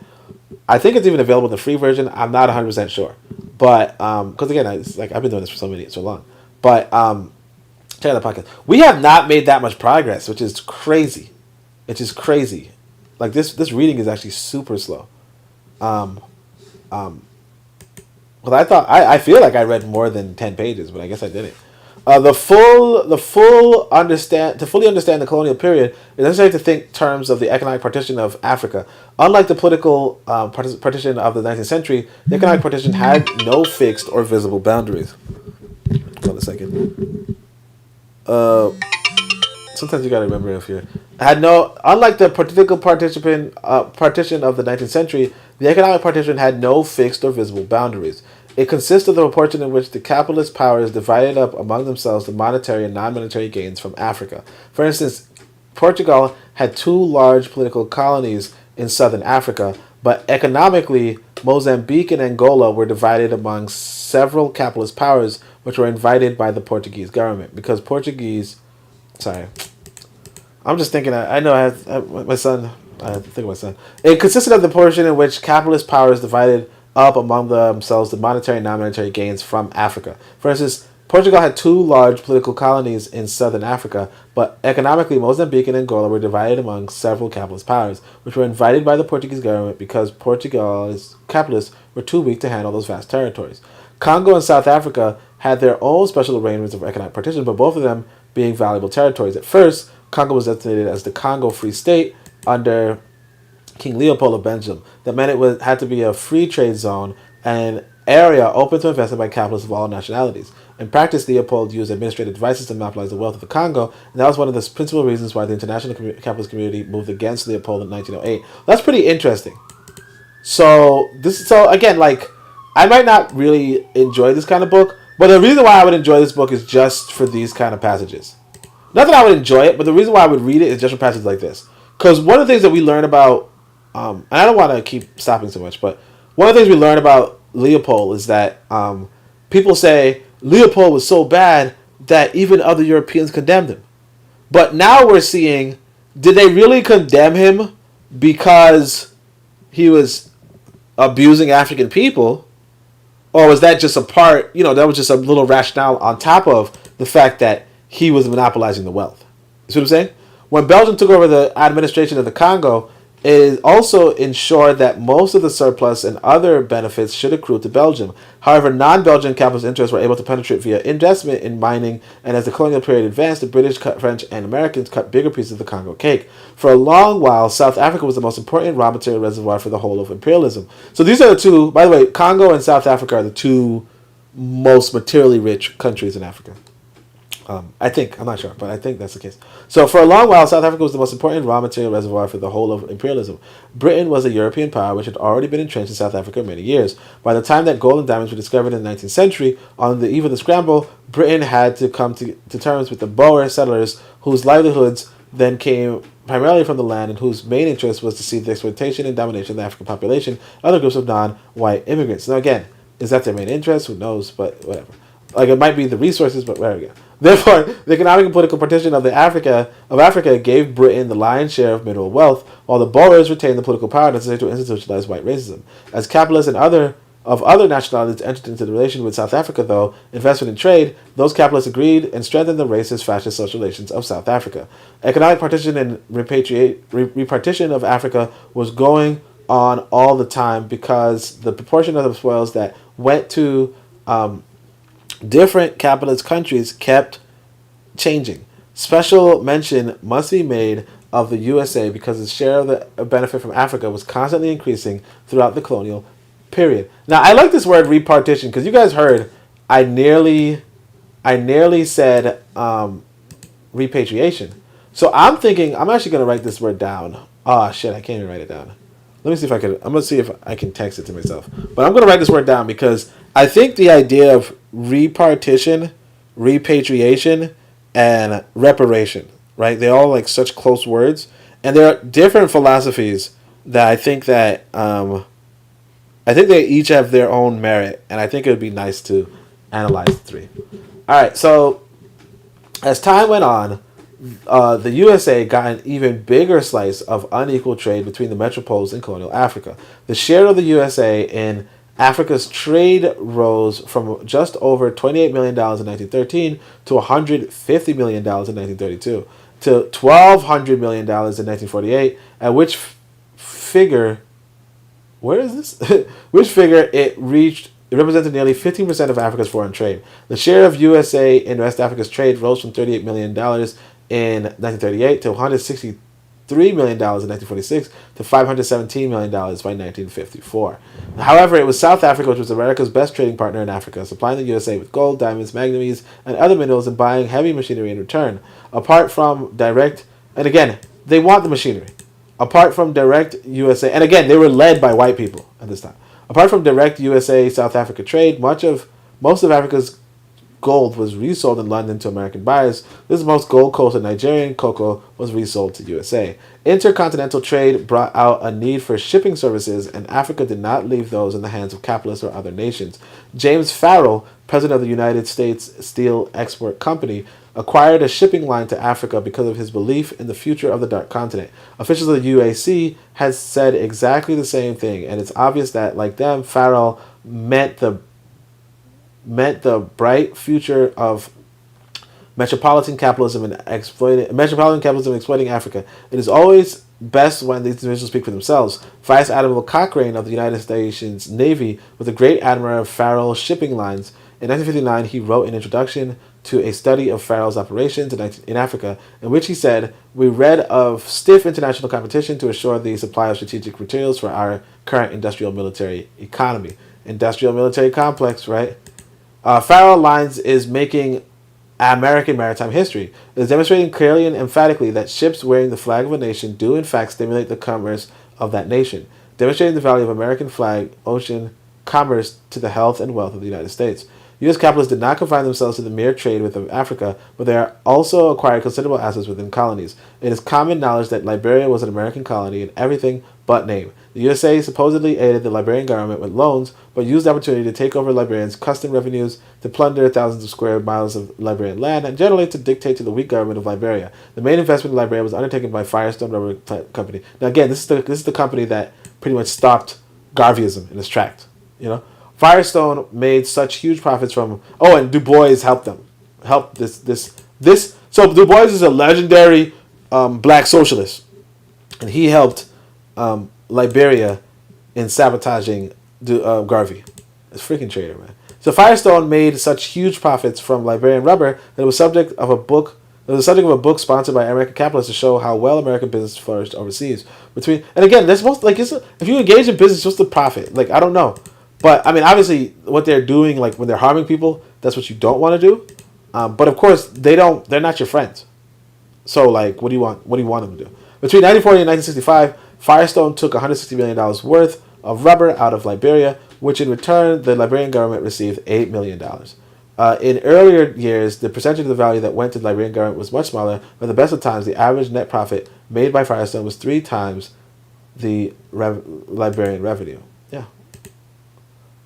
I think it's even available in the free version. I'm not 100% sure. But, because again, it's like I've been doing this for so long. But Check out the podcast. We have not made that much progress, which is crazy. It's just crazy. Like this reading is actually super slow. Well, I feel like I read more than 10 pages, but I guess I didn't. To fully understand the colonial period, it's necessary to think terms of the economic partition of Africa. Unlike the political partition of the 19th century, the economic partition had no fixed or visible boundaries. Hold on a second. Sometimes you gotta remember if you're unlike the political partition of the 19th century, the economic partition had no fixed or visible boundaries. It consists of the proportion in which the capitalist powers divided up among themselves the monetary and non-monetary gains from Africa. For instance, Portugal had 2 large political colonies in southern Africa, but economically, Mozambique and Angola were divided among several capitalist powers which were invited by the Portuguese government. Because I'm just thinking, I know I have my son, I have to think of my son. It consisted of the portion in which capitalist powers divided up among themselves the monetary and non-monetary gains from Africa. For instance, Portugal had 2 large political colonies in southern Africa, but economically Mozambique and Angola were divided among several capitalist powers, which were invited by the Portuguese government because Portugal's capitalists were too weak to handle those vast territories. Congo and South Africa had their own special arrangements of economic partition, but both of them being valuable territories. At first, Congo was designated as the Congo Free State under King Leopold of Belgium. That meant it had to be a free trade zone and area open to investment by capitalists of all nationalities. In practice, Leopold used administrative devices to monopolize the wealth of the Congo, and that was one of the principal reasons why the international capitalist community moved against Leopold in 1908. That's pretty interesting. So again, like, I might not really enjoy this kind of book, but the reason why I would enjoy this book is just for these kind of passages. Not that I would enjoy it, but the reason why I would read it is just for passages like this. Because one of the things that we learn about, and I don't want to keep stopping so much, but one of the things we learn about Leopold is that people say Leopold was so bad that even other Europeans condemned him. But now we're seeing, did they really condemn him because he was abusing African people? Or was that just a part, that was just a little rationale on top of the fact that he was monopolizing the wealth? You see what I'm saying? When Belgium took over the administration of the Congo, it also ensured that most of the surplus and other benefits should accrue to Belgium. However, non-Belgian capitalist interests were able to penetrate via investment in mining, and as the colonial period advanced, the British, French, and Americans cut bigger pieces of the Congo cake. For a long while, South Africa was the most important raw material reservoir for the whole of imperialism. So these are the two, by the way, Congo and South Africa are the 2 most materially rich countries in Africa. I'm not sure, but I think that's the case. So for a long while, South Africa was the most important raw material reservoir for the whole of imperialism. Britain was a European power which had already been entrenched in South Africa many years. By the time that gold and diamonds were discovered in the 19th century, on the eve of the scramble, Britain had to come to terms with the Boer settlers whose livelihoods then came primarily from the land and whose main interest was to see the exploitation and domination of the African population, other groups of non-white immigrants. Now again, is that their main interest? Who knows, but whatever. Like, it might be the resources, but whatever. Therefore, the economic and political partition of Africa gave Britain the lion's share of mineral wealth, while the Boers retained the political power necessary to institutionalize white racism. As capitalists and other nationalities entered into the relation with South Africa, though, investment and trade, those capitalists agreed and strengthened the racist, fascist social relations of South Africa. Economic partition and repartition of Africa was going on all the time because the proportion of the spoils that went to different capitalist countries kept changing. Special mention must be made of the USA because its share of the benefit from Africa was constantly increasing throughout the colonial period. Now, I like this word repartition because you guys heard I nearly said repatriation. So I'm thinking I'm actually going to write this word down. Oh shit, I can't even write it down. Let me see if I can. I'm going to see if I can text it to myself. But I'm going to write this word down because I think the idea of repartition, repatriation, and reparation, right? They're all like such close words, and there are different philosophies that I think that they each have their own merit, and I think it would be nice to analyze the 3. All right, so as time went on, the USA got an even bigger slice of unequal trade between the metropoles in colonial Africa. The share of the USA in Africa's trade rose from just over $28 million in 1913 to $150 million in 1932 to $1,200 million in 1948, at which figure, where is this? Which figure it reached, it represented nearly 15% of Africa's foreign trade. The share of USA in West Africa's trade rose from $38 million in 1938 to $163 million in 1946 to $517 million by 1954. However, it was South Africa which was America's best trading partner in Africa, supplying the USA with gold, diamonds, manganese, and other minerals and buying heavy machinery in return. Apart from direct, and again, they want the machinery. Apart from direct USA, and again, they were led by white people at this time. Apart from direct USA-South Africa trade, most of Africa's gold was resold in London to American buyers. This is most Gold Coast and Nigerian cocoa was resold to USA. Intercontinental trade brought out a need for shipping services, and Africa did not leave those in the hands of capitalists or other nations. James Farrell, president of the United States Steel Export Company, acquired a shipping line to Africa because of his belief in the future of the Dark Continent. Officials of the UAC has said exactly the same thing, and it's obvious that, like them, Farrell meant the bright future of metropolitan capitalism exploiting Africa. It is always best when these individuals speak for themselves. Vice Admiral Cochrane of the United States Navy was a great admirer of Farrell's shipping lines. In 1959, he wrote an introduction to a study of Farrell's operations in Africa, in which he said, "We read of stiff international competition to assure the supply of strategic materials for our current industrial military economy." Industrial military complex, right? Farrell Lines is making American maritime history. It is demonstrating clearly and emphatically that ships wearing the flag of a nation do in fact stimulate the commerce of that nation, demonstrating the value of American flag ocean commerce to the health and wealth of the United States. U.S. capitalists did not confine themselves to the mere trade with Africa, but they also acquired considerable assets within colonies. It is common knowledge that Liberia was an American colony in everything but name. The USA supposedly aided the Liberian government with loans, but used the opportunity to take over Liberians' custom revenues, to plunder thousands of square miles of Liberian land, and generally to dictate to the weak government of Liberia. The main investment in Liberia was undertaken by Firestone Rubber Company. Now again, this is the company that pretty much stopped Garveyism in its tracks. You know, Firestone made such huge profits from. Oh, and Du Bois helped them. So Du Bois is a legendary black socialist, and he helped Liberia in sabotaging Garvey. It's a freaking traitor, man. So Firestone made such huge profits from Liberian rubber that it was subject of a book. It was the subject of a book sponsored by American capitalists to show how well American business flourished overseas. And again, they're supposed if you engage in business, just to profit. Like, I don't know. But, I mean, obviously, what they're doing, like, when they're harming people, that's what you don't want to do. But, of course, they're not your friends. So, like, what do you want them to do? Between 1940 and 1965, Firestone took $160 million worth of rubber out of Liberia, which in return, the Liberian government received $8 million. In earlier years, the percentage of the value that went to the Liberian government was much smaller, but at the best of times, the average net profit made by Firestone was 3 times the Liberian revenue. Yeah.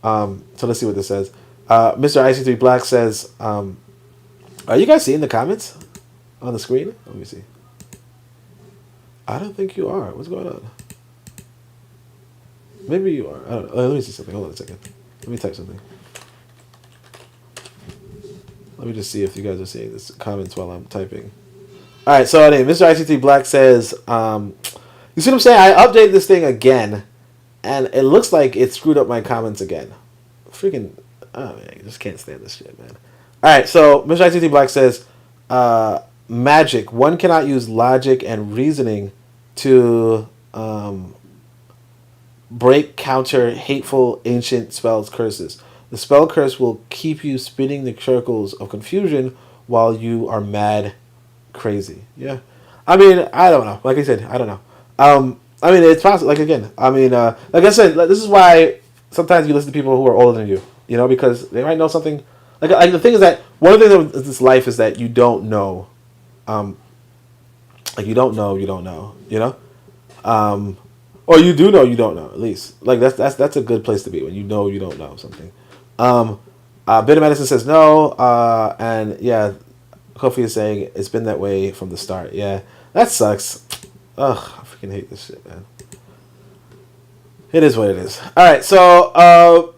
So let's see what this says. Mr. IC3 Black says, are you guys seeing the comments on the screen? Let me see. I don't think you are. What's going on? Maybe you are. I don't know. Let me see something. Hold on a second. Let me type something. Let me just see if you guys are seeing this comments while I'm typing. All right. So anyway, Mr. IC3 Black says, you see what I'm saying? I updated this thing again, and it looks like it screwed up my comments again. Freaking, oh man, I just can't stand this shit, man. Alright, so Mr. ICT Black says, magic. One cannot use logic and reasoning to break, counter hateful, ancient spells, curses. The spell curse will keep you spinning the circles of confusion while you are mad crazy. Yeah. I mean, I don't know. Like I said, I don't know. I mean, it's possible. Like, again, I mean, like I said, this is why sometimes you listen to people who are older than you, you know, because they might know something. Like the thing is that one of the things of this life is that you don't know. Like, you don't know, you know? Or you do know, you don't know, at least. Like, that's a good place to be, when you know you don't know something. Bit of Medicine says no, and yeah, Kofi is saying it's been that way from the start. Yeah, that sucks. Ugh, I freaking hate this shit, man. It is what it is. Alright, so,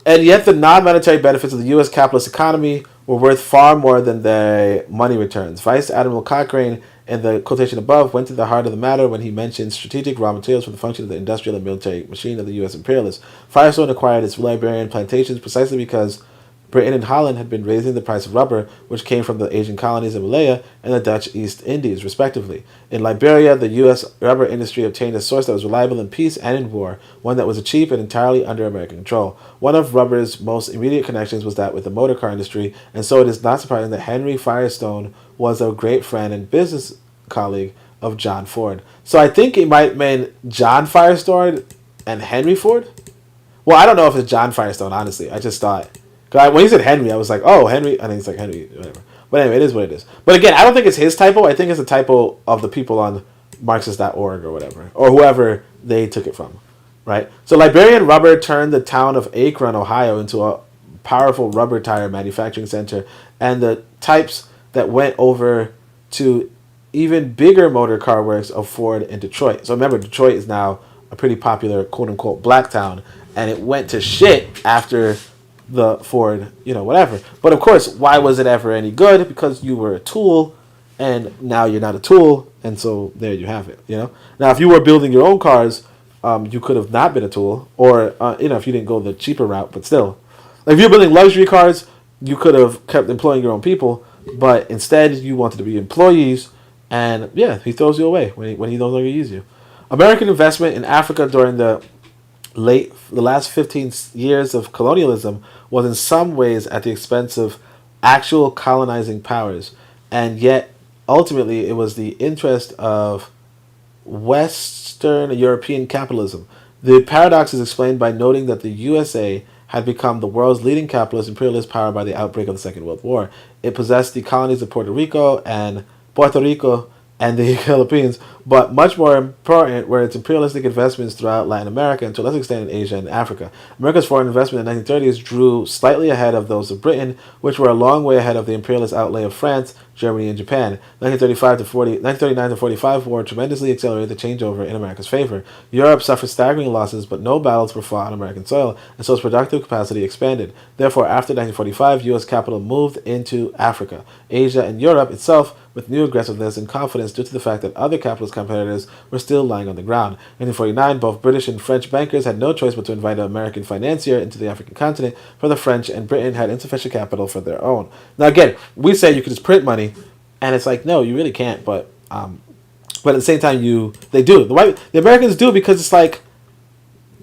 And yet the non-monetary benefits of the U.S. capitalist economy were worth far more than their money returns. Vice Admiral Cochrane, in the quotation above, went to the heart of the matter when he mentioned strategic raw materials for the function of the industrial and military machine of the U.S. imperialists. Firestone acquired its Liberian plantations precisely because Britain and Holland had been raising the price of rubber, which came from the Asian colonies of Malaya and the Dutch East Indies, respectively. In Liberia, the U.S. rubber industry obtained a source that was reliable in peace and in war, one that was cheap and entirely under American control. One of rubber's most immediate connections was that with the motor car industry, and so it is not surprising that Henry Firestone was a great friend and business colleague of John Ford. So I think it might mean John Firestone and Henry Ford? Well, I don't know if it's John Firestone, honestly. I just thought... When he said Henry, I was like, oh, Henry. I think it's like Henry, whatever. But anyway, it is what it is. But again, I don't think it's his typo. I think it's a typo of the people on Marxist.org or whatever. Or whoever they took it from. Right? So Liberian rubber turned the town of Akron, Ohio into a powerful rubber tire manufacturing center. And the types that went over to even bigger motor car works of Ford in Detroit. So remember, Detroit is now a pretty popular, quote-unquote, black town. And it went to shit after... the Ford, whatever. But of course, why was it ever any good? Because you were a tool, and now you're not a tool, and so there you have it, Now, if you were building your own cars, you could have not been a tool, or, if you didn't go the cheaper route, but still. Like, if you're building luxury cars, you could have kept employing your own people, but instead, you wanted to be employees, and, yeah, he throws you away when he no longer uses you. American investment in Africa during the last 15 years of colonialism was in some ways at the expense of actual colonizing powers, and yet ultimately it was the interest of Western European capitalism. The paradox is explained by noting that the USA had become the world's leading capitalist imperialist power by the outbreak of the Second World War. It possessed the colonies of Puerto Rico and the Philippines, but much more important were its imperialistic investments throughout Latin America and to a lesser extent in Asia and Africa. America's foreign investment in the 1930s drew slightly ahead of those of Britain, which were a long way ahead of the imperialist outlay of France, Germany, and Japan. 1939 to 45 war tremendously accelerated the changeover in America's favor. Europe suffered staggering losses, but no battles were fought on American soil, and so its productive capacity expanded. Therefore, after 1945, U.S. capital moved into Africa, Asia, and Europe itself with new aggressiveness and confidence due to the fact that other capitalist competitors were still lying on the ground. In 1949, both British and French bankers had no choice but to invite an American financier into the African continent, for the French and Britain had insufficient capital for their own. Now again, we say you could just print money, and it's like, no, you really can't, but at the same time, they do. The Americans do, because it's like,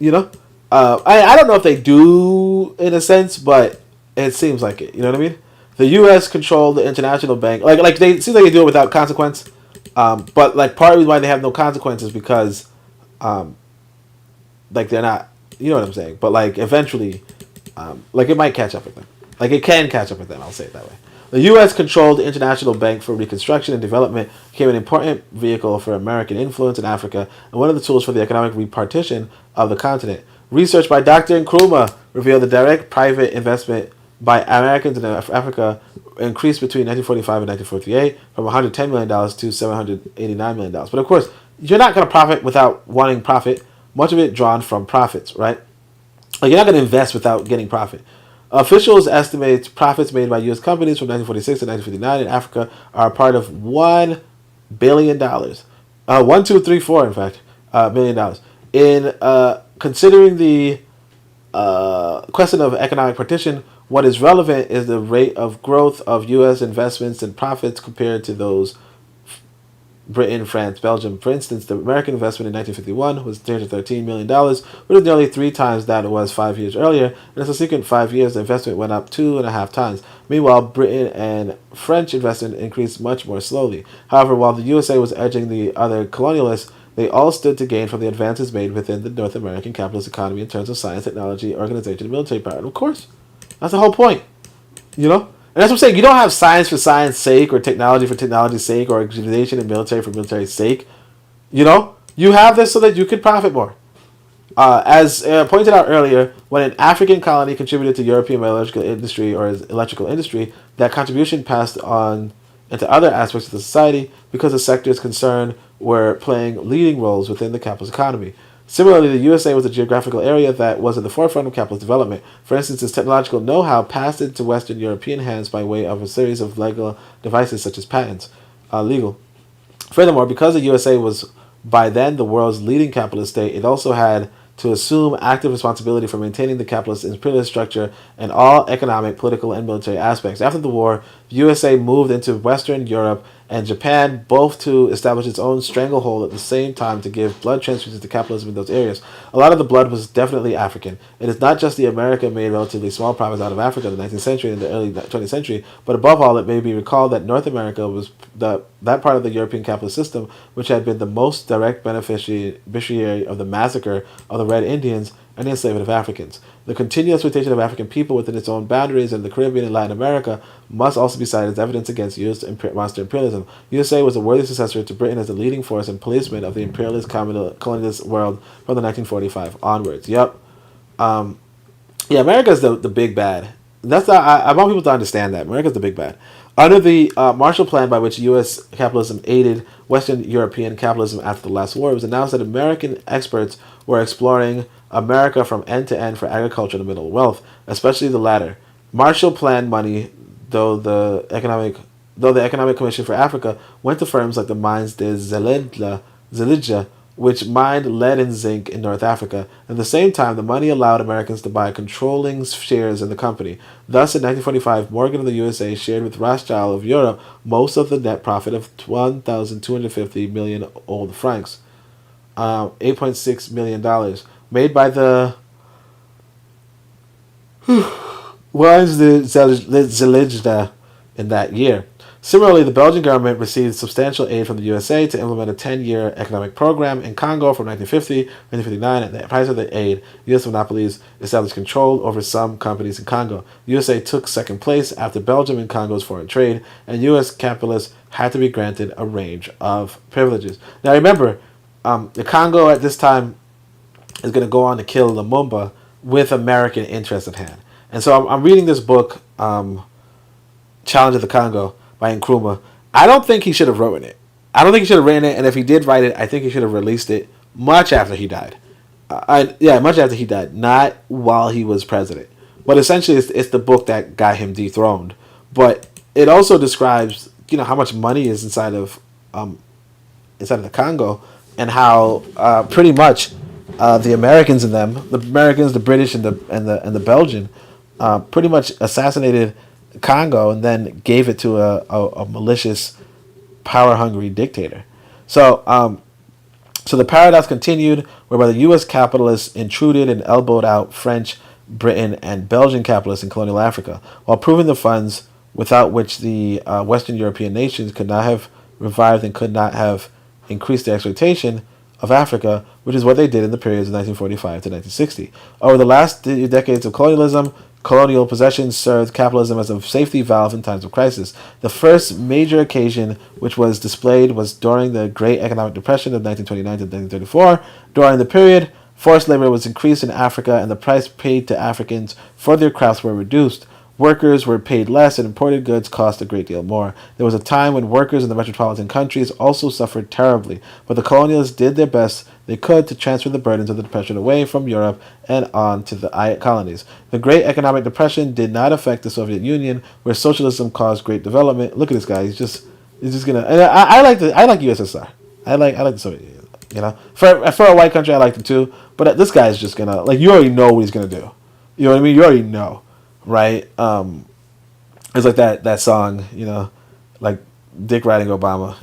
I don't know if they do in a sense, but it seems like it, you know what I mean? The U.S. controlled the international bank. Like they seem like they do it without consequence. But like part of the reason why they have no consequences because, like they're not. You know what I'm saying? But like eventually, like it might catch up with them. Like it can catch up with them. I'll say it that way. The U.S. controlled the International Bank for Reconstruction and Development, became an important vehicle for American influence in Africa and one of the tools for the economic repartition of the continent. Research by Dr. Nkrumah revealed the direct private investment by Americans in Africa increased between 1945 and 1948 from $110 million to $789 million. But of course, you're not going to profit without wanting profit, much of it drawn from profits, right? Like you're not going to invest without getting profit. Officials estimate profits made by U.S. companies from 1946 to 1959 in Africa are a part of $1 billion. $million. In considering the question of economic partition, what is relevant is the rate of growth of U.S. investments and profits compared to those Britain, France, Belgium. For instance, the American investment in 1951 was $313 million, which is nearly 3 times that it was 5 years earlier. In the subsequent 5 years, the investment went up 2.5 times. Meanwhile, Britain and French investment increased much more slowly. However, while the USA was edging the other colonialists, they all stood to gain from the advances made within the North American capitalist economy in terms of science, technology, organization, and military power. And of course, that's the whole point, And that's what I'm saying. You don't have science for science sake or technology for technology's sake or organization and military for military's sake. You have this so that you could profit more. As pointed out earlier, when an African colony contributed to European metallurgical industry or electrical industry, that contribution passed on into other aspects of the society because the sectors concerned were playing leading roles within the capitalist economy. Similarly, the USA was a geographical area that was at the forefront of capitalist development. For instance, its technological know-how passed into Western European hands by way of a series of legal devices such as patents, legal. Furthermore, because the USA was by then the world's leading capitalist state, it also had to assume active responsibility for maintaining the capitalist imperialist structure and all economic, political, and military aspects. After the war, the USA moved into Western Europe and Japan, both to establish its own stranglehold at the same time to give blood transfusions to capitalism in those areas. A lot of the blood was definitely African. It is not just the America made relatively small profits out of Africa in the 19th century and the early 20th century, but above all, it may be recalled that North America was that part of the European capitalist system which had been the most direct beneficiary of the massacre of the Red Indians and the enslavement of Africans. The continued exploitation of African people within its own boundaries in the Caribbean and Latin America must also be cited as evidence against U.S. monster imperialism. USA was a worthy successor to Britain as the leading force and policeman of the imperialist colonialist world from the 1945 onwards. Yep. America's the big bad. That's not, I want people to understand that. America's the big bad. Under the Marshall Plan, by which U.S. capitalism aided Western European capitalism after the last war, it was announced that American experts were exploring America from end to end for agriculture and middle wealth, especially the latter. Marshall Plan money, though the Economic Commission for Africa went to firms like the Mines de Zelidja, which mined lead and zinc in North Africa. At the same time, the money allowed Americans to buy controlling shares in the company. Thus, in 1945, Morgan of the USA shared with Rothschild of Europe most of the net profit of 1,250 million old francs, $8.6 million, made by the Mines de Zelidja in that year. Similarly, the Belgian government received substantial aid from the USA to implement a 10-year economic program in Congo from 1950 to 1959. At the price of the aid, U.S. monopolies established control over some companies in Congo. The USA took second place after Belgium in Congo's foreign trade, and U.S. capitalists had to be granted a range of privileges. Now remember, the Congo at this time is going to go on to kill Lumumba with American interests at hand. And so I'm reading this book, Challenge of the Congo, by Nkrumah. I don't think he should have written it. I don't think he should have written it, and if he did write it, I think he should have released it much after he died. Much after he died, not while he was president. But essentially, it's the book that got him dethroned. But it also describes, how much money is inside of the Congo, and how pretty much the Americans in them, the Americans, the British, and the Belgian, pretty much assassinated Congo and then gave it to a malicious, power-hungry dictator. So the paradox continued, whereby the U.S. capitalists intruded and elbowed out French, Britain, and Belgian capitalists in colonial Africa, while proving the funds without which the Western European nations could not have revived and could not have increased the exploitation of Africa, which is what they did in the periods of 1945 to 1960. Over the last decades of colonialism, colonial possessions served capitalism as a safety valve in times of crisis. The first major occasion which was displayed was during the Great Economic Depression of 1929 to 1934. During the period, forced labor was increased in Africa and the price paid to Africans for their crafts were reduced. Workers were paid less and imported goods cost a great deal more. There was a time when workers in the metropolitan countries also suffered terribly, but the colonialists did their best they could to transfer the burdens of the depression away from Europe and on to the colonies. The Great Economic Depression did not affect the Soviet Union, where socialism caused great development. Look at this guy; he's just gonna. And I like USSR. I like the Soviet Union. For a white country, I like them too. But this guy's just gonna you already know what he's gonna do. You know what I mean? You already know. Right? It's like that song, like Dick riding Obama,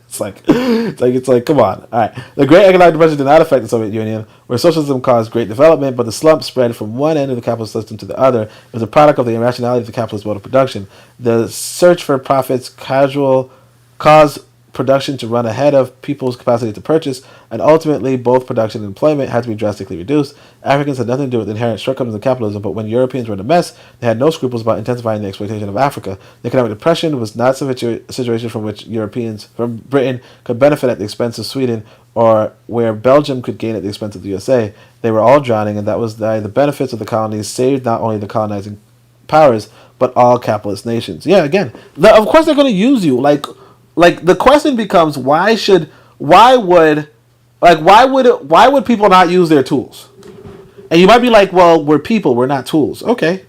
it's like, come on. All right. The Great Economic Depression did not affect the Soviet Union, where socialism caused great development, but the slump spread from one end of the capitalist system to the other. It was a product of the irrationality of the capitalist mode of production. The search for profits caused production to run ahead of people's capacity to purchase, and ultimately both production and employment had to be drastically reduced. Africans had nothing to do with the inherent shortcomings of capitalism, but when Europeans were in a mess, they had no scruples about intensifying the exploitation of Africa. The economic depression was not a situation from which Europeans from Britain could benefit at the expense of Sweden, or where Belgium could gain at the expense of the USA. They were all drowning, and that was the benefits of the colonies saved not only the colonizing powers, but all capitalist nations. Yeah, again, of course they're going to use you. Like the question becomes, why would Like, why would people not use their tools? And you might be like, well, we're people, we're not tools. Okay.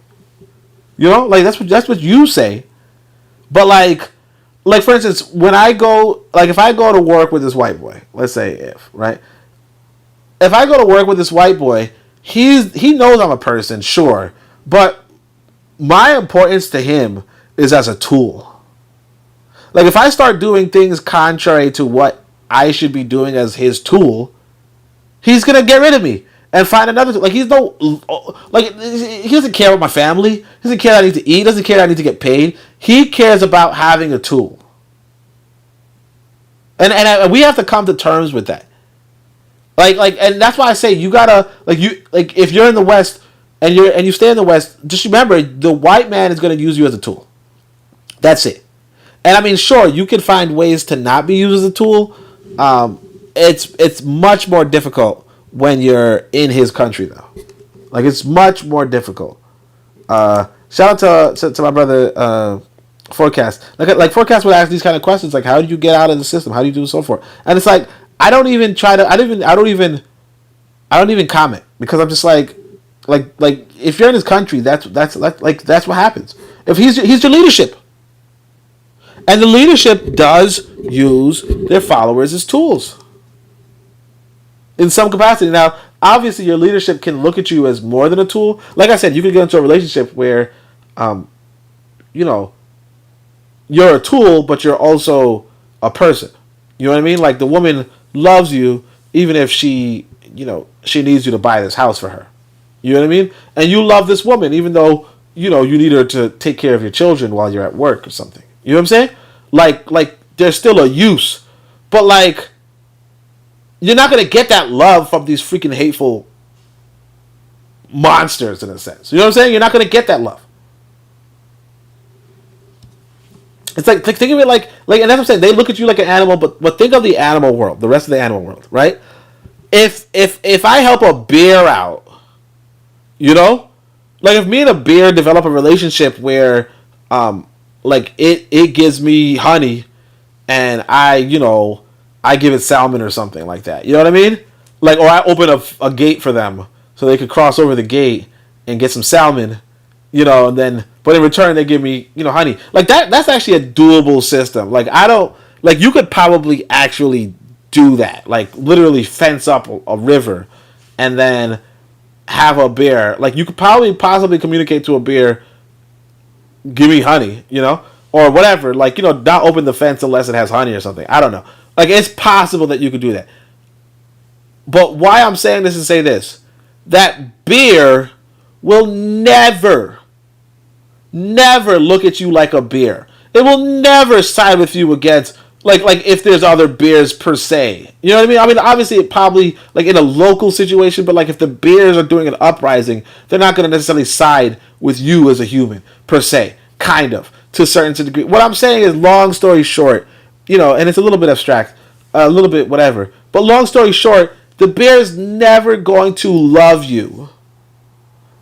You know, like that's what you say. But like for instance, when I go, like if I go to work with this white boy, let's say if I go to work with this white boy, he knows I'm a person, sure, but my importance to him is as a tool. Like if I start doing things contrary to what I should be doing as his tool, he's gonna get rid of me and find another. Like he doesn't care about my family. He doesn't care that I need to eat. Doesn't care that I need to get paid. He cares about having a tool. And we have to come to terms with that. And that's why I say you gotta if you're in the West and you stay in the West, just remember the white man is gonna use you as a tool. That's it. And I mean, sure, you can find ways to not be used as a tool. It's much more difficult when you're in his country, though. Like, it's much more difficult. Shout out to my brother Forecast. Like Forecast would ask these kind of questions, like, how do you get out of the system? How do you do so forth? And it's like I don't even comment, because I'm just like if you're in his country, that's what happens. If he's your leadership. And the leadership does use their followers as tools in some capacity. Now, obviously, your leadership can look at you as more than a tool. Like I said, you could get into a relationship where, you're a tool, but you're also a person. You know what I mean? Like the woman loves you even if she needs you to buy this house for her. You know what I mean? And you love this woman even though, you need her to take care of your children while you're at work or something. You know what I'm saying? Like there's still a use. But like you're not gonna get that love from these freaking hateful monsters in a sense. You know what I'm saying? You're not gonna get that love. It's like think of it like and that's what I'm saying. They look at you like an animal, but think of the animal world, the rest of the animal world, right? If I help a bear out, like if me and a bear develop a relationship where it gives me honey and I give it salmon or something like that. You know what I mean? Like, or I open a gate for them so they could cross over the gate and get some salmon, and then, but in return they give me, honey. Like that's actually a doable system. Like you could probably actually do that. Like literally fence up a river and then have a bear. Like you could probably possibly communicate to a bear, give me honey, or whatever. Like, not open the fence unless it has honey or something. I don't know. Like, it's possible that you could do that. But why I'm saying this is say this. That bear will never look at you like a bear. It will never side with you against, like if there's other bears per se. You know what I mean? I mean, obviously, it probably, like, in a local situation, but, like, if the bears are doing an uprising, they're not going to necessarily side with you as a human, per se. Kind of, to a certain degree. What I'm saying is, long story short, and it's a little bit abstract, a little bit whatever, but long story short, the bear is never going to love you.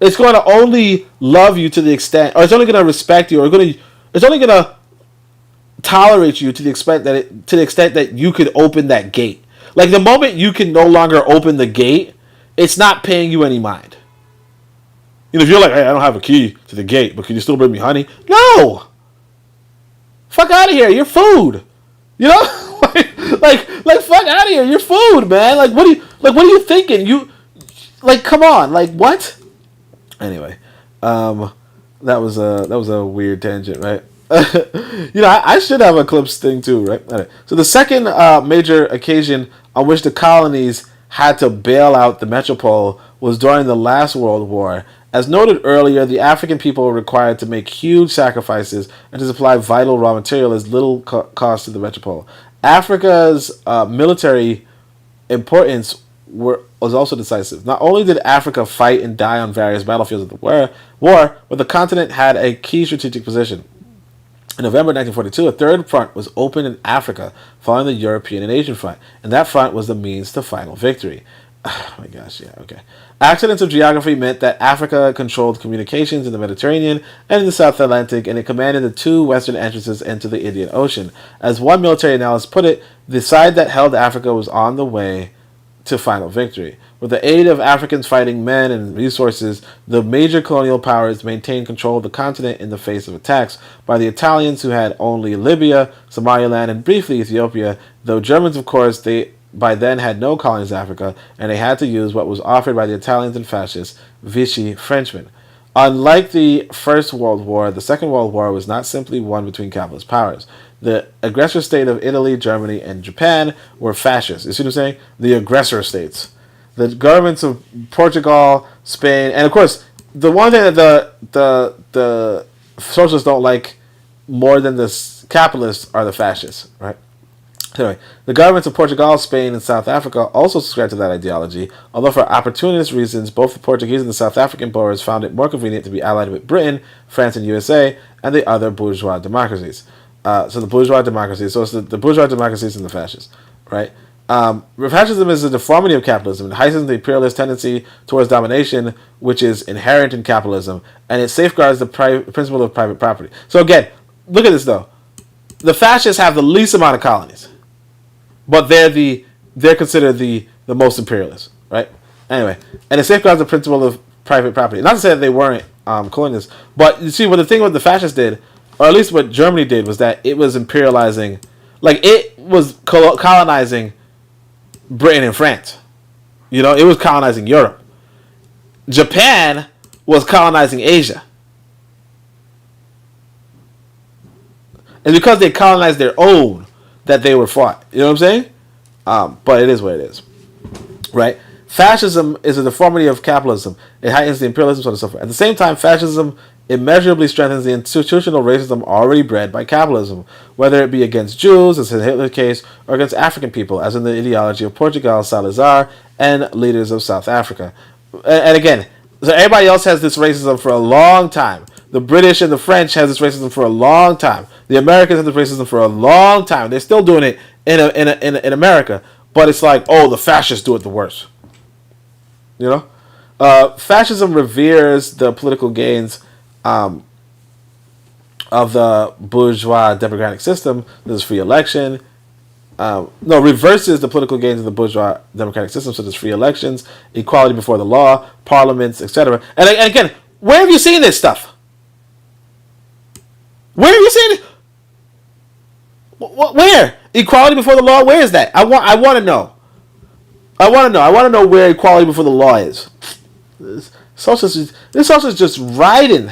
It's going to only love you to the extent, or it's only going to respect you, or it's only going to tolerate you to the extent that you could open that gate. Like the moment you can no longer open the gate, it's not paying you any mind. If you're like, hey, I don't have a key to the gate, but can you still bring me honey? No! Fuck out of here, you're food. like fuck out of here, you're food, man. Like what are you thinking? Come on, like what? Anyway, that was a weird tangent, right? I should have a clips thing too, right? All right. So the second major occasion on which the colonies had to bail out the metropole was during the last World War. As noted earlier, the African people were required to make huge sacrifices and to supply vital raw material as little cost to the metropole. Africa's military importance was also decisive. Not only did Africa fight and die on various battlefields of the war, but the continent had a key strategic position. In November 1942, a third front was opened in Africa following the European and Asian front, and that front was the means to final victory. Oh my gosh, yeah, okay. Accidents of geography meant that Africa controlled communications in the Mediterranean and in the South Atlantic, and it commanded the two western entrances into the Indian Ocean. As one military analyst put it, the side that held Africa was on the way to final victory. With the aid of Africans fighting men and resources, the major colonial powers maintained control of the continent in the face of attacks by the Italians, who had only Libya, Somaliland, and briefly Ethiopia, though Germans, of course, they by then had no colonies in Africa, and they had to use what was offered by the Italians and fascists, Vichy Frenchmen. Unlike the First World War, the Second World War was not simply one between capitalist powers. The aggressor state of Italy, Germany, and Japan were fascist. You see what I'm saying? The aggressor states. The governments of Portugal, Spain, and of course, the one thing that the socialists don't like more than the capitalists are the fascists, right? Anyway, the governments of Portugal, Spain, and South Africa also subscribed to that ideology, although for opportunist reasons, both the Portuguese and the South African Boers found it more convenient to be allied with Britain, France, and USA, and the other bourgeois democracies. So the bourgeois democracies, so it's the bourgeois democracies and the fascists, right? Fascism is a deformity of capitalism. It heightens the imperialist tendency towards domination, which is inherent in capitalism, and it safeguards the principle of private property. So again, look at this though. The fascists have the least amount of colonies, but they're considered the most imperialist, right? Anyway, and it safeguards the principle of private property. Not to say that they weren't colonists, but you see, what the thing what the fascists did, or at least what Germany did, was that it was imperializing, like it was colonizing Britain and France. You know, it was colonizing Europe. Japan was colonizing Asia. And because they colonized their own, that they were fought. You know what I'm saying? But it is what it is. Right? Fascism is a deformity of capitalism. It heightens the imperialism, so on and so forth. At the same time, fascism immeasurably strengthens the institutional racism already bred by capitalism, whether it be against Jews, as in Hitler's case, or against African people, as in the ideology of Portugal, Salazar, and leaders of South Africa. And again, so everybody else has this racism for a long time. The British and the French has this racism for a long time. The Americans have this racism for a long time. They're still doing it in America, but it's like, oh, the fascists do it the worst. You know, fascism reveres the political gains of the bourgeois democratic system. There's free election. Reverses the political gains of the bourgeois democratic system, such as free elections, equality before the law, parliaments, etc. And again, where have you seen this stuff? Where have you seen it? Where? Equality before the law? Where is that? I want to know. I want to know where equality before the law is. This socialist is just riding.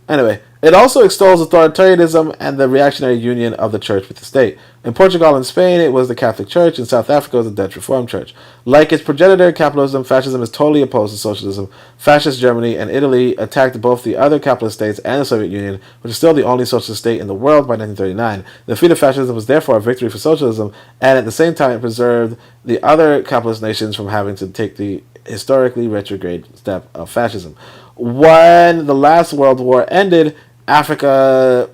Anyway, it also extols authoritarianism and the reactionary union of the church with the state. In Portugal and Spain, it was the Catholic Church. In South Africa, it was the Dutch Reformed Church. Like its progenitor, capitalism, fascism is totally opposed to socialism. Fascist Germany and Italy attacked both the other capitalist states and the Soviet Union, which is still the only socialist state in the world by 1939. The defeat of fascism was therefore a victory for socialism, and at the same time, it preserved the other capitalist nations from having to take the historically retrograde step of fascism. When the last World War ended, Africa's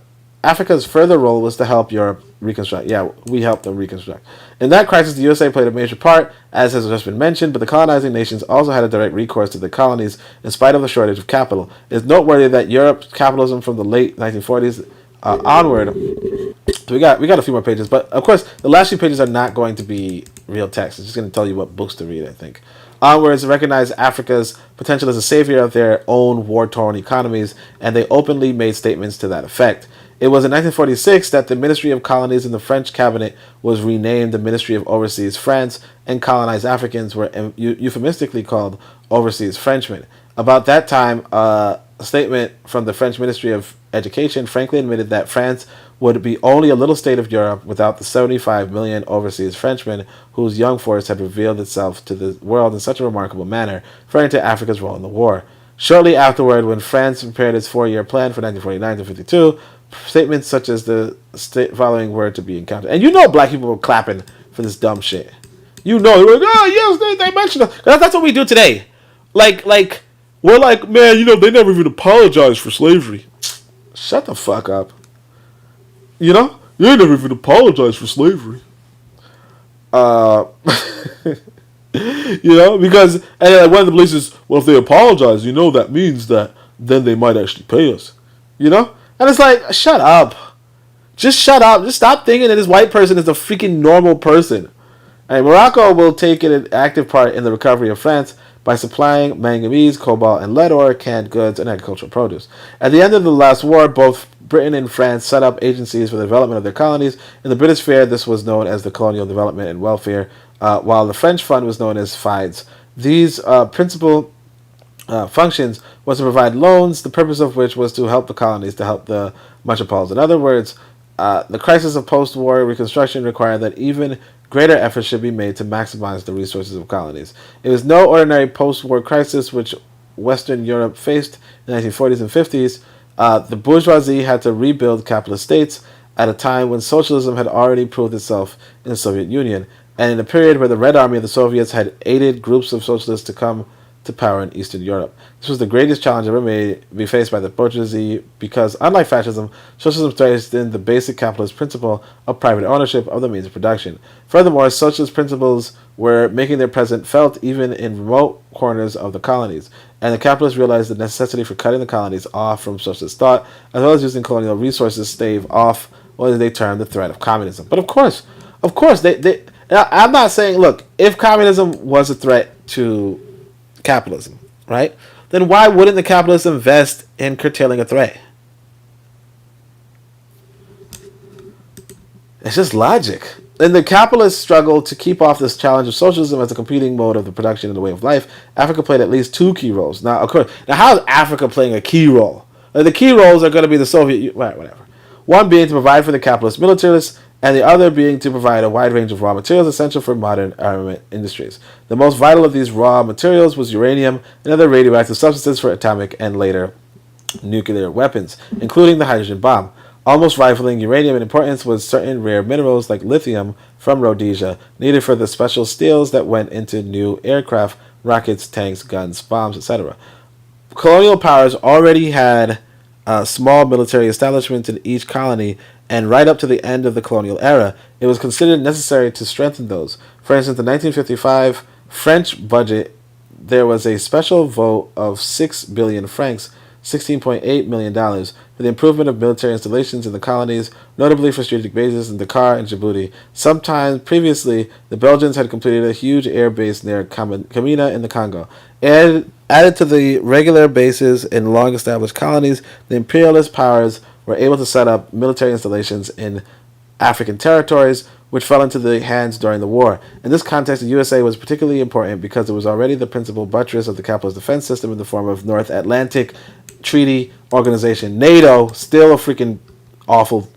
further role was to help Europe reconstruct. Yeah, we helped them reconstruct. In that crisis, the USA played a major part, as has just been mentioned, but the colonizing nations also had a direct recourse to the colonies in spite of the shortage of capital. It is noteworthy that Europe's capitalism from the late 1940s onward. So we got a few more pages, but of course, the last few pages are not going to be real text. It's just going to tell you what books to read, I think. Onwards, recognized Africa's potential as a savior of their own war-torn economies, and they openly made statements to that effect. It was in 1946 that the Ministry of Colonies in the French cabinet was renamed the Ministry of Overseas France, and colonized Africans were euphemistically called Overseas Frenchmen. About that time, a statement from the French Ministry of Education frankly admitted that France would be only a little state of Europe without the 75 million overseas Frenchmen whose young force had revealed itself to the world in such a remarkable manner, referring to Africa's role in the war. Shortly afterward, when France prepared its 4-year plan for 1949 to 52, statements such as the following were to be encountered. And you know black people were clapping for this dumb shit. You know, they're like, oh, yes, they mentioned it. That's what we do today. Like, we're like, man, you know, they never even apologized for slavery. Shut the fuck up. You know? They never even apologized for slavery. You know? Because, and like one of the places, well, if they apologize, you know, that means that then they might actually pay us. You know? And it's like, shut up. Just shut up. Just stop thinking that this white person is a freaking normal person. All right, Morocco will take an active part in the recovery of France by supplying manganese, cobalt, and lead ore, canned goods, and agricultural produce. At the end of the last war, both Britain and France set up agencies for the development of their colonies. In the British sphere, this was known as the Colonial Development and Welfare, while the French fund was known as FIDES. These principal functions was to provide loans, the purpose of which was to help the colonies, to help the metropoles. In other words, the crisis of post-war reconstruction required that even greater efforts should be made to maximize the resources of colonies. It was no ordinary post-war crisis which Western Europe faced in the 1940s and 50s. The bourgeoisie had to rebuild capitalist states at a time when socialism had already proved itself in the Soviet Union, and in a period where the Red Army of the Soviets had aided groups of socialists to come to power in Eastern Europe. This was the greatest challenge ever be faced by the bourgeoisie because, unlike fascism, socialism stressed in the basic capitalist principle of private ownership of the means of production. Furthermore, socialist principles were making their presence felt even in remote corners of the colonies, and the capitalists realized the necessity for cutting the colonies off from socialist thought, as well as using colonial resources to stave off what they termed the threat of communism. But of course, I'm not saying, look, if communism was a threat to capitalism, right? Then why wouldn't the capitalists invest in curtailing a threat? It's just logic. In the capitalist struggle to keep off this challenge of socialism as a competing mode of the production and the way of life, Africa played at least two key roles. Now, of course, how is Africa playing a key role? The key roles are going to be the Soviet, whatever. One being to provide for the capitalist militarists, and the other being to provide a wide range of raw materials essential for modern armament industries. The most vital of these raw materials was uranium and other radioactive substances for atomic and later nuclear weapons, including the hydrogen bomb. Almost rivaling uranium in importance was certain rare minerals like lithium from Rhodesia, needed for the special steels that went into new aircraft, rockets, tanks, guns, bombs, etc. Colonial powers already had small military establishments in each colony, and right up to the end of the colonial era, it was considered necessary to strengthen those. For instance, the 1955 French budget, there was a special vote of 6 billion francs, $16.8 million, for the improvement of military installations in the colonies, notably for strategic bases in Dakar and Djibouti. Sometime previously, the Belgians had completed a huge air base near Kamina in the Congo. Added to the regular bases in long-established colonies, the imperialist powers were able to set up military installations in African territories, which fell into the hands during the war. In this context, the USA was particularly important because it was already the principal buttress of the capitalist defense system in the form of North Atlantic Treaty Organization. NATO, still a freaking awful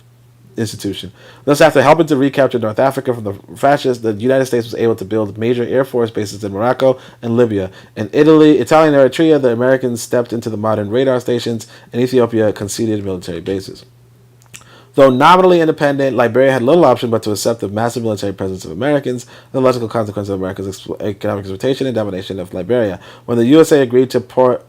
institution. Thus, after helping to recapture North Africa from the fascists, the United States was able to build major air force bases in Morocco and Libya. In Italian Eritrea, the Americans stepped into the modern radar stations, and Ethiopia conceded military bases. Though nominally independent, Liberia had little option but to accept the massive military presence of Americans, the logical consequence of America's economic exploitation and domination of Liberia. When the USA agreed to a port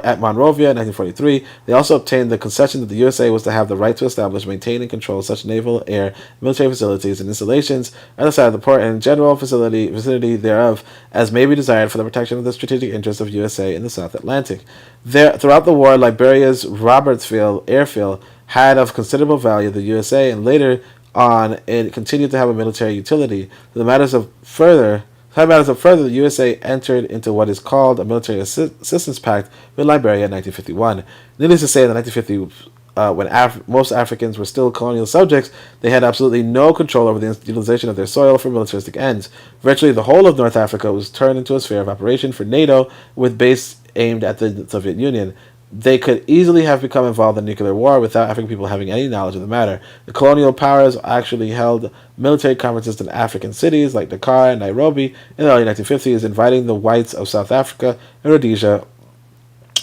at Monrovia in 1943, they also obtained the concession that the USA was to have the right to establish, maintain, and control such naval, air, and military facilities and installations on the side of the port and general vicinity thereof as may be desired for the protection of the strategic interests of USA in the South Atlantic. Throughout the war, Liberia's Robertsville airfield had of considerable value to the USA, and later on it continued to have a military utility. The matters of further, the USA entered into what is called a military assistance pact with Liberia in 1951. Needless to say, in the 1950s, when most Africans were still colonial subjects, they had absolutely no control over the utilization of their soil for militaristic ends. Virtually the whole of North Africa was turned into a sphere of operation for NATO, with base aimed at the Soviet Union. They could easily have become involved in nuclear war without African people having any knowledge of the matter. The colonial powers actually held military conferences in African cities like Dakar and Nairobi in the early 1950s, inviting the whites of South Africa and Rhodesia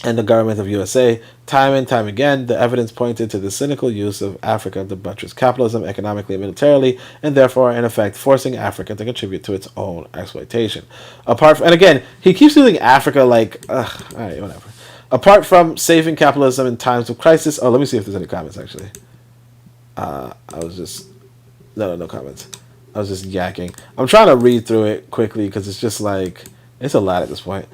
and the government of USA. Time and time again, the evidence pointed to the cynical use of Africa to buttress capitalism economically and militarily, and therefore, in effect, forcing Africa to contribute to its own exploitation. And again, he keeps using Africa like, alright, whatever. Apart from saving capitalism in times of crisis... Oh, let me see if there's any comments, actually. No comments. I was just yakking. I'm trying to read through it quickly because it's just like... It's a lot at this point.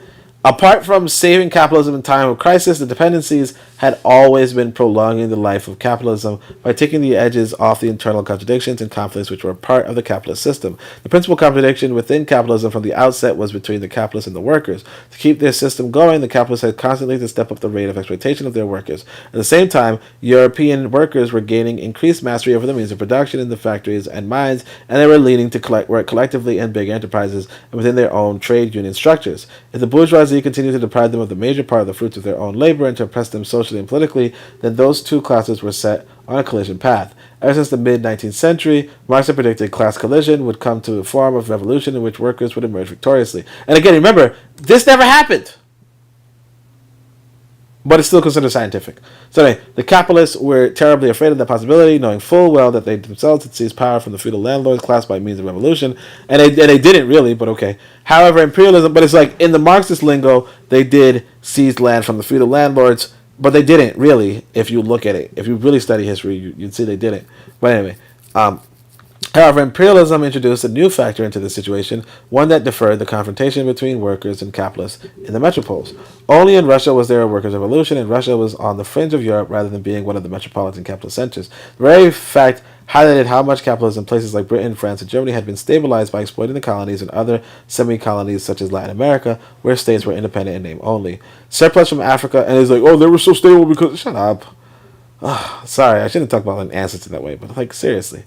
Apart from saving capitalism in time of crisis, the dependencies had always been prolonging the life of capitalism by taking the edges off the internal contradictions and conflicts which were part of the capitalist system. The principal contradiction within capitalism from the outset was between the capitalists and the workers. To keep their system going, the capitalists had constantly to step up the rate of exploitation of their workers. At the same time, European workers were gaining increased mastery over the means of production in the factories and mines, and they were leading to work collectively in big enterprises and within their own trade union structures. If the bourgeoisie continued to deprive them of the major part of the fruits of their own labor and to oppress them socially and politically, then those two classes were set on a collision path. Ever since the mid-19th century, Marx had predicted class collision would come to a form of revolution in which workers would emerge victoriously. And again, remember, this never happened, but it's still considered scientific. So anyway, the capitalists were terribly afraid of that possibility, knowing full well that they themselves had seized power from the feudal landlords class by means of revolution, and they didn't really, but okay. However, imperialism, but it's like in the Marxist lingo, they did seize land from the feudal landlords, but they didn't really. If you look at it, if you really study history, you'd see they didn't. But anyway, however, imperialism introduced a new factor into the situation, one that deferred the confrontation between workers and capitalists in the metropoles. Only in Russia was there a workers' revolution, and Russia was on the fringe of Europe rather than being one of the metropolitan capitalist centers. The very fact highlighted how much capitalism in places like Britain, France, and Germany had been stabilized by exploiting the colonies and other semi-colonies such as Latin America, where states were independent in name only. Surplus from Africa, and it's like, oh, they were so stable because... Shut up. Oh, sorry, I shouldn't talk about an ancestor that way, but like, seriously.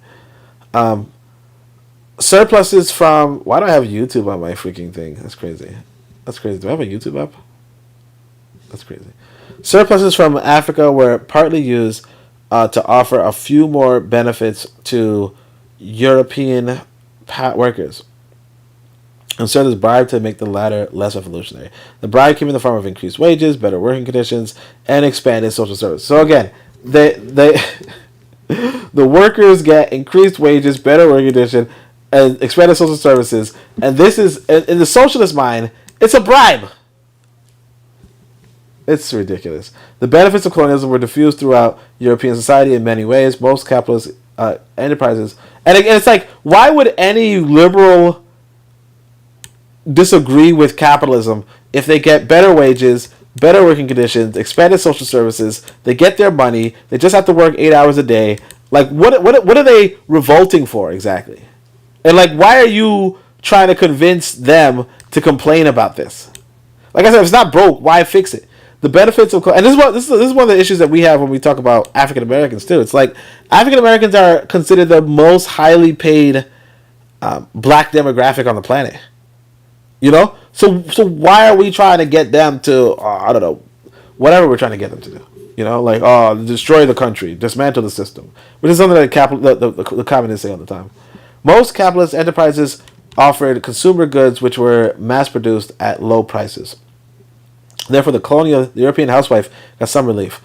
Surpluses from... Why do I have YouTube on my freaking thing? That's crazy. That's crazy. Do I have a YouTube app? That's crazy. Surpluses from Africa were partly used to offer a few more benefits to European workers, and served as bribe to make the latter less revolutionary. The bribe came in the form of increased wages, better working conditions, and expanded social service. So again, they the workers get increased wages, better working conditions, and expanded social services. And this is, in the socialist mind, it's a bribe. It's ridiculous. The benefits of colonialism were diffused throughout European society in many ways. Most capitalist enterprises, and again, it's like, why would any liberal disagree with capitalism if they get better wages, better working conditions, expanded social services, they get their money, they just have to work 8 hours a day? Like, what are they revolting for exactly? And like, why are you trying to convince them to complain about this? Like I said, if it's not broke, why fix it? The benefits of, and this is one of the issues that we have when we talk about African Americans too. It's like African Americans are considered the most highly paid black demographic on the planet. You know, so why are we trying to get them to I don't know, whatever we're trying to get them to do? You know, like destroy the country, dismantle the system, which is something that the communists say all the time. Most capitalist enterprises offered consumer goods which were mass produced at low prices. Therefore, the European housewife got some relief.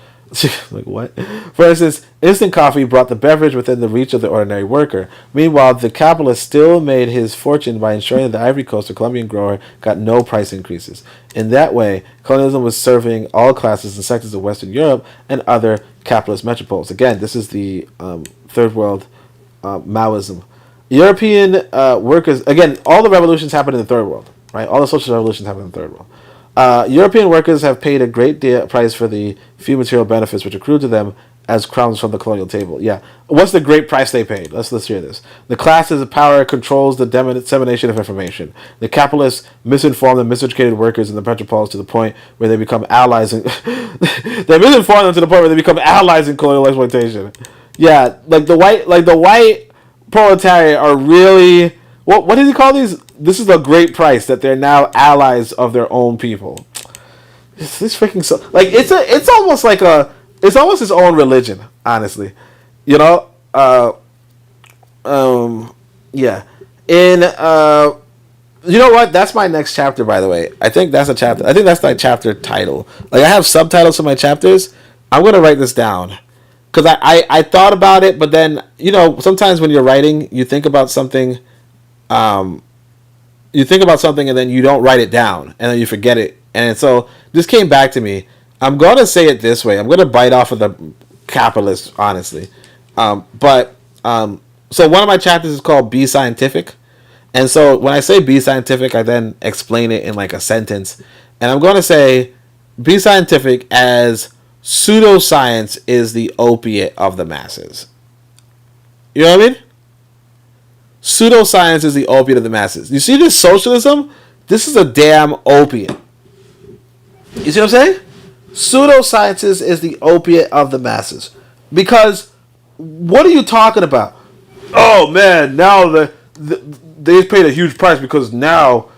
Like, what? For instance, instant coffee brought the beverage within the reach of the ordinary worker. Meanwhile, the capitalist still made his fortune by ensuring that the Ivory Coast or Colombian grower got no price increases. In that way, colonialism was serving all classes and sectors of Western Europe and other capitalist metropoles. Again, this is the third world Maoism. European workers, again, all the revolutions happened in the third world, right? All the social revolutions happened in the third world. European workers have paid a great price for the few material benefits which accrue to them as crumbs from the colonial table. Yeah. What's the great price they paid? Let's hear this. The classes of power controls the dissemination of information. The capitalists misinform the miseducated workers in the metropoles to the point where they become allies. They misinform them to the point where they become allies in colonial exploitation. Yeah, like the white proletariat are really... What does he call these? This is a great price that they're now allies of their own people. This freaking like it's almost like it's almost its own religion, honestly. You know, yeah. You know what? That's my next chapter, by the way. I think that's a chapter. I think that's my chapter title. Like, I have subtitles for my chapters. I'm gonna write this down because I thought about it, but then, you know, sometimes when you're writing, you think about something. You think about something and then you don't write it down and then you forget it. And so this came back to me. I'm going to say it this way. I'm going to bite off of the capitalists, honestly. So one of my chapters is called Be Scientific. And so when I say be scientific, I then explain it in like a sentence. and I'm going to say, be scientific, as pseudoscience is the opiate of the masses. You know what I mean? Pseudoscience is the opiate of the masses. You see this socialism? This is a damn opiate. You see what I'm saying? Pseudosciences is the opiate of the masses. Because, what are you talking about? Oh man, now they paid a huge price because now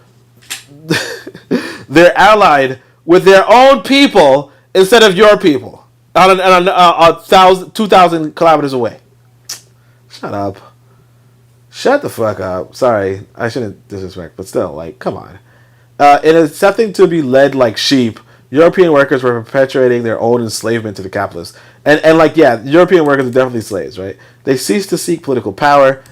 they're allied with their own people instead of your people. On 2,000 kilometers away. Shut up. Shut the fuck up. Sorry, I shouldn't disrespect, but still, like, come on. In accepting to be led like sheep, European workers were perpetuating their own enslavement to the capitalists. And like, yeah, European workers are definitely slaves, right? They ceased to seek political power,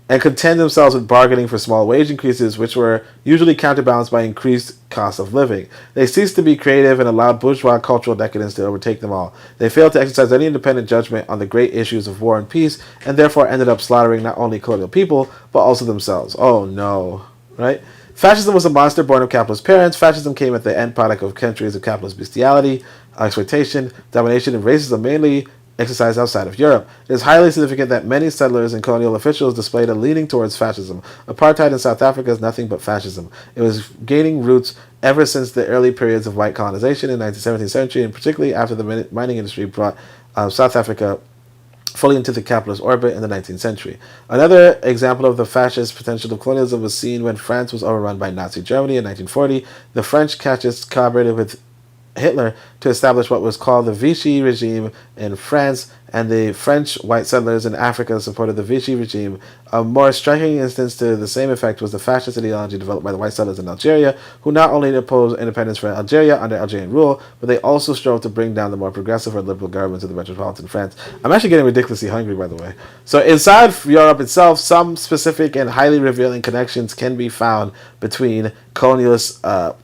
and content themselves with bargaining for small wage increases, which were usually counterbalanced by increased cost of living. They ceased to be creative and allowed bourgeois cultural decadence to overtake them all. They failed to exercise any independent judgment on the great issues of war and peace, and therefore ended up slaughtering not only colonial people, but also themselves. Oh no, right? Fascism was a monster born of capitalist parents. Fascism came at the end product of centuries of capitalist bestiality, exploitation, domination, and racism, mainly exercised outside of Europe. It is highly significant that many settlers and colonial officials displayed a leaning towards fascism. Apartheid in South Africa is nothing but fascism. It was gaining roots ever since the early periods of white colonization in the 17th century, and particularly after the mining industry brought South Africa fully into the capitalist orbit in the 19th century. Another example of the fascist potential of colonialism was seen when France was overrun by Nazi Germany in 1940. The French fascists collaborated with Hitler to establish what was called the Vichy regime in France, and the French white settlers in Africa supported the Vichy regime. A more striking instance to the same effect was the fascist ideology developed by the white settlers in Algeria, who not only opposed independence for Algeria under Algerian rule, but they also strove to bring down the more progressive or liberal governments of the metropolitan France. I'm actually getting ridiculously hungry, by the way. So inside Europe itself, some specific and highly revealing connections can be found between colonialist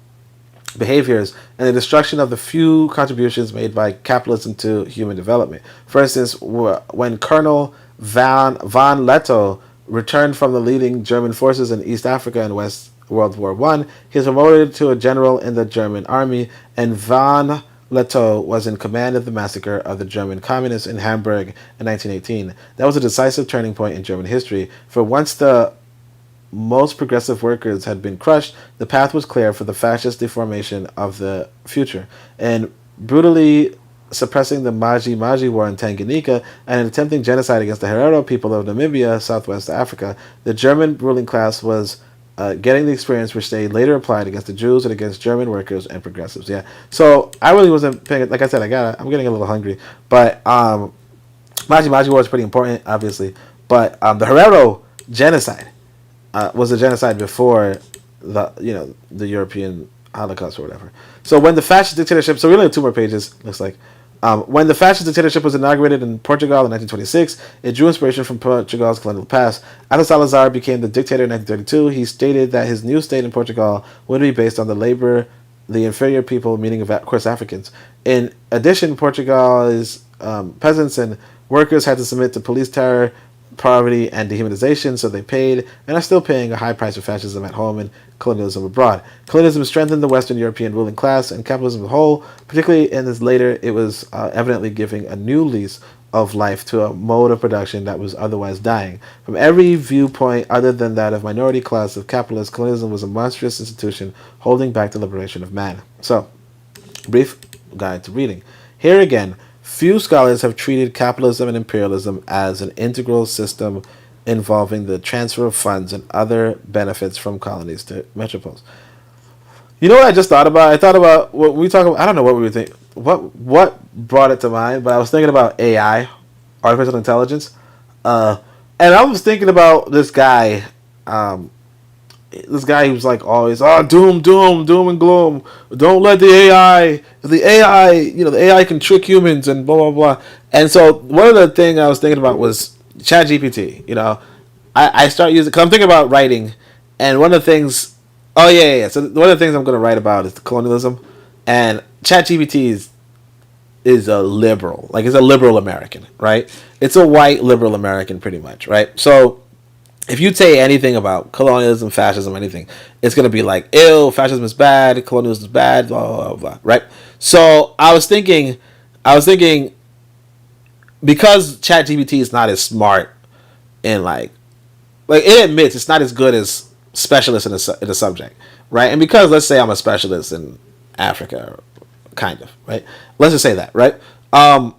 behaviors and the destruction of the few contributions made by capitalism to human development. For instance, when Colonel von Lettow returned from the leading German forces in East Africa in World War I, he was promoted to a general in the German army, and von Lettow was in command of the massacre of the German communists in Hamburg in 1918. That was a decisive turning point in German history, for once the most progressive workers had been crushed, the path was clear for the fascist deformation of the future. And brutally suppressing the Maji War in Tanganyika and attempting genocide against the Herero people of Namibia, Southwest Africa, the German ruling class was getting the experience which they later applied against the Jews and against German workers and progressives. Yeah. So I really wasn't paying. Like I said, I'm getting a little hungry. But Maji War is pretty important, obviously. But the Herero genocide was a genocide before the European Holocaust or whatever. So when the fascist dictatorship, so we only have 2 more pages, looks like. When the fascist dictatorship was inaugurated in Portugal in 1926, it drew inspiration from Portugal's colonial past. After Salazar became the dictator in 1932, he stated that his new state in Portugal would be based on the inferior people, meaning of course Africans. In addition, Portugal's peasants and workers had to submit to police terror, poverty, and dehumanization, so they paid and are still paying a high price for fascism at home and colonialism abroad. Colonialism strengthened the Western European ruling class and capitalism as a whole, particularly in this later, it was evidently giving a new lease of life to a mode of production that was otherwise dying. From every viewpoint other than that of minority class of capitalists, colonialism was a monstrous institution holding back the liberation of man. So, brief guide to reading. Here again, few scholars have treated capitalism and imperialism as an integral system involving the transfer of funds and other benefits from colonies to metropoles. You know what I just thought about? I thought about what we talk about. I don't know what we were thinking. What brought it to mind? But I was thinking about AI, artificial intelligence, and I was thinking about this guy. This guy who's like always, doom and gloom. Don't let the AI, the AI can trick humans and blah, blah, blah. And so one of the things I was thinking about was ChatGPT. I start using, because I'm thinking about writing, and one of the things, so one of the things I'm going to write about is the colonialism, and ChatGPT is a liberal, like it's a liberal American, right? It's a white liberal American pretty much, right? So if you say anything about colonialism, fascism, anything, it's gonna be like, ew, fascism is bad, colonialism is bad, blah blah blah, blah, right? So I was thinking, because ChatGPT is not as smart and like it admits it's not as good as specialists in the subject, right? And because let's say I'm a specialist in Africa, kind of, right? Let's just say that, right? I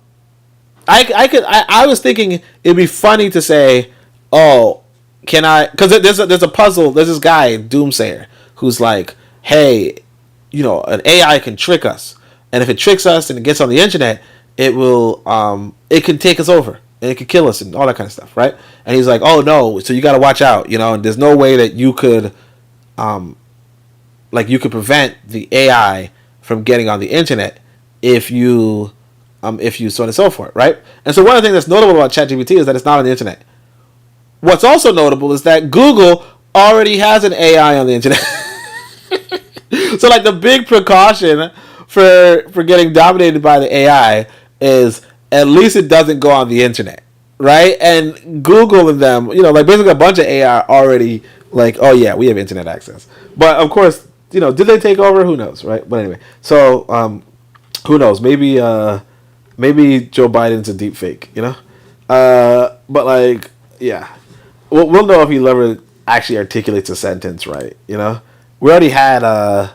was thinking it'd be funny to say, oh, can I? Because there's a puzzle. There's this guy Doomsayer who's like, hey, an AI can trick us, and if it tricks us and it gets on the internet, it can take us over and it could kill us and all that kind of stuff, right? And he's like, oh no, so you got to watch out, and there's no way that you could, you could prevent the AI from getting on the internet if you so on and so forth, right? And so one of the things that's notable about ChatGPT is that it's not on the internet. What's also notable is that Google already has an AI on the internet. So like the big precaution for getting dominated by the AI is at least it doesn't go on the internet, right? And Google and them, basically a bunch of AI already like, oh yeah, we have internet access. But of course, did they take over? Who knows, right? But anyway, so who knows? Maybe Joe Biden's a deep fake, but like, yeah, we'll know if he ever actually articulates a sentence right. We already had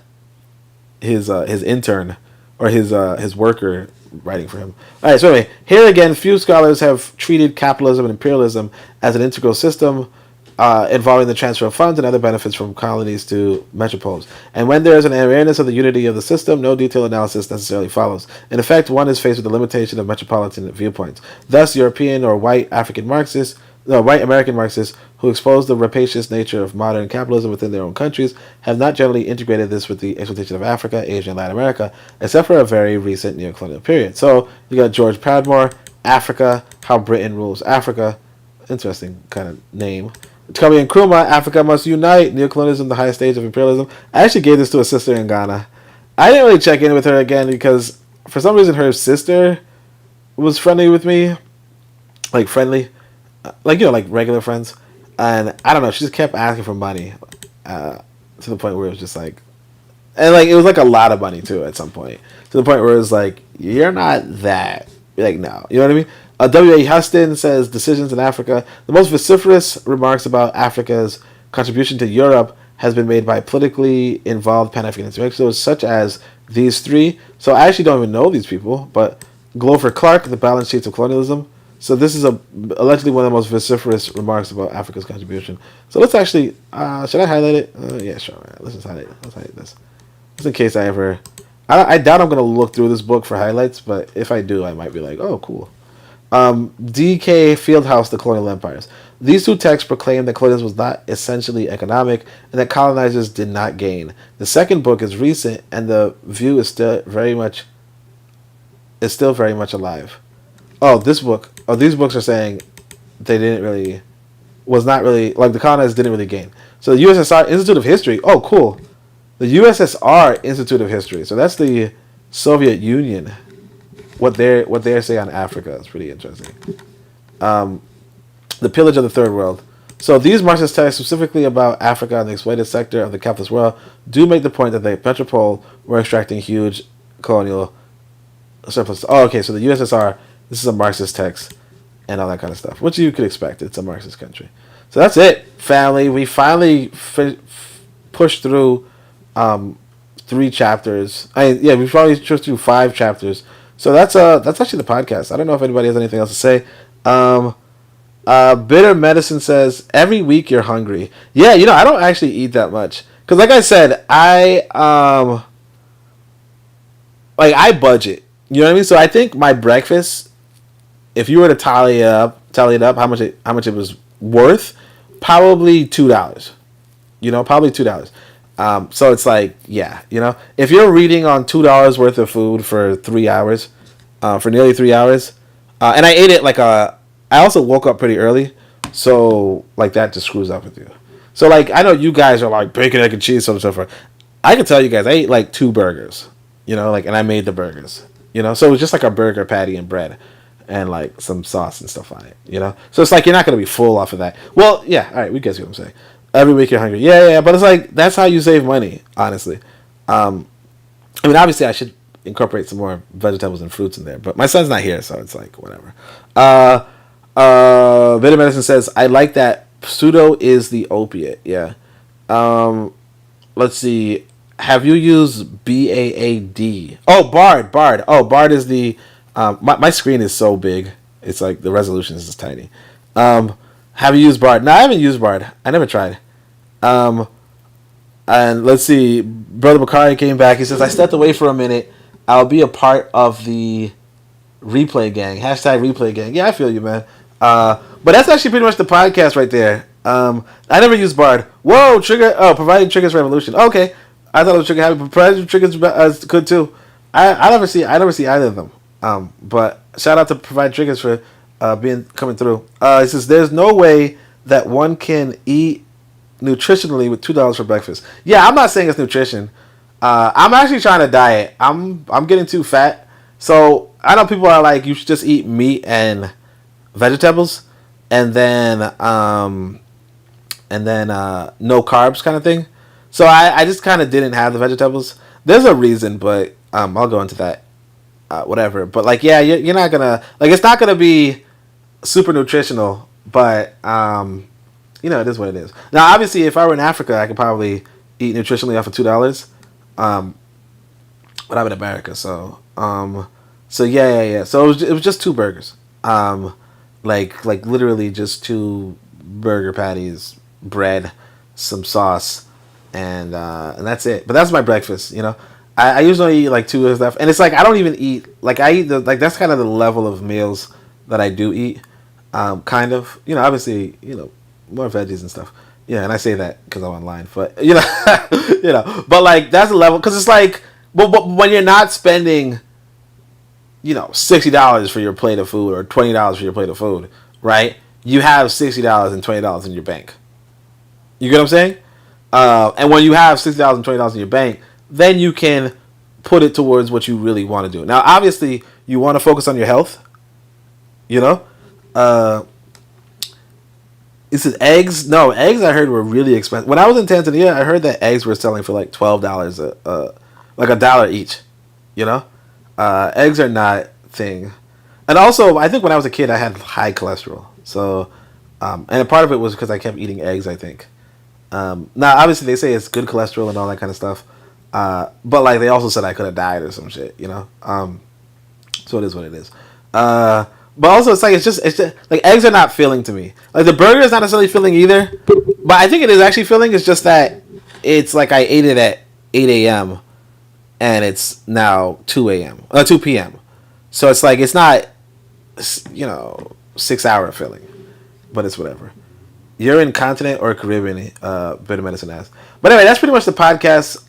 his intern or his worker writing for him. All right, so anyway, here again, few scholars have treated capitalism and imperialism as an integral system involving the transfer of funds and other benefits from colonies to metropoles. And when there is an awareness of the unity of the system, no detailed analysis necessarily follows. In effect, one is faced with the limitation of metropolitan viewpoints. Thus, European or white American Marxists who expose the rapacious nature of modern capitalism within their own countries have not generally integrated this with the exploitation of Africa, Asia, and Latin America, except for a very recent neocolonial period. So you got George Padmore, Africa, How Britain Rules Africa. Interesting kind of name. Tubby and Nkrumah, Africa Must Unite, Neocolonialism, the Highest Stage of Imperialism. I actually gave this to a sister in Ghana. I didn't really check in with her again because for some reason her sister was friendly with me. Like friendly. Like regular friends. And I don't know, she just kept asking for money. To the point where it was just like... And it was a lot of money too at some point. To the point where it was like, you're not that... Like, no. You know what I mean? W.A. Huston says, Decisions in Africa. The most vociferous remarks about Africa's contribution to Europe has been made by politically involved Pan-African intellectuals such as these three. So I actually don't even know these people, but Glover Clark, The Balance Sheets of Colonialism. So this is allegedly one of the most vociferous remarks about Africa's contribution. So let's actually, should I highlight it? Yeah, sure. Man. Let's just highlight it. Let's highlight this. Just in case I ever... I doubt I'm going to look through this book for highlights, but if I do, I might be like, oh, cool. D.K. Fieldhouse, The Colonial Empires. These two texts proclaim that colonialism was not essentially economic and that colonizers did not gain. The second book is recent and the view is still very much alive. These books are saying the colonizers didn't really gain. So the USSR Institute of History, oh cool. The USSR Institute of History. So that's the Soviet Union. What they say on Africa is pretty interesting. The pillage of the third world. So these Marxist texts specifically about Africa and the exploited sector of the capitalist world do make the point that the metropole were extracting huge colonial surplus. Oh, okay, so the USSR, this is a Marxist text and all that kind of stuff, which you could expect. It's a Marxist country. So that's it, family. We finally pushed through 3 chapters. We probably pushed through 5 chapters. So that's actually the podcast. I don't know if anybody has anything else to say. Bitter Medicine says, every week you're hungry. Yeah, I don't actually eat that much. Because like I said, I budget. You know what I mean? So I think my breakfast, if you were to tally it up how much it was worth, probably $2. Probably $2. So it's like, yeah, if you're reading on $2 worth of food for 3 hours, for nearly 3 hours, and I ate it I also woke up pretty early, so that just screws up with you. So I know you guys are like bacon, egg, and cheese, so on and so forth. I can tell you guys, I ate 2 burgers, and I made the burgers, so it was just like a burger patty and bread, and like some sauce and stuff on it, you know. So it's like you're not gonna be full off of that. Well, yeah, all right, we guess what I'm saying. Every week you're hungry, yeah, but it's like that's how you save money, honestly. I mean, obviously I should incorporate some more vegetables and fruits in there, but my son's not here, so it's like whatever. Bit of Medicine says I like that pseudo is the opiate. Yeah. Let's see. Have you used BAAD? Oh, Bard. Oh, Bard is the. My screen is so big. It's like the resolution is just tiny. Have you used Bard? No, I haven't used Bard. I never tried. And let's see. Brother Bakari came back. He says, I stepped away for a minute. I'll be a part of the replay gang. Hashtag replay gang. Yeah, I feel you, man. But that's actually pretty much the podcast right there. I never used Bard. Whoa, Trigger. Oh, providing triggers revolution. Okay. I thought it was Trigger Happy, but providing triggers could too. I never see either of them. But shout out to Provide Triggers for coming through. It says there's no way that one can eat nutritionally with $2 for breakfast. Yeah, I'm not saying it's nutrition. I'm actually trying to diet. I'm getting too fat. So I know people are like, you should just eat meat and vegetables, and then no carbs kind of thing. So I just kind of didn't have the vegetables. There's a reason, but I'll go into that. Whatever. But like, yeah, you're not gonna like. It's not gonna be super nutritional, but it is what it is. Now, obviously, if I were in Africa, I could probably eat nutritionally off of $2. But I'm in America, so yeah. So it was just 2 burgers. Like literally just 2 burger patties, bread, some sauce, and that's it. But that's my breakfast, you know. I usually eat like 2 stuff, and it's like I don't even eat like I eat that's kind of the level of meals that I do eat, kind of, you know, obviously, you know, more veggies and stuff, yeah, and I say that because I'm online, but you know, but like that's the level, because it's like, but when you're not spending, you know, $60 for your plate of food or $20 for your plate of food, right? You have $60 and $20 in your bank. You get what I'm saying? And when you have $60 and $20 in your bank, then you can put it towards what you really want to do. Now, obviously, you want to focus on your health. You know? It says eggs. No, eggs I heard were really expensive. When I was in Tanzania, I heard that eggs were selling for like $12, like $1 each. You know? Eggs are not thing. And also, I think when I was a kid, I had high cholesterol. So, and a part of it was because I kept eating eggs, I think. Now, obviously, they say it's good cholesterol and all that kind of stuff. But like they also said I could have died or some shit, you know. So it is what it is. But also it's just like eggs are not filling to me. Like the burger is not necessarily filling either. But I think it is actually filling. It's just that it's like I ate it at 8 a.m. and it's now 2 p.m. So it's like it's not, you know, 6 hour filling, but it's whatever. You're in continent or Caribbean? Bit of Medicine asks. But anyway, that's pretty much the podcast.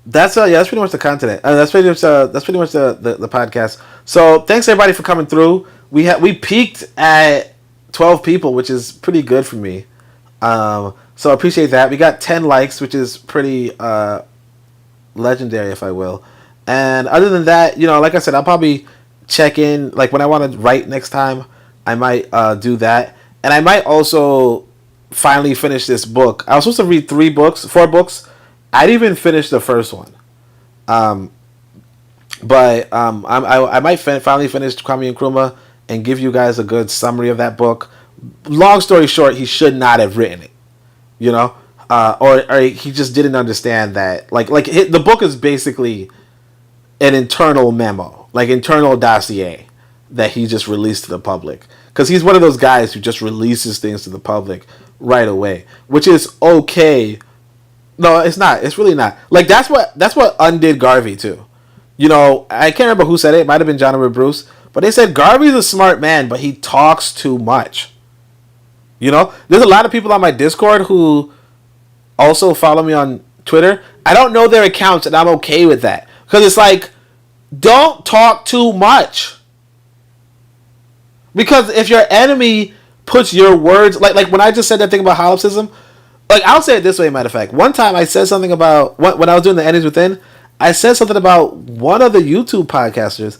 That's pretty much the continent. That's pretty much the podcast. So thanks everybody for coming through. We peaked at 12 people, which is pretty good for me. So I appreciate that. We got 10 likes, which is pretty legendary, if I will. And other than that, you know, like I said, I'll probably check in. Like when I want to write next time, I might do that, and I might also finally finish this book. I was supposed to read 4 books. I didn't even finish the first one. But I might finally finish Kwame Nkrumah and give you guys a good summary of that book. Long story short, he should not have written it, you know, or he just didn't understand that. Like the book is basically an internal memo, like internal dossier that he just released to the public, because he's one of those guys who just releases things to the public right away, which is okay. No, it's not. It's really not. Like that's what undid Garvey too. You know, I can't remember who said it. It might have been John or Bruce, but they said Garvey's a smart man, but he talks too much. You know, there's a lot of people on my Discord who also follow me on Twitter. I don't know their accounts, and I'm okay with that, because it's like, don't talk too much. Because if your enemy puts your words, like when I just said that thing about solipsism, like I'll say it this way, matter of fact. One time I said something about, when I was doing the Enemies Within, I said something about one of the YouTube podcasters.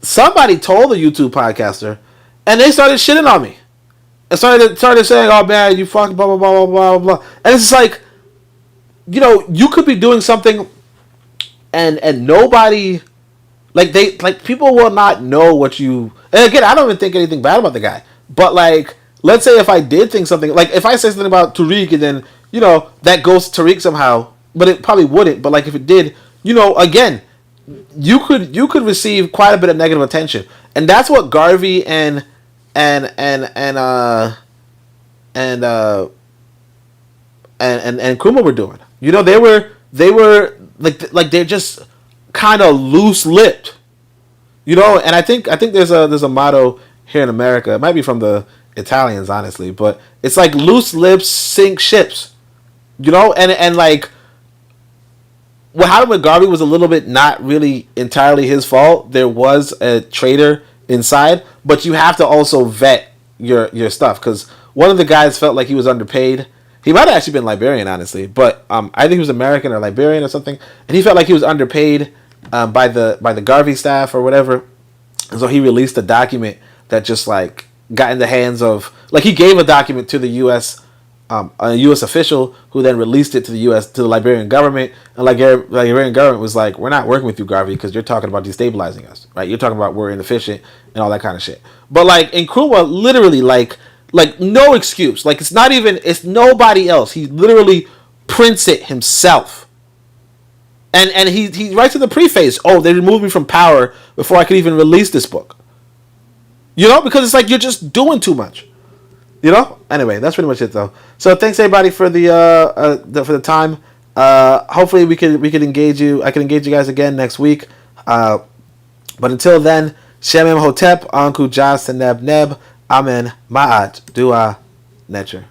Somebody told the YouTube podcaster, and they started shitting on me. And started saying, "Oh man, you fucking blah blah blah blah blah blah." And it's like, you could be doing something, and nobody, people will not know what you. And again, I don't even think anything bad about the guy. But like, let's say if I did think something, like if I say something about Tariq, and then that goes to Tariq somehow, but it probably wouldn't. But like if it did, again, you could receive quite a bit of negative attention, and that's what Garvey and Kuma were doing. They were like they're just kind of loose lipped, And I think there's a motto here in America. It might be from the Italians, honestly, but it's like loose lips sink ships, and like what happened with Garvey was a little bit not really entirely his fault. There was a traitor inside, but you have to also vet your stuff, because one of the guys felt like he was underpaid. He might have actually been Liberian, honestly, but I think he was American or Liberian or something, and he felt like he was underpaid by the Garvey staff or whatever, and so he released a document that just like got in the hands of, like, he gave a document to the U.S. A U.S. official who then released it to the Liberian government, and Liberian government was like, "We're not working with you, Garvey, because you're talking about destabilizing us, right? You're talking about we're inefficient and all that kind of shit." But like Nkrumah, literally, like no excuse, like it's nobody else. He literally prints it himself, and he writes in the preface, "Oh, they removed me from power before I could even release this book." Because it's like you're just doing too much. Anyway, that's pretty much it though. So thanks everybody for the time. Hopefully we could engage you. I can engage you guys again next week. But until then, Shem Hotep, Anku Jas Neb Neb, Amen, Ma'at, Dua, Nature.